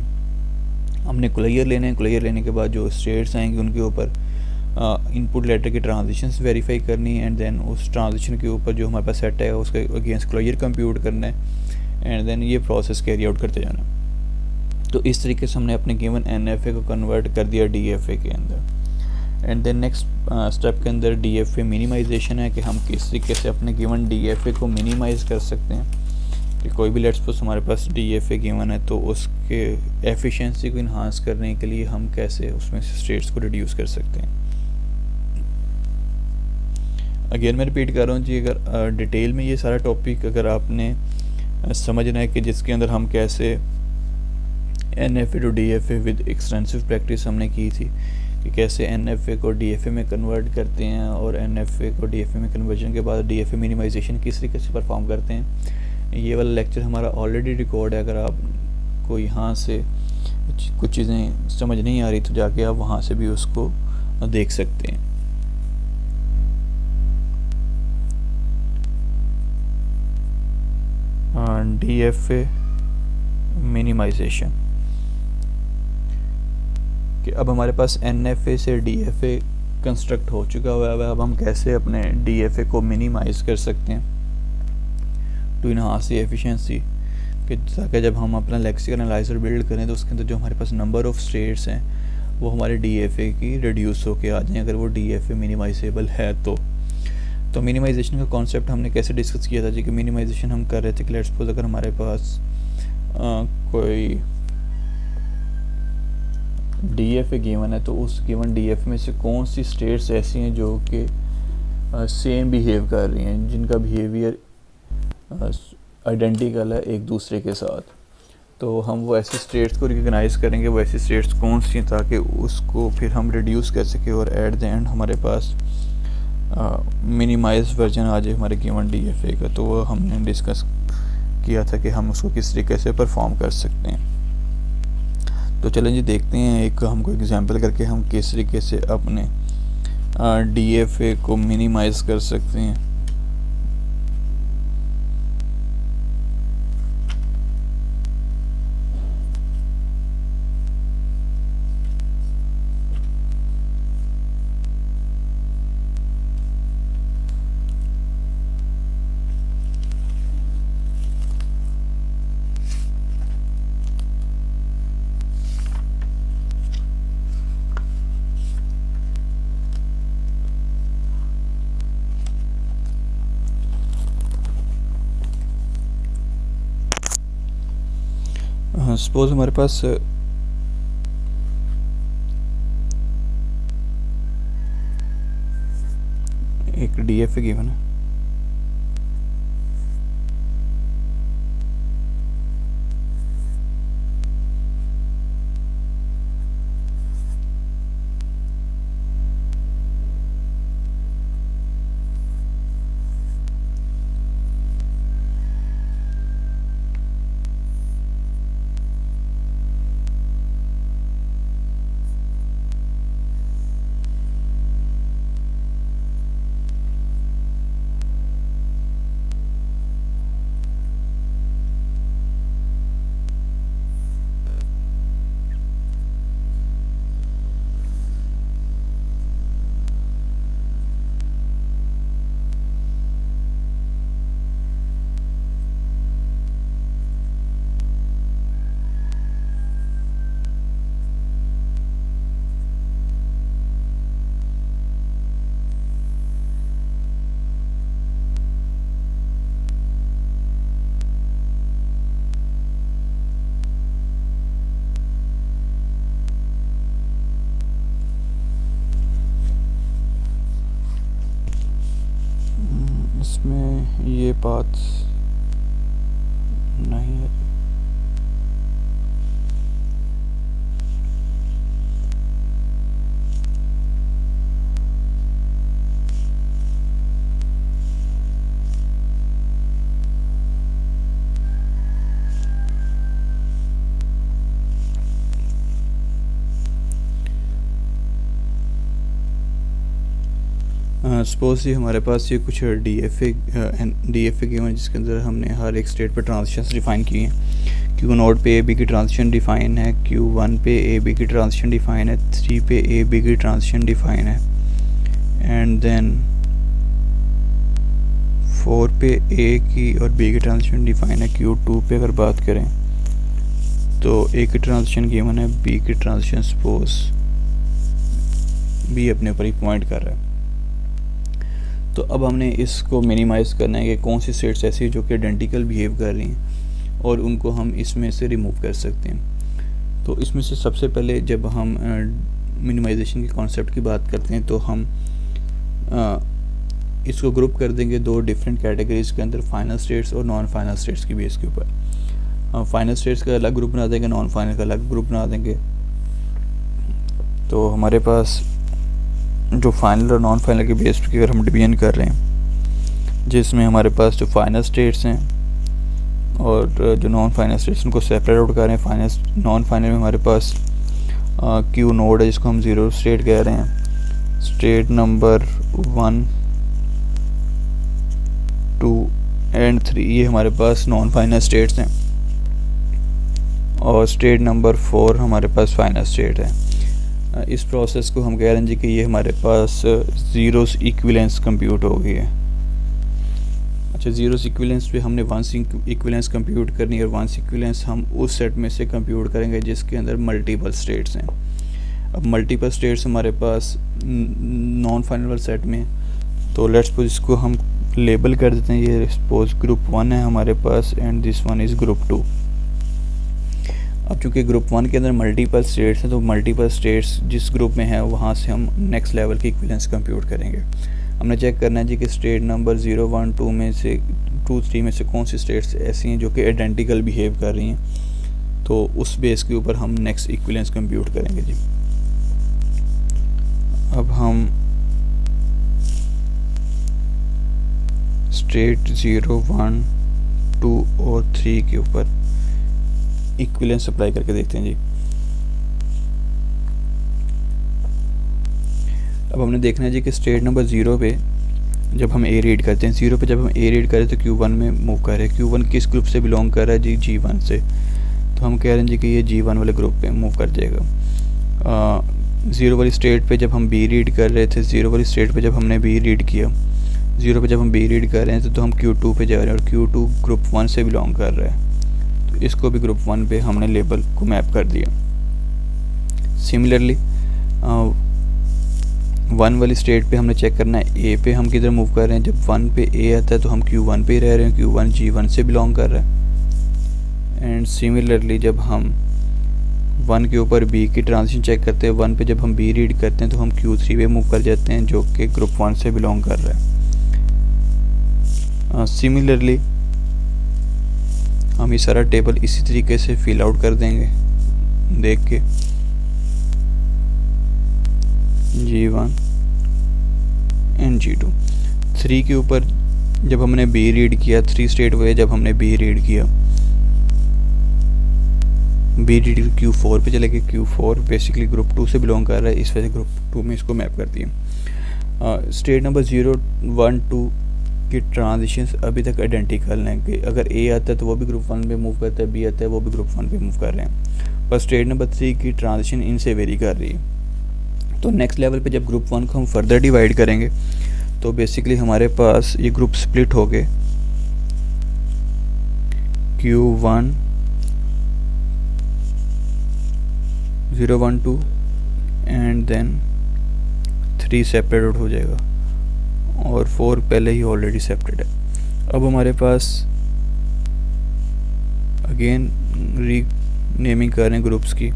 हमने क्लियर लेने हैं, क्लियर लेने के बाद जो स्टेट्स आएंगे उनके ऊपर इनपुट लेटर की ट्रांजिशंस वेरीफाई करनी है, एंड देन उस ट्रांजिशन के ऊपर जो हमारे पास सेट है उसके अगेंस्ट क्लियर कंप्यूट करना है, एंड देन ये प्रोसेस कैरी आउट करते जाना। तो इस तरीके से हमने अपने गिवन एन एफ ए को कन्वर्ट कर दिया डी एफ ए के अंदर। एंड देन नेक्स्ट स्टेप के अंदर डी एफ ए मिनिमाइजेशन है कि हम किस तरीके से अपने गिवन डी एफ ए को मिनिमाइज़ कर सकते हैं। कि कोई भी लेट्स सपोज हमारे पास डी एफ ए गिवन है, तो उसके एफिशिएंसी को इन्हांस करने के लिए हम कैसे उसमें से स्टेट्स को रिड्यूस कर सकते हैं। अगेन मैं रिपीट कर रहा हूँ जी, अगर डिटेल में ये सारा टॉपिक अगर आपने समझना है कि जिसके अंदर हम कैसे N F A to D F A with extensive practice हमने की थी कि कैसे एन एफ ए को डी एफ ए में कन्वर्ट करते हैं और एन एफ ए को डी एफ ए में कन्वर्जन के बाद डी एफ ए मिनिमाइजेशन किस तरीके से परफॉर्म करते हैं। ये वाला लेक्चर हमारा ऑलरेडी रिकॉर्ड है, अगर आपको यहाँ से कुछ चीज़ें समझ नहीं आ रही तो जाके आप वहाँ से भी उसको देख सकते हैं। डी एफ ए मिनिमाइजेशन कि अब हमारे पास एन एफ ए से डी एफ ए कंस्ट्रक्ट हो चुका हुआ है। अब हम कैसे अपने डी एफ ए को मिनिमाइज़ कर सकते हैं टू इनहांस द एफिशिएंसी, कि ताकि जब हम अपना लेक्सिकल एनालाइजर बिल्ड करें तो उसके अंदर जो हमारे पास नंबर ऑफ़ स्टेट्स हैं वो हमारे डी एफ ए की रिड्यूस होके आ जाएँ, अगर वो डी एफ ए मिनिमाइजेबल है तो मिनिमाइजेशन का कॉन्सेप्ट हमने कैसे डिस्कस किया था जी, कि मिनिमाइजेशन हम कर रहे थे कि लेट्स सपोज अगर हमारे पास कोई डी एफ ए गिवन है, तो उस गिवन डी एफ में से कौन सी स्टेट्स ऐसी हैं जो कि सेम बिहेव कर रही हैं, जिनका बिहेवियर आइडेंटिकल है एक दूसरे के साथ, तो हम वो ऐसी स्टेट्स को रिकग्नाइज करेंगे। वो ऐसी स्टेट्स कौन सी हैं ताकि उसको फिर हम रिड्यूस कर सकें और एट द एंड हमारे पास मिनिमाइज वर्जन आ जाए हमारे गिवन डी एफ ए का। तो वो हमने डिस्कस किया था कि हम उसको किस तरीके से परफॉर्म कर सकते हैं। तो चलें जी देखते हैं एक हमको एग्जांपल करके हम किस तरीके से अपने डी एफ ए को मिनिमाइज़ कर सकते हैं। सपोज हमारे पास एक डी एफ ए गिवन है, इसमें ये बात नहीं है। सपोज ये हमारे पास ये कुछ डी एफ ए गिवन है, जिसके अंदर हमने हर एक स्टेट पर ट्रांजिशंस डिफ़ाइन किए हैं। क्यू नोड पे ए बी की ट्रांजिशन डिफ़ाइन है, Q1 पे ए बी की ट्रांजिशन डिफ़ाइन है, 3 पे ए बी की ट्रांजिशन डिफ़ाइन है, एंड देन 4 पे ए की और बी की ट्रांजिशन डिफ़ाइन है। Q2 पे अगर बात करें तो ए की ट्रांजिशन गिवन है, बी की ट्रांजिशन सपोज बी अपने ऊपर ही पॉइंट कर रहा है। तो अब हमने इसको मिनिमाइज़ करना है कि कौन सी स्टेट्स ऐसी जो कि आइडेंटिकल बिहेव कर रही हैं और उनको हम इसमें से रिमूव कर सकते हैं। तो इसमें से सबसे पहले जब हम मिनिमाइजेशन के कॉन्सेप्ट की बात करते हैं तो हम इसको ग्रुप कर देंगे दो डिफरेंट कैटेगरीज़ के अंदर, फाइनल स्टेट्स और नॉन फाइनल स्टेट्स की बेस के ऊपर। फाइनल स्टेट्स का अलग ग्रुप बना देंगे, नॉन फाइनल का अलग ग्रुप बना देंगे। तो हमारे पास जो फाइनल और नॉन फाइनल के बेस पर अगर हम डिवीजन कर रहे हैं, जिसमें हमारे पास जो फाइनल स्टेट्स हैं और जो नॉन फाइनल स्टेट्स उनको सेपरेट आउट कर रहे हैं। फाइनल नॉन फाइनल में हमारे पास क्यू नोड है जिसको हम 0 स्टेट कह रहे हैं, स्टेट नंबर 1, 2 एंड 3 ये हमारे पास नॉन फाइनल स्टेट्स हैं, और स्टेट नंबर 4 हमारे पास फाइनल स्टेट है। इस प्रोसेस को हम कह रहे हैं जी कि ये हमारे पास ज़ीरोस इक्विवेलेंस कंप्यूट हो गई है। अच्छा, ज़ीरोस इक्विवेलेंस पे हमने वंस इक्विवेलेंस कंप्यूट करनी है, और वंस इक्विवेलेंस हम उस सेट में से कंप्यूट करेंगे जिसके अंदर मल्टीपल स्टेट्स हैं। अब मल्टीपल स्टेट्स हमारे पास नॉन फाइनल सेट में, तो लेट्स सपोज इसको हम लेबल कर देते हैं। ये सपोज ग्रुप 1 है हमारे पास and this one is group 2। अब चूँकि ग्रुप 1 के अंदर मल्टीपल स्टेट्स हैं, तो मल्टीपल स्टेट्स जिस ग्रुप में है वहाँ से हम नेक्स्ट लेवल की इक्विवेलेंस कंप्यूट करेंगे। हमने चेक करना है जी कि स्टेट नंबर 0, 1, 2 में से 2, 3 में से कौन सी स्टेट्स ऐसी हैं जो कि आइडेंटिकल बिहेव कर रही हैं, तो उस बेस के ऊपर हम नेक्स्ट इक्विवेलेंस कंप्यूट करेंगे जी। अब हम स्टेट 0, 1, 2 और 3 के ऊपर इक्विवेलेंस अप्लाई करके देखते हैं जी। अब हमने देखना है जी कि स्टेट नंबर 0 पे जब हम ए रीड करते हैं, 0 पे जब हम ए रीड करें तो Q1 में मूव कर रहे हैं। Q1 किस ग्रुप से बिलोंग कर रहा है जी? G1 से। तो हम कह रहे हैं जी कि ये G1 वाले ग्रुप पे मूव कर जाएगा। 0 वाली स्टेट पे जब हम बी रीड कर रहे थे, 0 वाली स्टेट पे जब हमने बी रीड किया, 0 पे जब हम बी रीड कर रहे हैं तो हम Q2 पे जा रहे हैं, और Q2 ग्रुप 1 से बिलोंग कर रहा है, तो इसको भी ग्रुप 1 पे हमने लेबल को मैप कर दिया। सिमिलरली 1 वाली स्टेट पे हमने चेक करना है ए पे हम किधर मूव कर रहे हैं। जब 1 पे ए आता है तो हम Q1 पे ही रह रहे हैं, Q1 G1 से बिलोंग कर रहा है। एंड सिमिलरली जब हम 1 के ऊपर बी की ट्रांजिशन चेक करते हैं, 1 पे जब हम बी रीड करते हैं तो हम Q3 पे मूव कर जाते हैं जो कि ग्रुप 1 से बिलोंग कर रहा है। सिमिलरली हम ये सारा टेबल इसी तरीके से फिल आउट कर देंगे देख के। G1 एंड G2, 3 के ऊपर जब हमने बी रीड किया, 3 स्टेट हुए जब हमने बी रीड किया, बी रीड Q4 पे चले गए। Q4 बेसिकली ग्रुप 2 से बिलोंग कर रहा है, इस वजह से ग्रुप 2 में इसको मैप कर दिया। स्टेट नंबर 0, 1, 2 कि ट्रांजिशंस अभी तक आइडेंटिकल हैं कि अगर ए आता है तो वो भी ग्रुप 1 पे मूव करता है, बी आता है वो भी ग्रुप 1 पे मूव कर रहे हैं, पर स्टेट नंबर 3 की ट्रांजिशन इनसे वेरी कर रही है। तो नेक्स्ट लेवल पे जब ग्रुप 1 को हम फर्दर डिवाइड करेंगे तो बेसिकली हमारे पास ये ग्रुप स्प्लिट हो गए, Q1 0, 1, 2 and then 3 separate out हो जाएगा, और 4 पहले ही ऑलरेडी सेपरेट है। अब हमारे पास अगेन री नेमिंग कर रहे हैं ग्रुप्स की।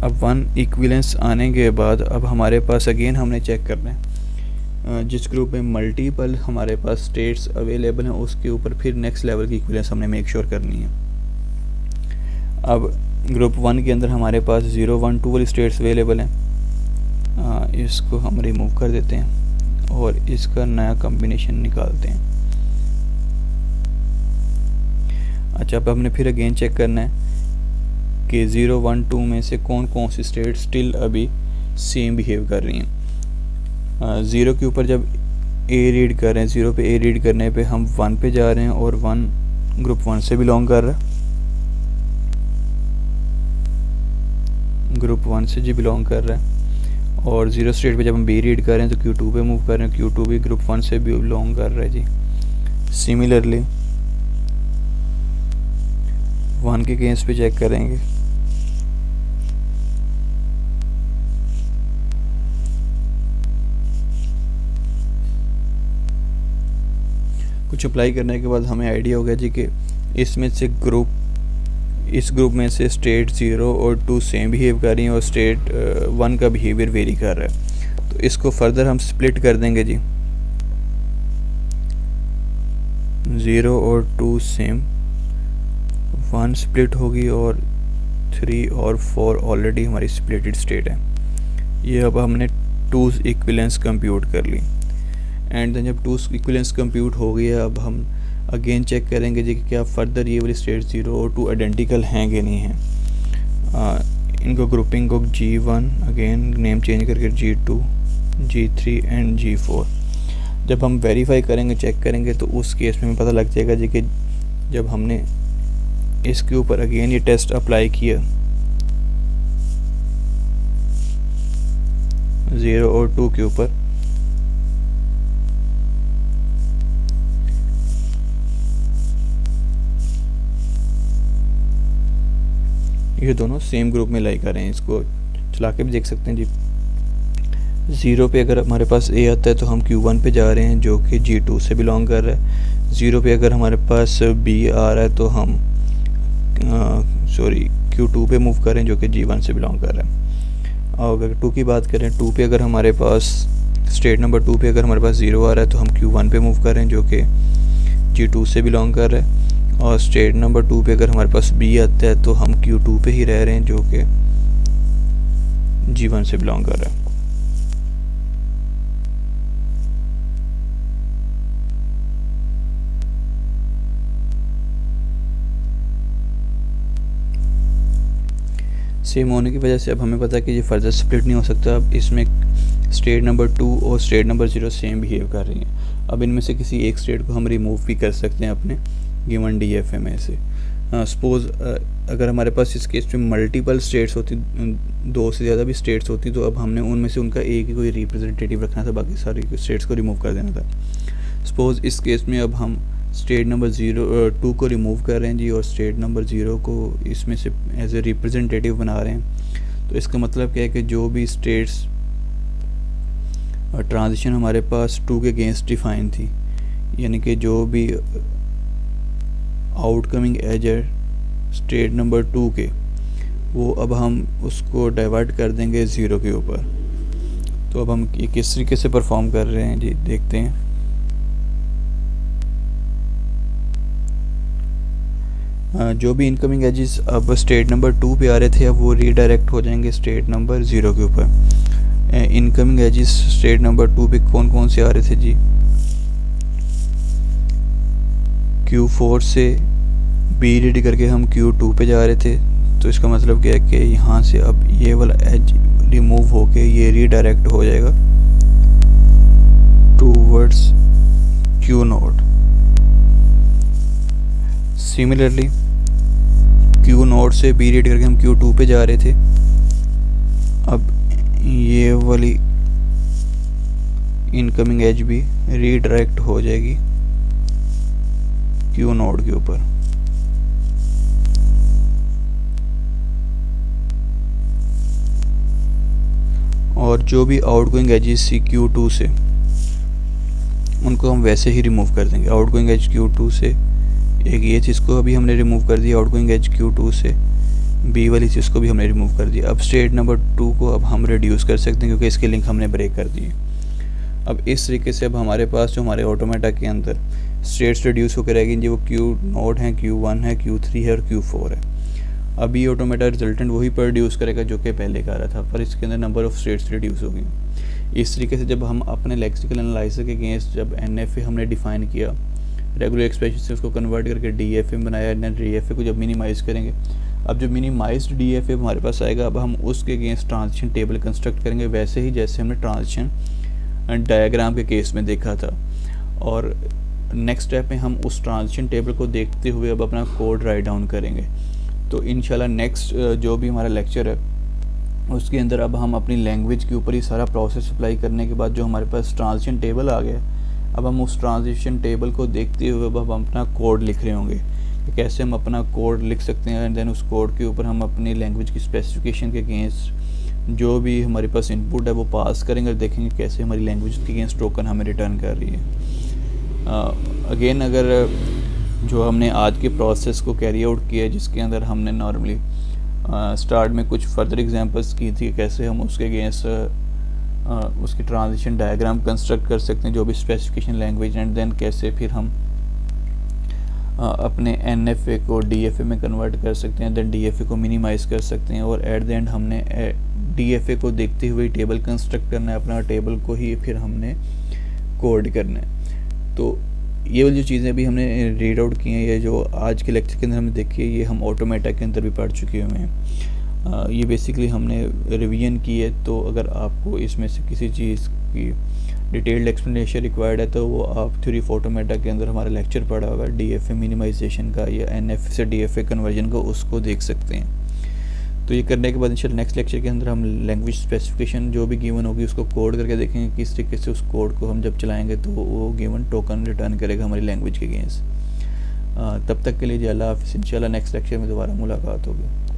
अब 1 इक्विवेलेंस आने के बाद अब हमारे पास अगेन हमने चेक करना है जिस ग्रुप में मल्टीपल हमारे पास स्टेट्स अवेलेबल हैं उसके ऊपर फिर नेक्स्ट लेवल की इक्विवेलेंस हमने मेक श्योर करनी है। अब ग्रुप 1 के अंदर हमारे पास 0, 1, 2 वाली स्टेट्स अवेलेबल हैं, इसको हम रिमूव कर देते हैं और इसका नया कॉम्बिनेशन निकालते हैं। अच्छा, अब हमने फिर अगेन चेक करना है कि 0, 1, 2 में से कौन कौन सी स्टेट स्टिल अभी सेम बिहेव कर रही हैं। 0 के ऊपर जब ए रीड कर रहे हैं, 0 पे ए रीड करने पे हम 1 पे जा रहे हैं और 1 ग्रुप 1 से बिलोंग कर रहा है, ग्रुप 1 से जी बिलोंग कर रहा है। और 0 स्टेट पे जब हम बी रीड कर रहे हैं तो Q2 पे मूव कर रहे हैं, Q2 भी ग्रुप 1 से बिलोंग कर रहा है जी। सिमिलरली 1 के केस पे चेक करेंगे, कुछ अप्लाई करने के बाद हमें आइडिया हो गया जी कि इसमें से इस ग्रुप में से स्टेट 0 और 2 सेम बिहेव कर रही हैं और स्टेट 1 का बिहेवियर वेरी कर रहा है। तो इसको फर्दर हम स्प्लिट कर देंगे जी, 0 और 2 सेम, 1 स्प्लिट होगी और 3 और 4 ऑलरेडी हमारी स्प्लिटेड स्टेट है। ये अब हमने 2 इक्विवेलेंस कंप्यूट कर ली। एंड देन जब 2 इक्विवेलेंस कंप्यूट हो गई है, अब हम अगेन चेक करेंगे जी कि क्या फर्दर ये वाली स्टेट 0 और 2 आइडेंटिकल हैं कि नहीं हैं। इनको ग्रुपिंग को G1 अगेन नेम चेंज करके G2, G3 एंड G4 जब हम वेरीफाई करेंगे, चेक करेंगे, तो उस केस में हमें पता लग जाएगा जी कि जब हमने इसके ऊपर अगेन ये टेस्ट अप्लाई किया 0 और 2 के ऊपर, ये दोनों सेम ग्रुप में लाई कर रहे हैं। इसको चला के भी देख सकते हैं जी। 0 पे अगर हमारे पास A आता है तो हम Q1 पे जा रहे हैं जो कि G2 से बिलोंग कर रहा है। 0 पे अगर हमारे पास B आ रहा है तो हम Q2 पे मूव कर रहे हैं जो कि G1 से बिलोंग कर रहा है। और अगर 2 की बात करें, 2 पे अगर हमारे पास स्टेट नंबर 2 पे अगर हमारे पास 0 आ रहा है तो हम Q1 पे मूव कर रहे हैं जो कि G2 से बिलोंग कर रहा है। और स्टेट नंबर 2 पे अगर हमारे पास B आता है तो हम Q2 पे ही रह रहे हैं जो कि G1 से बिलोंग कर रहा है। सेम होने की वजह से अब हमें पता है कि ये फर्दर स्प्लिट नहीं हो सकता। अब इसमें स्टेट नंबर 2 और स्टेट नंबर 0 सेम बिहेव कर रही हैं। अब इनमें से किसी एक स्टेट को हम रिमूव भी कर सकते हैं अपने गिवन DFA में से। सपोज़ अगर हमारे पास इस केस में मल्टीपल स्टेट्स होती, 2 से ज़्यादा भी स्टेट्स होती, तो अब हमने उनमें से उनका एक ही कोई रिप्रेजेंटेटिव रखना था, बाकी सारी स्टेट्स को रिमूव कर देना था। सपोज़ इस केस में अब हम स्टेट नंबर 2 को रिमूव कर रहे हैं जी और स्टेट नंबर 0 को इसमें से एज ए रिप्रेजेंटेटिव बना रहे हैं। तो इसका मतलब क्या है कि जो भी स्टेट्स ट्रांजिशन हमारे पास 2 के अगेंस्ट डिफाइन थी, यानी कि जो भी आउटकमिंग एज है स्टेट नंबर 2 के, वो अब हम उसको डाइवर्ट कर देंगे 0 के ऊपर। तो अब हम ये किस तरीके से परफॉर्म कर रहे हैं जी, देखते हैं। जो भी इनकमिंग एजेस अब स्टेट नंबर 2 पे आ रहे थे, अब वो रीडायरेक्ट हो जाएंगे स्टेट नंबर 0 के ऊपर। इनकमिंग एजेस स्टेट नंबर 2 पे कौन कौन से आ रहे थे जी, Q4 से B रीड करके हम Q2 पे जा रहे थे। तो इसका मतलब क्या है कि यहाँ से अब ये वाला एज रिमूव होके ये रीडायरेक्ट हो जाएगा towards Q node. Similarly Q node से B रीड करके हम Q2 पे जा रहे थे। अब ये वाली इनकमिंग एज भी रीडायरेक्ट हो जाएगी Q नोड के ऊपर। और जो भी आउटगोइंग एजेस सी Q2 से, उनको हम वैसे ही रिमूव कर देंगे। आउटगोइंग एज Q2 से एक ये चीज़ को अभी हमने रिमूव कर दिया, आउटगोइंग एज Q2 से B वाली चीज़ को भी हमने रिमूव कर दिया। अब स्टेट नंबर 2 को अब हम रिड्यूस कर सकते हैं क्योंकि इसके लिंक हमने ब्रेक कर दिए। अब इस तरीके से अब हमारे पास जो हमारे ऑटोमेटा के अंदर स्टेट्स रिड्यूस होकर रहेगी जी, वो Q नोड है, Q1 है, Q3 है और Q4 है। अभी ऑटोमेटा रिजल्टेंट वही प्रोड्यूस करेगा जो कि पहले कर रहा था, पर इसके अंदर नंबर ऑफ़ स्टेट्स रिड्यूस होगी। इस तरीके से जब हम अपने लेक्सिकल एनालाइजर के अगेंस्ट जब NFA हमने डिफ़ाइन किया, रेगुलर एक्सप्रेशन से उसको कन्वर्ट करके DFA में बनाया, एंड DFA को जब मिनिमाइज़ करेंगे, अब जब मिनिमाइज्ड DFA हमारे पास आएगा, अब हम उसके अगेंस्ट ट्रांजिशन टेबल कंस्ट्रक्ट करेंगे वैसे ही जैसे हमने ट्रांजिशन डायग्राम के केस में देखा था। और नेक्स्ट स्टेप में हम उस ट्रांजिशन टेबल को देखते हुए अब अपना कोड राइट डाउन करेंगे। तो इंशाल्लाह नेक्स्ट जो भी हमारा लेक्चर है उसके अंदर अब हम अपनी लैंग्वेज के ऊपर ही सारा प्रोसेस अप्लाई करने के बाद जो हमारे पास ट्रांजिशन टेबल आ गया, अब हम उस ट्रांजिशन टेबल को देखते हुए अब हम अपना कोड लिख रहे होंगे कि कैसे हम अपना कोड लिख सकते हैं। एंड देन उस कोड के ऊपर हम अपनी लैंग्वेज की स्पेसिफिकेशन के अगेंस्ट जो भी हमारे पास इनपुट है वो पास करेंगे और देखेंगे कैसे हमारी लैंग्वेज के अगेंस्ट टोकन हमें रिटर्न कर रही है। अगेन अगर जो हमने आज के प्रोसेस को कैरी आउट किया है, जिसके अंदर हमने नॉर्मली स्टार्ट में कुछ फर्दर एग्जांपल्स की थी कैसे हम उसके अगेंस्ट उसकी ट्रांजिशन डायग्राम कंस्ट्रक्ट कर सकते हैं जो भी स्पेसिफिकेशन लैंग्वेज, एंड देन कैसे फिर हम अपने NFA को DFA में कन्वर्ट कर सकते हैं, देन DFA को मिनिमाइज़ कर सकते हैं, और एट द एंड हमने DFA को देखते हुए टेबल कंस्ट्रक्ट करना है, अपना टेबल को ही फिर हमने कोड करना है। तो ये वाली जो चीज़ें भी हमने रीड आउट की हैं, ये जो आज के लेक्चर के अंदर हमने देखी है, ये हम ऑटोमेटा के अंदर भी पढ़ चुके हुए हैं। ये बेसिकली हमने रिवीजन की है। तो अगर आपको इसमें से किसी चीज़ की डिटेल्ड एक्सप्लेनेशन रिक्वायर्ड है तो वो आप थ्योरी ऑफ ऑटोमेटा के अंदर हमारा लेक्चर पढ़ा होगा DFA मिनिमाइजेशन का या NFA से DFA कन्वर्जन का, उसको देख सकते हैं। तो ये करने के बाद इंशाल्लाह नेक्स्ट लेक्चर के अंदर हम लैंग्वेज स्पेसिफिकेशन जो भी गिवन होगी उसको कोड करके देखेंगे किस तरीके से उस कोड को हम जब चलाएंगे तो वो गिवन टोकन रिटर्न करेगा हमारी लैंग्वेज के अगेंस्ट। तब तक के लिए जी अल्लाह हाफ़िज़। इंशाल्लाह नेक्स्ट लेक्चर में दोबारा मुलाकात होगी।